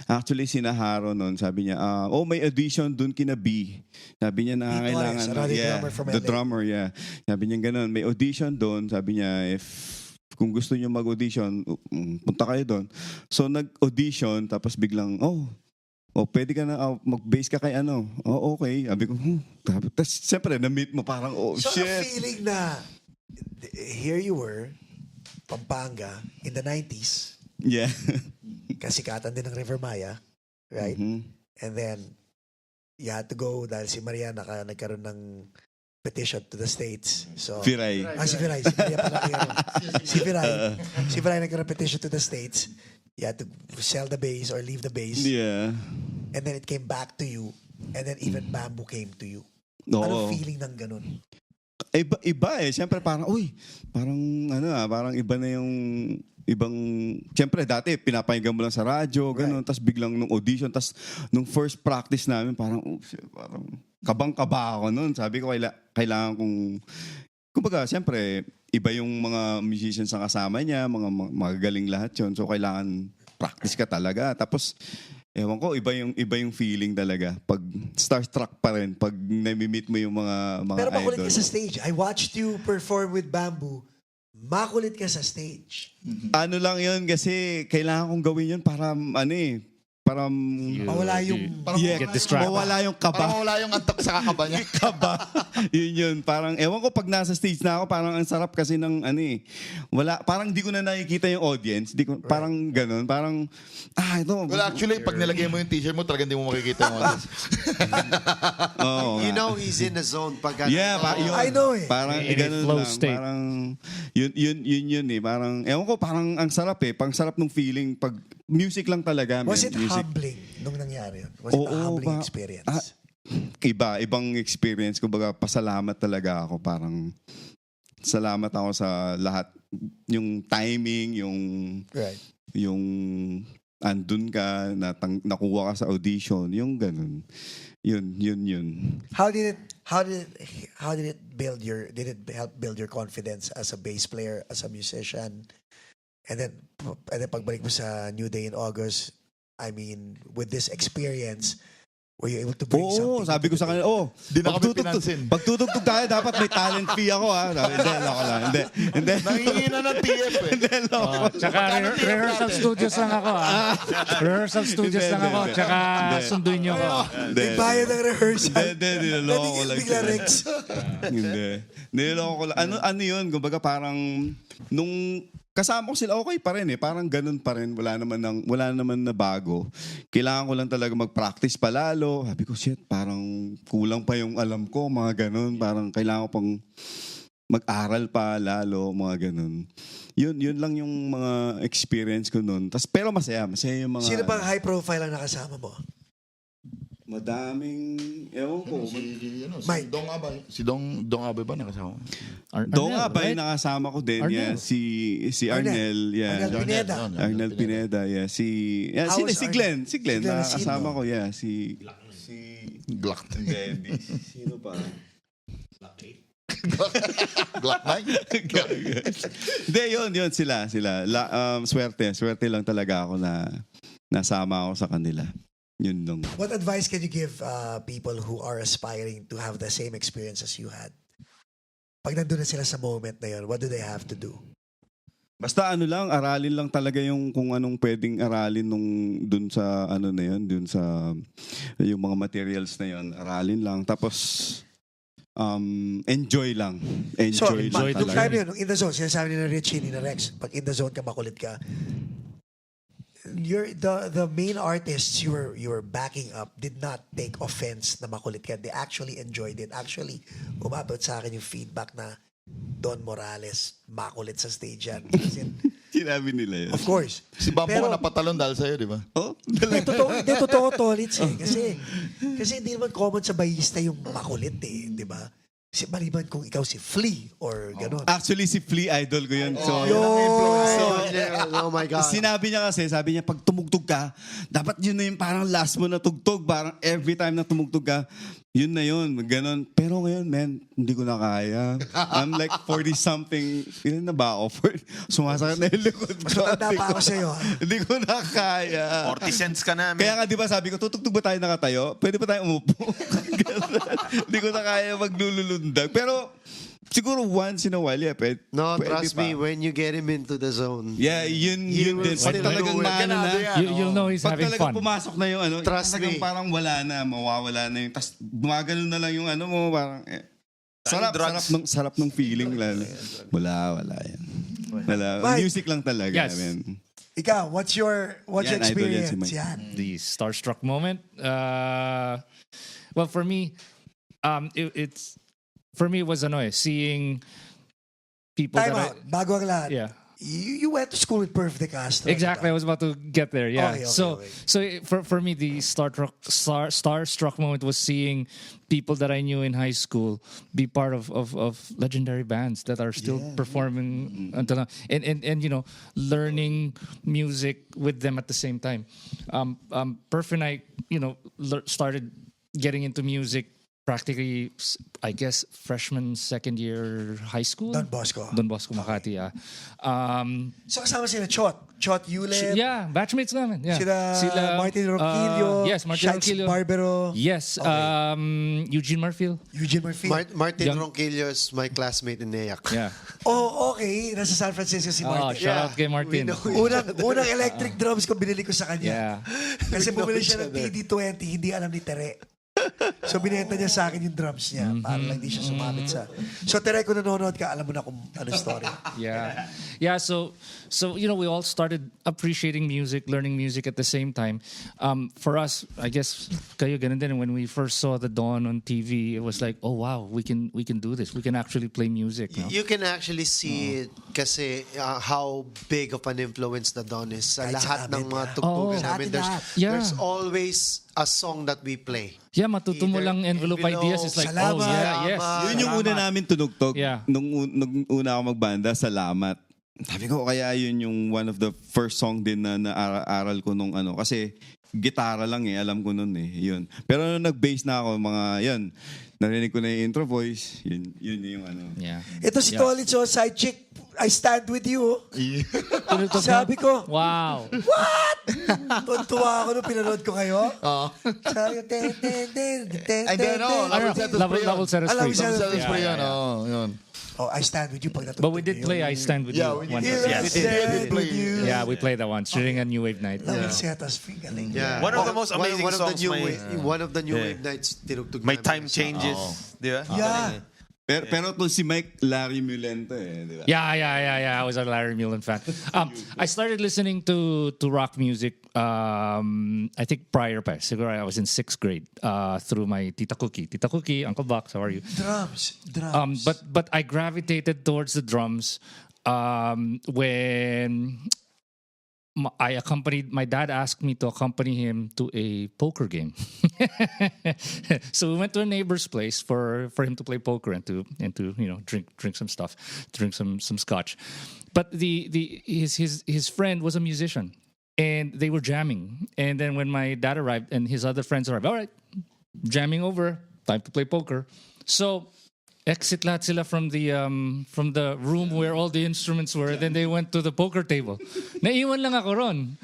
actually sinaharo nun, sabi niya, may audition dun kina B. Sabi niya na kailangan, drummer from the LA. drummer, yeah. Sabi niya ganun, may audition dun, sabi niya, kung gusto niyo mag-audition, punta kayo doon. So nag-audition, tapos biglang, pwede ka na, mag-bass ka kay okay. Sabi ko, tapos siyempre, na-meet mo parang, So shit. the feeling na, here you were, Pampanga, in the 90s, Yeah. kasikatan din ng River Maya, right? Mhm. And then, you had to go dahil si Maria nagkaroon ng petition to the States. So, Firay. si Firay. Si Maria pala meron. Si Firay nagkaroon ng petition to the States. You had to sell the bass or leave the bass. Yeah. And then it came back to you. And then even Bamboo came to you. Oo. Anong feeling ng ganun? Iba eh. Siyempre parang, parang iba na yung ibang, siyempre dati pinapahinggan mo lang sa radyo, ganun, tapos biglang nung audition, tapos nung first practice namin, parang, parang kabang-kaba ako nun. Sabi ko, kailangan kong, kumbaga, siyempre, iba yung mga musicians ang kasama niya, mga magagaling lahat yun, so kailangan practice ka talaga. Tapos, ewan ko, iba yung feeling talaga. Pag starstruck pa rin, pag nami-meet mo yung mga Pero makulit idol. ka sa stage. I watched you perform with Bamboo. Makulit ka sa stage. Ano lang yun, kasi kailangan kong gawin yun para, para Mawala yung... Get distracted. mawala yung Parang kaba. wala yung antok sa kakaba niya. Kaba. Yun. Parang, ewan ko, pag nasa stage na ako, parang ang sarap kasi ng, wala, parang di ko na nakikita yung audience. Parang ganun. Parang, ito. Well, actually, pag nilagay mo yung t-shirt mo, talagang hindi mo makikita yung audience. Oo. You know he's in the zone pag Yeah, I know eh. Parang In a ganun flow lang. state. Parang, Yun eh. Parang, ewan ko, parang ang sarap eh. Pang sarap ng feeling pag music lang talaga. Was man. it Music. humbling nung nangyari yun? Was it a humbling experience? Ibang experience. Kumbaga, pasalamat talaga ako. Parang, salamat ako sa lahat. Yung timing, Right. yung andun ka, nakuha ka sa audition, yung ganun. Yun. How did it build did it help build your confidence as a bass player, as a musician? And then pagbalik mo sa New Day in August, I mean, with this experience, were you able to bring Oo, something? sabi ko sa kanila, Di na kami pinansin. pagtutugtog tayo, dapat may talent fee ako ha. Sabi, hindi, loko lang. Hindi. Nangingi na ng TF eh. Hindi, loko. Tsaka rehearsal studios lang ako. Rehearsal studios lang ako. Tsaka sunduin niyo ako. May bayad ng rehearsal. Hindi, niloloko ko lang. Bigla Rex. Hindi. Niloloko ko lang. Ano yun? Kumbaga parang, nung kasama ko sila, okay pa rin eh. Parang ganun pa rin. Wala naman na bago. Kailangan ko lang talaga mag-practice palalo. Sabi ko, shit, parang kulang pa yung alam ko, mga ganun. Parang kailangan ko pang mag-aral pa lalo, mga ganun. Yun lang yung mga experience ko nun. Pero masaya yung mga... Sino bang high profile ang nakasama mo? Madaming, ewan ko. Mike. Si Dong Abay ba nakasama? Dong Arnel, Abay, right? nakasama ko din. Arnel. Yeah, si Arnel. Yeah. Arnel Pineda. Arnel Pineda, yeah. Si How was Glenn. Si Glenn, Glenn nakasama Sino? ko, yeah. Glock. Hindi. Sino pa? Glock 9? Hindi, yun sila. Swerte lang talaga ako na nasama ako sa kanila. Yun lang. What advice can you give people who are aspiring to have the same experience as you had? Pag nandun na sila sa moment na yun, what do they have to do? Basta aralin lang talaga yung kung anong pwedeng aralin dun sa na yun, dun sa yung mga materials na yun, aralin lang. Tapos enjoy lang. Enjoy lang nung talaga. time yun, nung in the zone, sinasabi ni na Richie, ni na Rex, pag in the zone ka, makulit ka, the main artists you were backing up did not take offense na makulit ka. They actually enjoyed it. Actually, umabot sa akin yung feedback na Don Morales, makulit sa stage yan. Sinabi nila yun. Of course. Si Bambo Pero- ka napatalon dahil sa'yo, di ba? Oh, Hindi, totoo, Tolitz eh. Kasi hindi naman common sa bayista yung makulit eh, di ba? Maliban kung ikaw si Flea or gano'n. actually, si Flea idol ko yun. So, Oh my God. Sinabi niya kasi, sabi niya, pag tumugtog ka, dapat yun na yung parang last mo na tugtog. Parang every time na tumugtog ka, yun na yun, ganon. Pero ngayon, man, hindi ko na kaya. I'm like 40-something. Ilan na ba ako? Sumasakit na yung likod ko. Mas matanda pa ako sa'yo. Ha? Hindi ko na kaya. 40 cents ka namin. Kaya nga, di ba sabi ko, tutugtog ba tayo nakatayo? Pwede pa tayo umupo? Hindi ko na kaya maglulundag. Pero, siguro once in a while, yeah, pwede Trust pa. me, when you get him into the zone, Yeah, yun will din. Pag still talagang do it. maano na, You'll know he's pag having talagang fun. pumasok na yung Trust talagang me. parang wala na, mawawala na yung, tas gumagano na lang yung mo, parang, sarap ng feeling lalo. Wala yan. Wala. Mike. Music lang talaga, Yes. man. Ikaw, what's your Yan, idol yan experience? si Mike. Yan. The Starstruck moment. Well, for me, it was seeing people Time that out. Bago ang lahat. yeah. You went to school with Perf de Castro. Exactly, I was about to get there. Yeah. Okay. So for me, the starstruck moment was seeing people that I knew in high school be part of legendary bands that are still performing until now, and learning music with them at the same time. Perf and I started getting into music practically, I guess, freshman, second year high school. Don Bosco. Don Bosco, Makati, yeah. So kasama sila Chot Yulet. Yeah, batchmates namin. Yeah. Sila Martin Ronquillo. Yes, Martin Shites Ronquillo. Barbero. Yes, Eugene Murphy. Eugene Murphy. Martin Young- Ronquillo is my classmate in NEAC. Yeah. Oh, okay. Nasa San Francisco si Oh, Martin. shout out kay Martin. Unang electric drums ko binili ko sa kanya. Yeah. Kasi bumili siya ng TD-20, hindi alam ni Tere. So, binenta niya sa akin yung drums niya para lang di siya sumabit sa... So, Tere, kung nanonood ka, alam mo na kung ano story. Yeah. Yeah, so we all started appreciating music, learning music at the same time. For us, I guess kayo ganun din, when we first saw The Dawn on TV, it was like, oh wow, we can do this. We can actually play music. No? You can actually see it kasi how big of an influence The Dawn is sa Kahit sa lahat ng amin, mga yeah. tugtugan Sa namin. atin There's, lahat. Yeah. there's always a song that we play. Yeah, matuto mo Either lang envelope ideas. It's like, Salamat. oh yeah, yes. Salamat. Yun yung una namin tunugtog. Yeah. Nung una ako magbanda, Salamat. Sabi ko, kaya yun yung one of the first song din na naaral ko nung ano. Kasi gitara lang alam ko nun yun. Pero nung nag-bass na ako, yun, narinig ko na yung intro voice, yun yung ano. Yeah. Ito si Tolitz, side chick, I stand with you. Tunog-tog Sabi ko, wow. tuntua ako nung pinanood ko kayo. Sabi ko, Ay, di, ano, Ano, level set us Alam free. mo siya, Sa Yeah, pa yan, yun. Oh, I stand with you pag natutog. But we did play I Stand With Yeah, You. we once. did. I Yes. stand with you. Yeah, we played that once during a New Wave night. Level set us free. Galing. Yeah. One of the most amazing one of songs the new may- wave, one of the new Yeah. wave nights tinugtog May namin time kasi. changes. Di ba? Yeah. Pero to si Mike, Larry Mulento di ba? Yeah. I was a Larry Mullen fan. I started listening to rock music. I think prior pa. Siguro I was in 6th grade through my Tita Cookie. Tita Cookie, Uncle Box, how are you? Drums. But I gravitated towards the drums when my dad asked me to accompany him to a poker game. So we went to a neighbor's place for him to play poker and to drink some stuff, drink some scotch. But his friend was a musician and they were jamming. And then when my dad arrived and his other friends arrived, all right, jamming over, time to play poker. So exit lahat sila from the room where all the instruments were. Then they went to the poker table. Naiwan lang ako ron.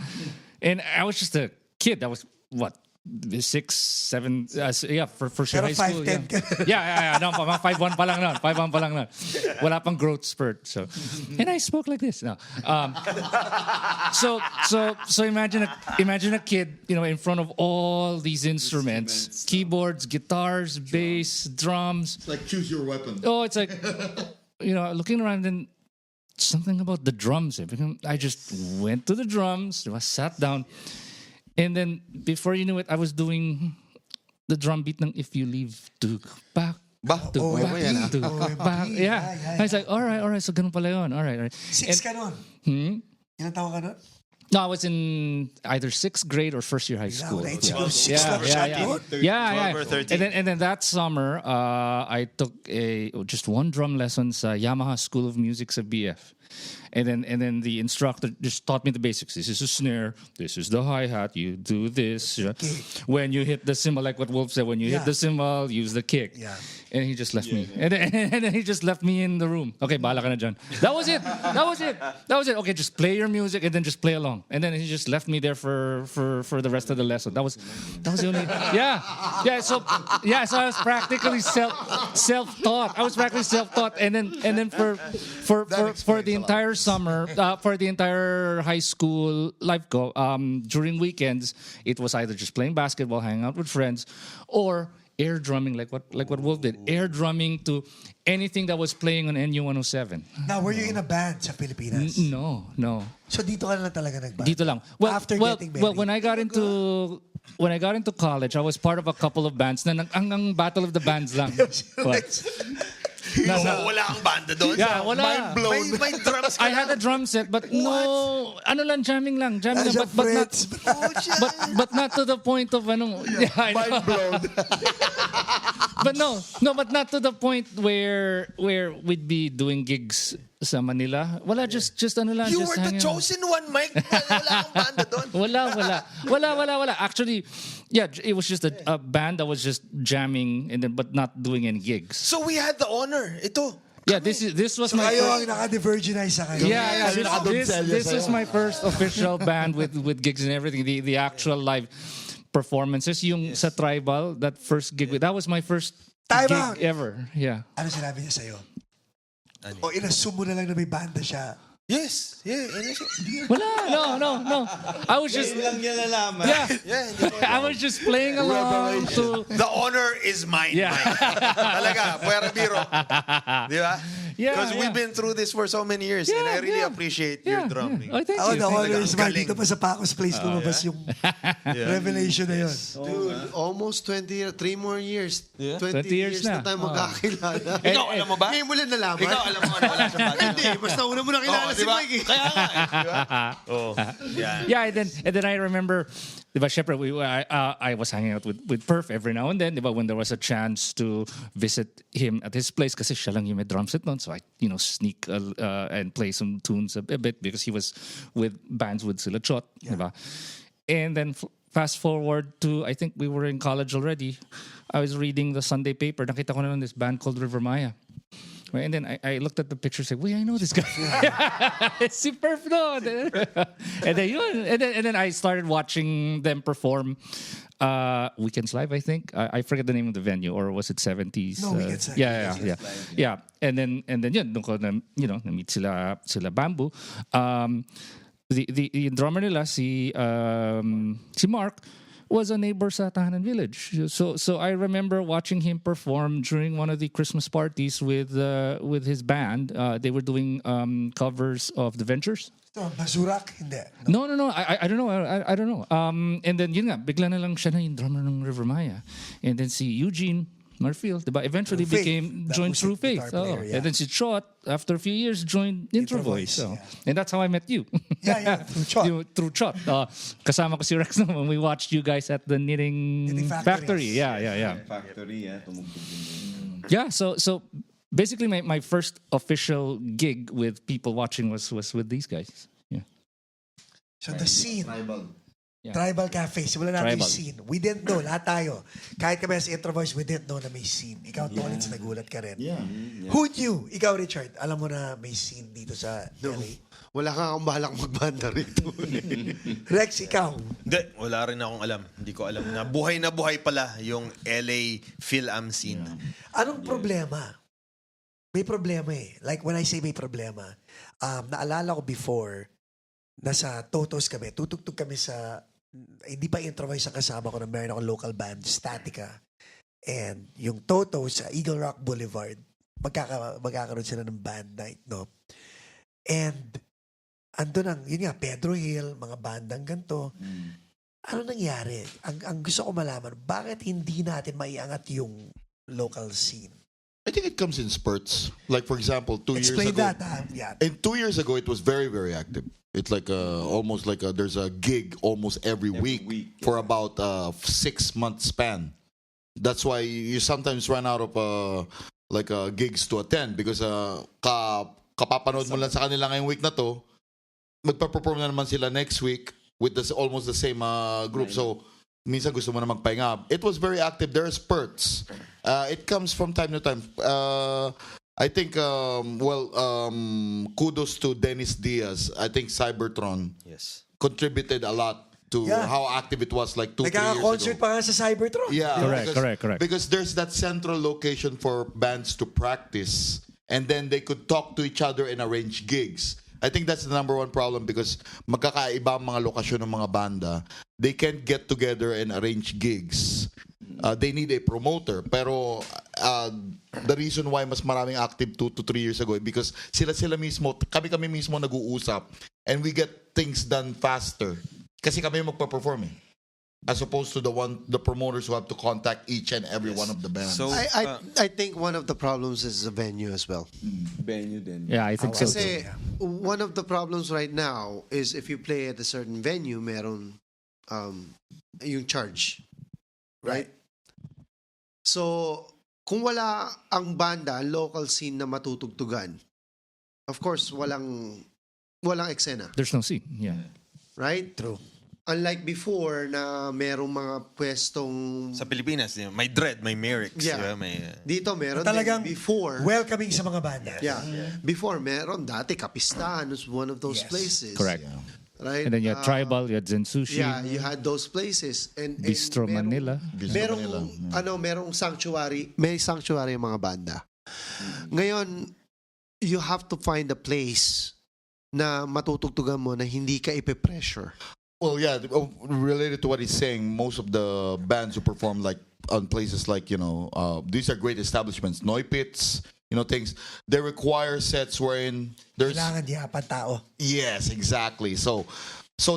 And I was just a kid. I was, what, 6, 7, for sure Pero high school. 5'10" ka. Yeah. No, mga 5'1" pa lang nun. 5'1" pa lang nun. Wala pang growth spurt. So, and I spoke like this. No. So imagine a kid, in front of all these instruments, keyboards, guitars, bass, drums. It's like choose your weapon. Oh, it's like, looking around and something about the drums. I just went to the drums, I sat down, and then before you knew it, I was doing the drum beat ng If You Leave to back. To OMG. to back. OMG. Yeah. Yeah. I was like, all right. So ganun pala yun. All right. 6 ka nun. Ilan taon ka nun? No, I was in either 6th grade or first year high school. Wala, siguro 6 lang siya. Yeah. 12 or 13. And then that summer, I took just one drum lesson sa Yamaha School of Music sa BF. And then the instructor just taught me the basics. This is a snare. This is the hi-hat. You do this. When you hit the cymbal, like what Wolf said, when you hit the cymbal, use the kick. Yeah. And he just left me. And then he just left me in the room. Okay, bahala ka na dyan. That was it. Okay, just play your music and then just play along. And then he just left me there for the rest of the lesson. That was the only. So I was practically self-taught. And then for the entire summer, for the entire high school life go, during weekends, it was either just playing basketball, hanging out with friends, or air drumming, like what Wolf did. Air drumming to anything that was playing on NU 107. Now, were you in a band sa Pilipinas? No. So dito ka na lang talaga nag-band? Dito lang. Well, After getting married? when I got into college, I was part of a couple of bands na hanggang Battle of the Bands lang. What? Wala kang banda doon? Yeah, wala. Mind blown. May drums ka I had a drum set, but no, jamming lang, As a Fritz. but not to the point of Mind blown. but not to the point where we'd be doing gigs sa Manila. Wala, just lang. You just were the hanging out. chosen one, Mike. Wala kang banda doon. Wala. Actually, yeah, it was just a band that was just jamming but not doing any gigs. So we had the honor. Ito. Yeah, this was So my kayo first, ang naka-divergenize sa kayo? yeah. Kami nakadonsella This sa'yo. is my first official band with gigs and everything. The actual live performances, yung sa Tribal, that first gig, that was my first Time gig out. ever. Yeah. Ano sinabi niya sa'yo? O inassume mo na lang na may banda siya? Yes. Yeah. Wala. No. I was just lang niya nalaman. yeah. Yeah. Hindi ko I was just playing along to The honor is mine. Yeah. Mike. Talaga, puwera biro. Di ba? Yeah, Because we've yeah. been through this for so many years and I really appreciate your drumming. Oh, thank Oh, you. the honor is mine. galing. Dito pa sa Paco's Place lumabas yung revelation na yun. Dude, almost 20 years, 3 more years. 20 years years na. na tayo magkakilala. Ikaw, alam mo ba? Ngayon mo lang nalaman? Ikaw, alam mo ano wala sa banda. Hindi, basta una mo nakilala si diba? Mike. Kaya nga. Diba? Oh, yeah. Yeah, and then I remember, diba, syempre, I was hanging out with Perf every now and then, diba, when there was a chance to visit him at his place kasi siya lang yung may drum set nun. So I, sneak and play some tunes a bit because he was with bands with Sila Chot, diba? And then fast forward to, I think we were in college already. I was reading the Sunday paper. Nakita ko na lang this band called River Maya. Right? And then I looked at the picture and said, wait, I know this guy. Si Perf no. And then I started watching them perform Weekends Live, I think. I forget the name of the venue, or was it 70s? No, Weekends Live. Yeah. And then yun, doon ko na-meet sila Bamboo. The drummer nila, si Mark, was a neighbor sa Tahanan Village. So I remember watching him perform during one of the Christmas parties with his band. They were doing covers of The Ventures. Ito, Bazurak? Hindi. No. I don't know. I don't know. And then yun nga, bigla na lang siya na yung drummer ng River Maya. And then si Eugene Marfield, diba, eventually Through Faith. became That joined was Through the Faith. guitar player, yeah. And then si Chot, after a few years, joined Intro Voice. So. And that's how I met you. Yeah, through Chot. Through Chot. Kasama ko si Rex when we watched you guys at the Knitting Factory. Yeah. Factory, tumugtog din. Yeah, so basically my first official gig with people watching was with these guys. Yeah. So the scene. Yeah. Tribal Cafe. Simulan natin Tribal. yung scene. We didn't know. Lahat tayo. Kahit kami sa Intro Voice, we didn't know na may scene. Ikaw, Tolitz, nagulat ka rin. Yeah. Who knew? Ikaw, Richard, alam mo na may scene dito sa LA? Wala kang balak magbanda rito. Rex, ikaw. Hindi, wala rin akong alam. Hindi ko alam na buhay pala yung LA Phil-Am scene. Anong problema? May problema eh. Like when I say may problema, naalala ko before, nasa Totos kami, tutugtog kami sa, hindi pa Intro Voice ang kasama ko na meron akong local band, Statica. And yung Totos sa Eagle Rock Boulevard, magkakaroon sila ng band night, no? And andun ang, yun nga, Pedro Hill, mga bandang ganito. Ano nangyari? Ang gusto ko malaman, bakit hindi natin maiangat yung local scene? I think it comes in spurts. Like, for example, 2 years Explain ago. that, yeah. And 2 years ago, it was very, very active. It's like almost like there's a gig almost every week for about a 6-month span. That's why you sometimes run out of gigs to attend because kapapanood mo lang sa kanila ngayong week na to, magpa-perform na naman sila next week with almost the same group. So, minsan gusto mo na magpahinga. It was very active. There are spurts. It comes from time to time. I think, kudos to Dennis Diaz. I think Cybertron contributed a lot to how active it was like 2-3 years Nagkaka-concert ago. pa nga sa Cybertron. Yeah, Correct. Because there's that central location for bands to practice, and then they could talk to each other and arrange gigs. I think that's the number one problem because magkakaiba ang mga lokasyon ng mga banda. They can't get together and arrange gigs. They need a promoter. Pero the reason why mas maraming active 2 to 3 years ago because sila mismo, kami mismo nag-uusap and we get things done faster. Kasi kami magpa-perform eh. As opposed to the promoters who have to contact each and every one of the bands. So, I think one of the problems is the venue as well. Venue din. Yeah, I think so too. Kasi one of the problems right now is if you play at a certain venue, meron yung charge. Right? So, kung wala ang banda, ang local scene na matutugtugan, of course, walang eksena. There's no scene. Yeah. Right? True. Unlike before na merong mga pwestong... sa Pilipinas, may Dread, may Merrick's. Yeah. Diba? May, Dito meron Talagang din before. welcoming sa mga banda. Yeah. Before, meron dati, Kapistahan was one of those Yes. places. Correct. Right? And then you had Tribal, you had Zen Sushi, Yeah, you had those places. And Bistro merong- Manila. merong sanctuary, may sanctuary ang mga banda. Ngayon, you have to find a place na matutugtugan mo na hindi ka ipe-pressure? Well, yeah, related to what he's saying, most of the bands who perform like on places like, these are great establishments, Neupitz, things, they require sets wherein there's... Kailangan yapan tao. Yes, exactly. So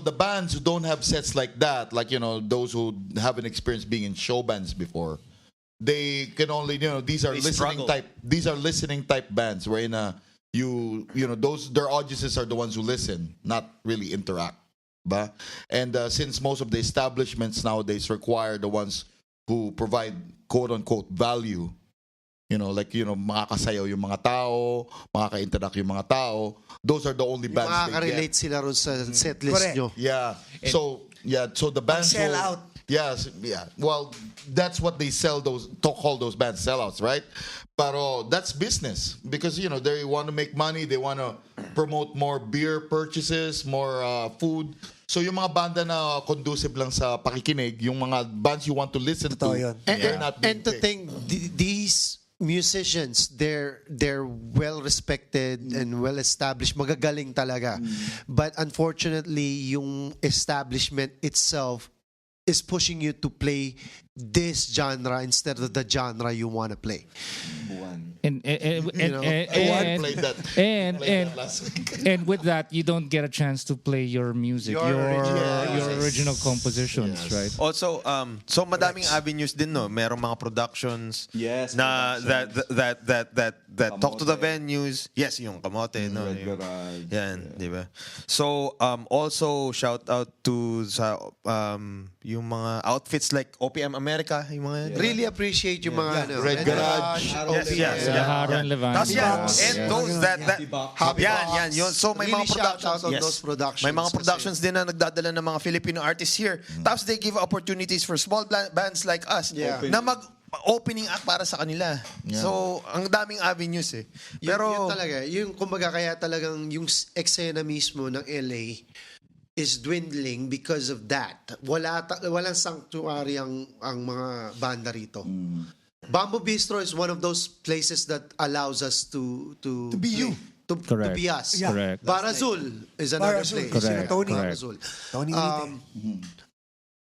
the bands who don't have sets like that, like, those who haven't experienced being in show bands before, they can only, these are listening type bands wherein their audiences are the ones who listen, not really interact. Ba? And since most of the establishments nowadays require the ones who provide quote-unquote value, makakasayaw yung mga tao, makaka-interact yung mga tao, those are the only bands they Makaka-relate get. sila ron sa setlist Correct. nyo. Yeah. So the bands Sell will- out. Yes, yeah. Well, that's what they call those bands sellouts, right? Pero that's business because they want to make money, they want to promote more beer purchases, more food. So yung mga banda na conducive lang sa pakikinig, yung mga bands you want to listen Totoo to, yun. they're not being And to picked. think, these musicians, they're well respected and well established, magagaling talaga. But unfortunately, yung establishment itself is pushing you to play this genre instead of the genre you want to play. And I played that. and last week. and with that, you don't get a chance to play your music, Your your original compositions, right? Also, so madaming avenues din, no? Merong mga productions Yes, na that talk to the Kamote. venues. Yes, yung kamote, no? Red Garage. Yan, di ba? So, also shout out to sa yung mga outfits like OPM America, yung mga Really appreciate yung mga Red Garage. Yes. Haro and Levante. Tapos yan, Box. and Yeah. those that Happy yan, Box. yan, yun. So may Really mga shout productions. out on those productions May mga kasi- productions din na nagdadala ng mga Filipino artists here. Tapos they give opportunities for small bands like us Yeah. na mag-opening act para sa kanila. So, ang daming avenues eh. Pero Pero, yun talaga, yung kumbaga kaya talagang yung eksena mismo ng LA is dwindling because of that. Walang sanctuary ang mga banda rito. Bamboo Bistro is one of those places that allows us to be you. To Correct. be us. Yeah. Correct. Barazul is another Bar Azul. place. Correct. Tony. Barazul. Tony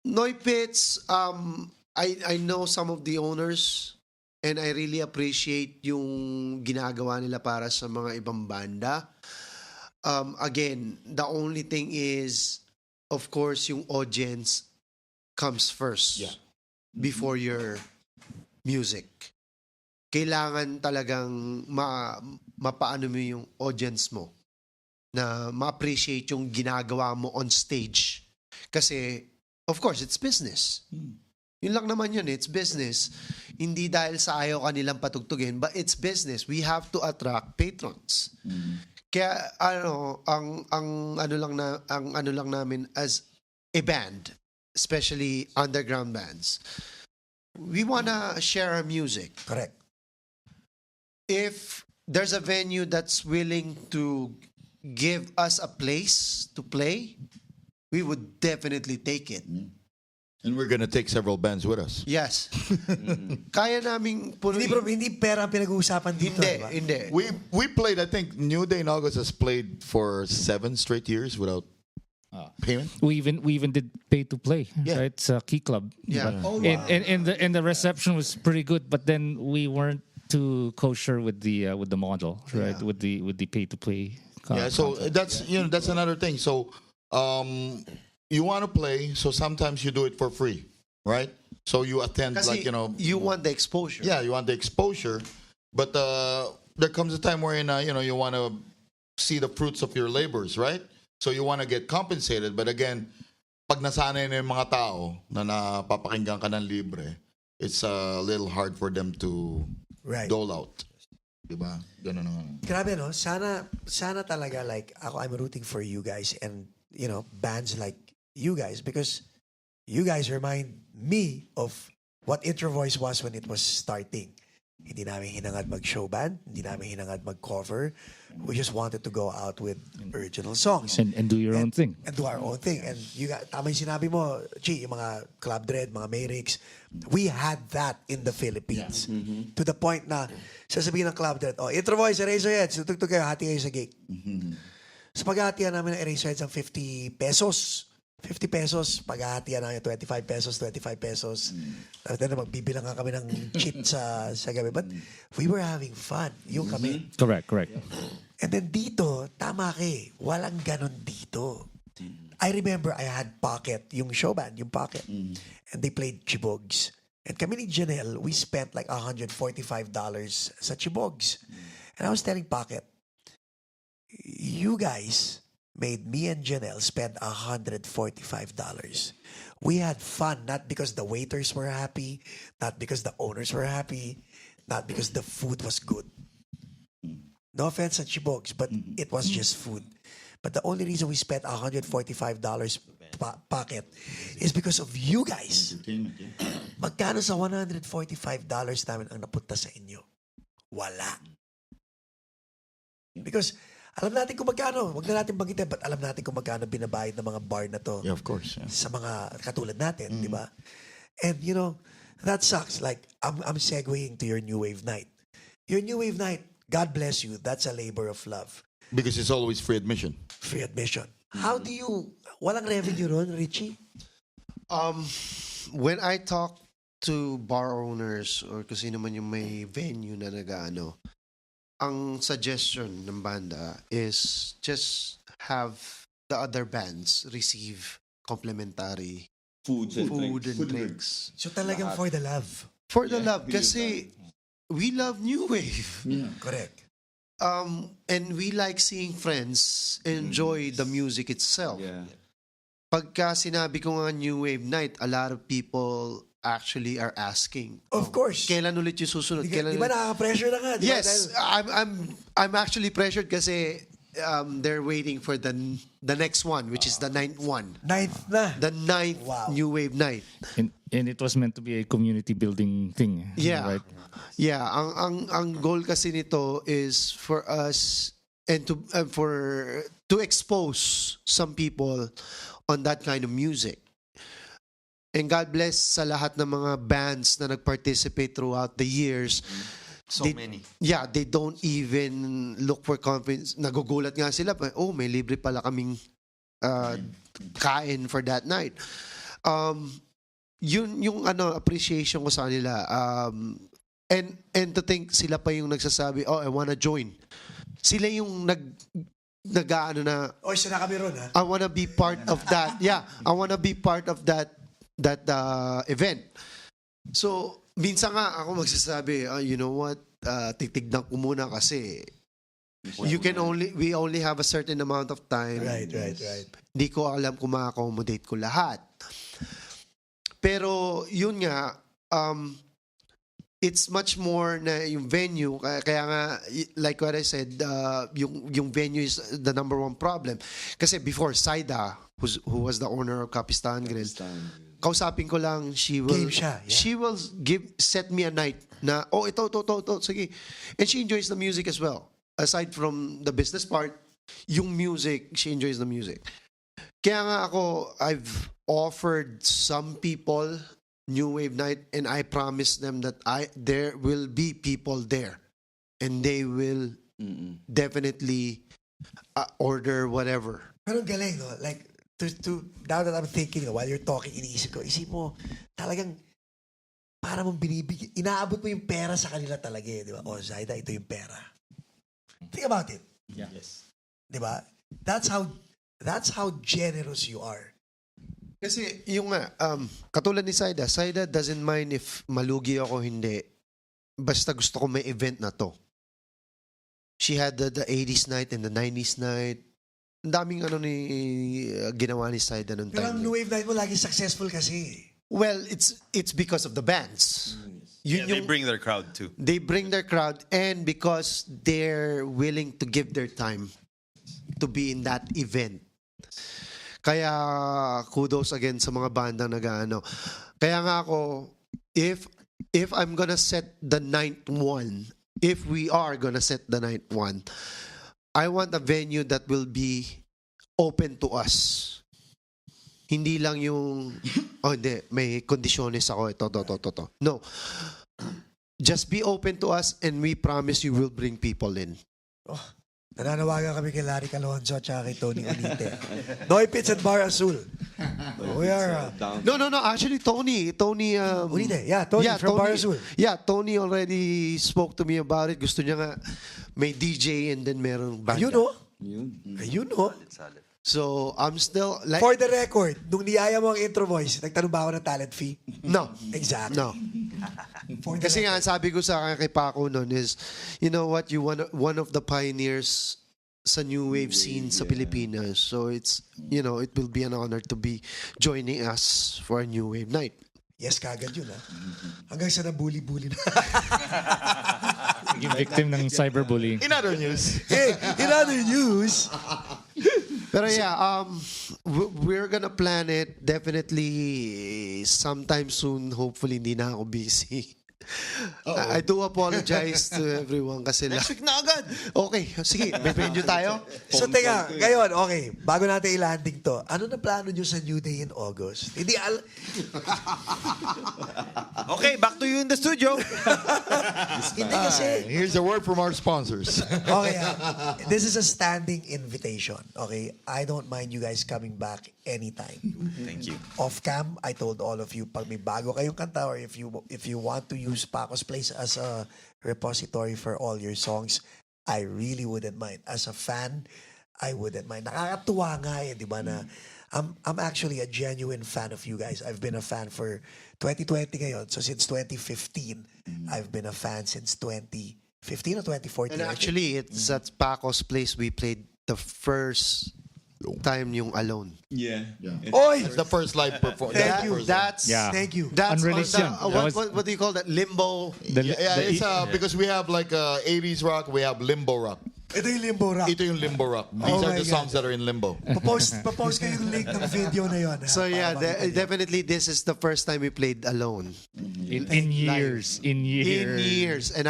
Neupitz, I know some of the owners and I really appreciate yung ginagawa nila para sa mga ibang banda. Again, the only thing is, of course, yung audience comes first before your music. Kailangan talagang mapaano mo yung audience mo na ma-appreciate yung ginagawa mo on stage. Kasi, of course, it's business. Yun lang naman yun, it's business. Hindi dahil sa ayaw kanilang patugtugin, but it's business. We have to attract patrons. Kaya ang ano lang namin as a band, especially underground bands, we wanna share our music. Correct. If there's a venue that's willing to give us a place to play, we would definitely take it. And we're gonna take several bands with us. Yes. Kaya naming Hindi, bro, hindi pera ang pinag-uusapan dito. Hindi, diba? hindi. We played, I think New Day in August has played for 7 straight years without payment. We even did pay to play, Yeah. right? Sa Key Club. Yeah. Diba? And the reception was pretty good, but then we weren't too kosher with the model, right? With the pay to play. Yeah, so that's that's another thing. So you want to play, so sometimes you do it for free, right? So you attend Kasi like you want the exposure. yeah, you want the exposure, but there comes a time wherein you want to see the fruits of your labors, right? So you want to get compensated, but again, pag nasanay na yung mga tao na napapakinggan ka ng libre, it's a little hard for them to Right. dole out. Diba? Ganun ang Grabe, no? Sana talaga, like, I'm rooting for you guys and, bands like you guys because you guys remind me of what Intro Voice was when it was starting. Hindi namin hinangad mag-show band, hindi namin hinangad mag-cover. We just wanted to go out with original songs. And do your own thing. And do our own thing. And tama yung sinabi mo, Chi, yung mga Club Dread, mga Mayrix, we had that in the Philippines. To the point na, sasabihin ng Club Dread, Intro Voice, Eraser Heads, tutugtog kayo, hati kayo sa gig. So paghahatian namin ng Eraserheads ang 50 pesos. 50 pesos, paghahatian namin 25 pesos, 25 pesos. Tapos na magbibilang nga kami ng cheat sa gabi. But we were having fun. Yung kami. Correct. And then dito, tama ka eh. Walang ganon dito. I remember I had Pocket, yung show band, yung Pocket. And they played Chibogs. And kami ni Janelle, we spent like $145 sa Chibogs. And I was telling Pocket, you guys made me and Janelle spend $145. We had fun, not because the waiters were happy, not because the owners were happy, not because the food was good. No offense at Chibogs, but it was just food. But the only reason we spent $145 pocket is because of you guys. Magkano sa $145 namin ang napunta sa inyo? Wala. Because alam natin kung magkano. Huwag na natin banggitin, but alam natin kung magkano binabayad ng mga bar na to. Yeah, of course. Yeah. Sa mga katulad natin, di ba? And you know, that sucks. Like, I'm segueing to your New Wave night. Your New Wave night, God bless you. That's a labor of love. Because it's always free admission. Free admission. How do you, walang revenue ron, Richie? When I talk to bar owners or kung sino man yung may venue na nag-ano, ang suggestion ng banda is just have the other bands receive complimentary Food and drinks. So talagang for the love. For the love. Kasi we love New Wave. Correct. And we like seeing friends enjoy the music itself. Yeah. Pagka sinabi ko nga New Wave night, a lot of people actually are asking. Of course. Kailan ulit yung susunod? Di Kailan ba nakaka-pressure na nga? Di ba? Yes, I'm actually pressured kasi they're waiting for the next one, which is the ninth one. Ninth na. The ninth Wow. New Wave night. And it was meant to be a community building thing. Yeah. Right? Yeah, ang goal kasi nito is for us and to expose some people on that kind of music. And God bless sa lahat ng mga bands na nag-participate throughout the years. So many. Yeah, they don't even look for confidence. Nagugulat nga sila. Oh, may libre pala kaming kain for that night. Yun yung appreciation ko sa kanila. And to think sila pa yung nagsasabi, oh, I wanna join. Sila yung nag-ano na, O, isa na kami ron, ha? I wanna be part of that. Yeah, I wanna be part of that event. So, minsan nga ako magsasabi, you know what, titignan ko muna kasi we only have a certain amount of time. Right. Hindi ko alam kung ma-accommodate ko lahat. Pero, yun nga, it's much more na yung venue. Kaya nga, like what I said, yung venue is the number one problem. Kasi before, Saida, who was the owner of Kapistan Grill, kausapin ko lang, she will Game siya, yeah. she will set me a night na, oh, ito, sige. And she enjoys the music as well. Aside from the business part, yung music, she enjoys the music. Kaya nga ako, I've offered some people New Wave night and I promised them that there will be people there and they will definitely order whatever. Pero ang galing, no? Like, now that I'm thinking, while you're talking, iniisip ko, isip mo, talagang, para mong binibigyan, inaabot mo yung pera sa kanila talaga, di ba? Oh, Zaida, ito yung pera. Think about it. Yeah. Yes. Di ba? That's how generous you are. Kasi yung katulad ni Saida doesn't mind if malugi ako hindi. Basta gusto ko may event na to. She had the 80s night and the 90s night. Ang daming ginawa ni Saida noong Pero ang time. New Wave night mo lagi successful kasi. Well, it's because of the bands. They bring their crowd too. They bring their crowd and because they're willing to give their time to be in that event. Kaya kudos again sa mga bandang nag-ano. Kaya nga ako, if I'm gonna set the ninth one, if we are gonna set the ninth one, I want a venue that will be open to us. Hindi lang yung, oh hindi, may kondisyones ako, ito. No. Just be open to us and we promise you will bring people in. Nananawagan kami kay Larry Calonzo at saka kay Tony Unite. Noy Pits at Bar Azul. We are... No. Actually, Tony. Unite. Yeah, Tony from Bar Azul. Yeah, Tony already spoke to me about it. Gusto niya nga may DJ and then merong banda. Ayun, no? So, I'm still like... For the record, nung niyaya mo ang intro voice, nagtanong ba ako ng talent fee? No. Exactly. No. Kasi nga, sabi ko sa akin kay Paco noon is, you know what, you one of the pioneers sa new wave scene sa Pilipinas. So it's, it will be an honor to be joining us for a new wave night. Yes, kagad yun, ha? Hanggang sa nabully-bully na. Naging victim ng cyberbullying. In other news. Hey, in other news, Pero yeah, we're gonna plan it definitely sometime soon. Hopefully, hindi na ako busy. I do apologize to everyone kasi Next week na agad. Okay, sige, may venue tayo. so teka, ngayon, okay, bago natin i-landing to, ano na plano nyo sa New Day in August? Okay, back to you in the studio. Hindi kasi, Here's a word from our sponsors. okay, this is a standing invitation, okay? I don't mind you guys coming back anytime. Thank you. Off cam, I told all of you, pag may bago kayong kanta or if you want to use Paco's Place as a repository for all your songs, I really wouldn't mind. As a fan, I wouldn't mind. Nakakatuwa nga di ba na I'm actually a genuine fan of you guys. I've been a fan for 2020 ngayon. So since 2015, I've been a fan since 2015 or 2014. And actually, it's at Paco's Place we played the first time yung Alone. Yeah. Oy! It's the first live performance. Thank you. Thank you. That's That's Unreleased on yun. the, That was- what do you call that? Limbo. It's because we have like 80s rock, we have limbo rock. Ito yung Limbo Rock. Ito yung limbo rock. These Oh are my the songs God. that are in limbo. Papost kayo yung link ng video na yun. So yeah, Para makita nyo. definitely this is the first time we played Alone In years. In years. in years, and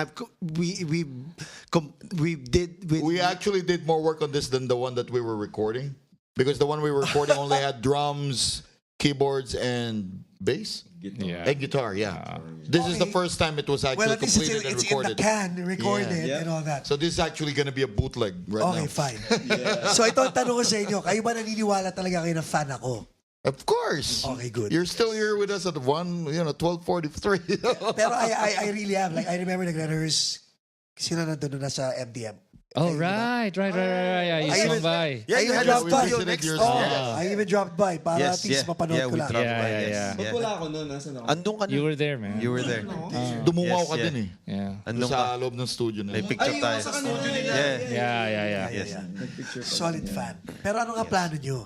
We actually did more work on this than the one that we were recording. Because the one we were recording only had drums, keyboards, and bass. Yeah. And guitar, yeah. This is the Okay. first time it was actually Well, at least completed and it's in the recorded. can, recorded Yeah. and all that. So this is actually going to be a bootleg right Okay, now. fine. So ito ang tanong ko sa inyo. Kayo ba naniniwala talaga kayo na fan ako? Of course. Okay, good. You're still here with us at 12:43. Pero I really am. Like, I remember nag-rehearse. Sino nandun na sa MDM? Oh, right. Yeah, you I swung even- by. Yeah, you I had even a dropped by. studio next Yours. door. I even dropped by para at least mapanood ko we lang. dropped Yeah, by, yeah, yes. yeah. Ba't wala ako nun? Nasaan ako? Andun ka na. You were there, man. You were there. Dumungaw Yes, ka yeah. din eh. Yeah. Andun ka. Sa loob ng studio na May yun. picture tayo. Yeah. Yeah. Yes. Solid fan. Pero ano nga plano nyo?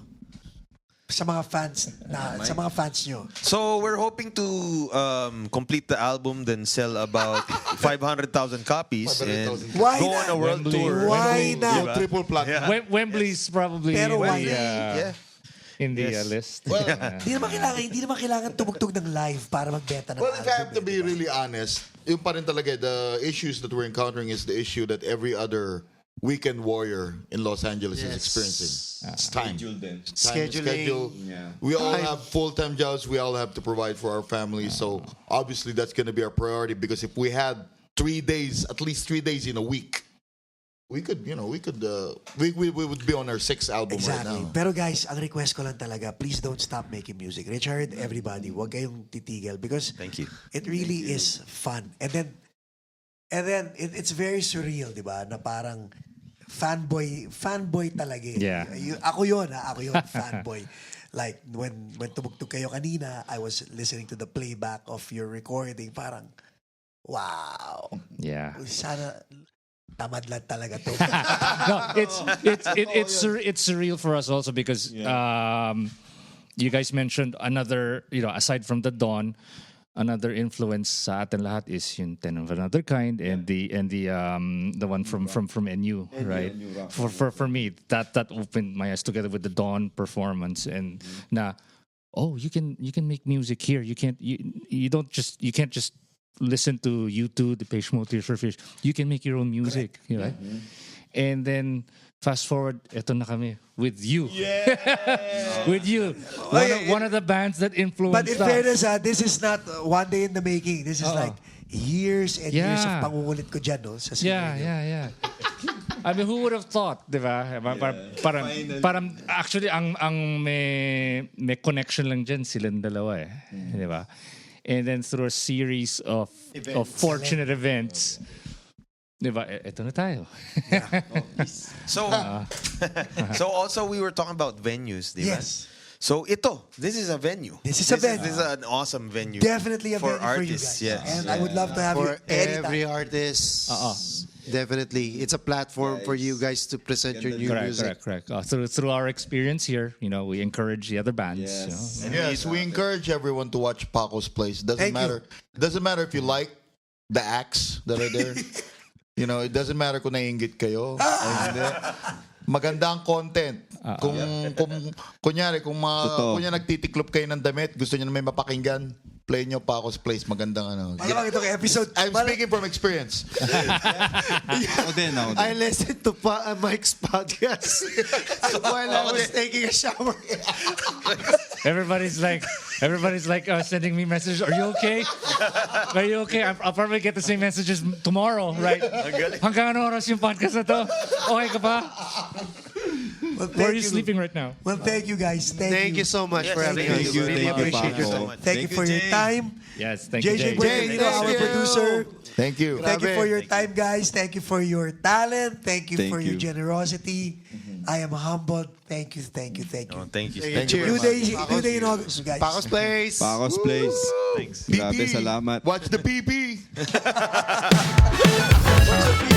Sa mga fans nyo. So we're hoping to complete the album, then sell about 500,000 copies, and 500,000. Why go not? on a world Wembley. tour. Why not? Yung triple platinum. Wembley's probably Pero why Yeah. in the Yes. list. Well, Hindi naman kailangan tumugtog ng live para magbenta ng Well, if I have to album. be really honest, yung pa rin talaga, the issues that we're encountering is the issue that every other weekend warrior in Los Angeles is experiencing. It's time. Then. Scheduling. Yeah. We all Time. have full-time jobs. We all have to provide for our families. So obviously that's going to be our priority, because if we had 3 days, at least 3 days in a week, we would be on our 6th album Exactly. right now. Pero guys, ang request ko lang talaga, please don't stop making music. Richard, everybody, huwag kayong titigil because Thank you. it really is fun. And then it's very surreal, di ba? Na parang fanboy talaga. Eh. Yeah. Ako yun, fanboy. Like, when tumugtog kayo kanina, I was listening to the playback of your recording. Parang, wow. Yeah. Sana tamad lang talaga to. No, it's surreal for us also because you guys mentioned another, aside from the Dawn, another influence sa atin lahat is yung Ten of Another Kind and the one from NU, right? For me, that opened my eyes together with the Dawn performance and you can make music here. You can't just listen to YouTube, the Depeche Mode, Tears for Fears. You can make your own music, right? And then fast forward, eto na kami with you. With you. One of the bands that influenced But in us. fairness, this is not one day in the making. This is like years and years of Yeah. pangungulit ko dyan, no? Sa Yeah, senior. yeah. I mean, who would have thought, di ba? Parang actually, ang may connection lang dyan silang dalawa eh. Di ba? And then through a series of fortunate events, di ba, eto na tayo. So, so also we were talking about venues, di ba? Yes. So this is a venue. This is a venue. This is an awesome venue. Definitely a for venue artists, for you guys. yes. And I would love to have For you anytime. every artist, definitely. It's a platform for you guys to present your new music. Correct. Through our experience here, we encourage the other bands. Yes. Yes, we encourage everyone to watch Paco's Place. Doesn't Thank you. matter. Doesn't matter if you like the acts that are there. It doesn't matter kung naiinggit kayo. o hindi. Maganda ang content. Kung kunyari nagtitiklop kayo ng damit, gusto niyo na may mapakinggan, play nyo Paco's Place. Magandang ano. Malamang itong episode. I'm speaking from experience. Ako din. I listened to Mike's podcast while I was taking a shower. Everybody's like sending me messages. Are you okay? Are you okay? I'll probably get the same messages tomorrow, right? Hanggang ano oras yung podcast na to? Okay ka pa? Well, Where are thank you sleeping right now? Well, thank you guys. Thank you so much for having Thank us. you. Thank you, Appreciate you Paco. so much. Thank you for your time. Yes, thank you, JJ Jay. Buenito, our producer. Thank you. Thank you for your time, guys. Thank you for your talent. Thank you Thank for your you. generosity. I am humbled. Thank you. Thank you. Thank you. Due day in August, guys. Paco's Place. Paco's Place. Thanks. Grabe, PP. salamat. Watch the PP. What's up,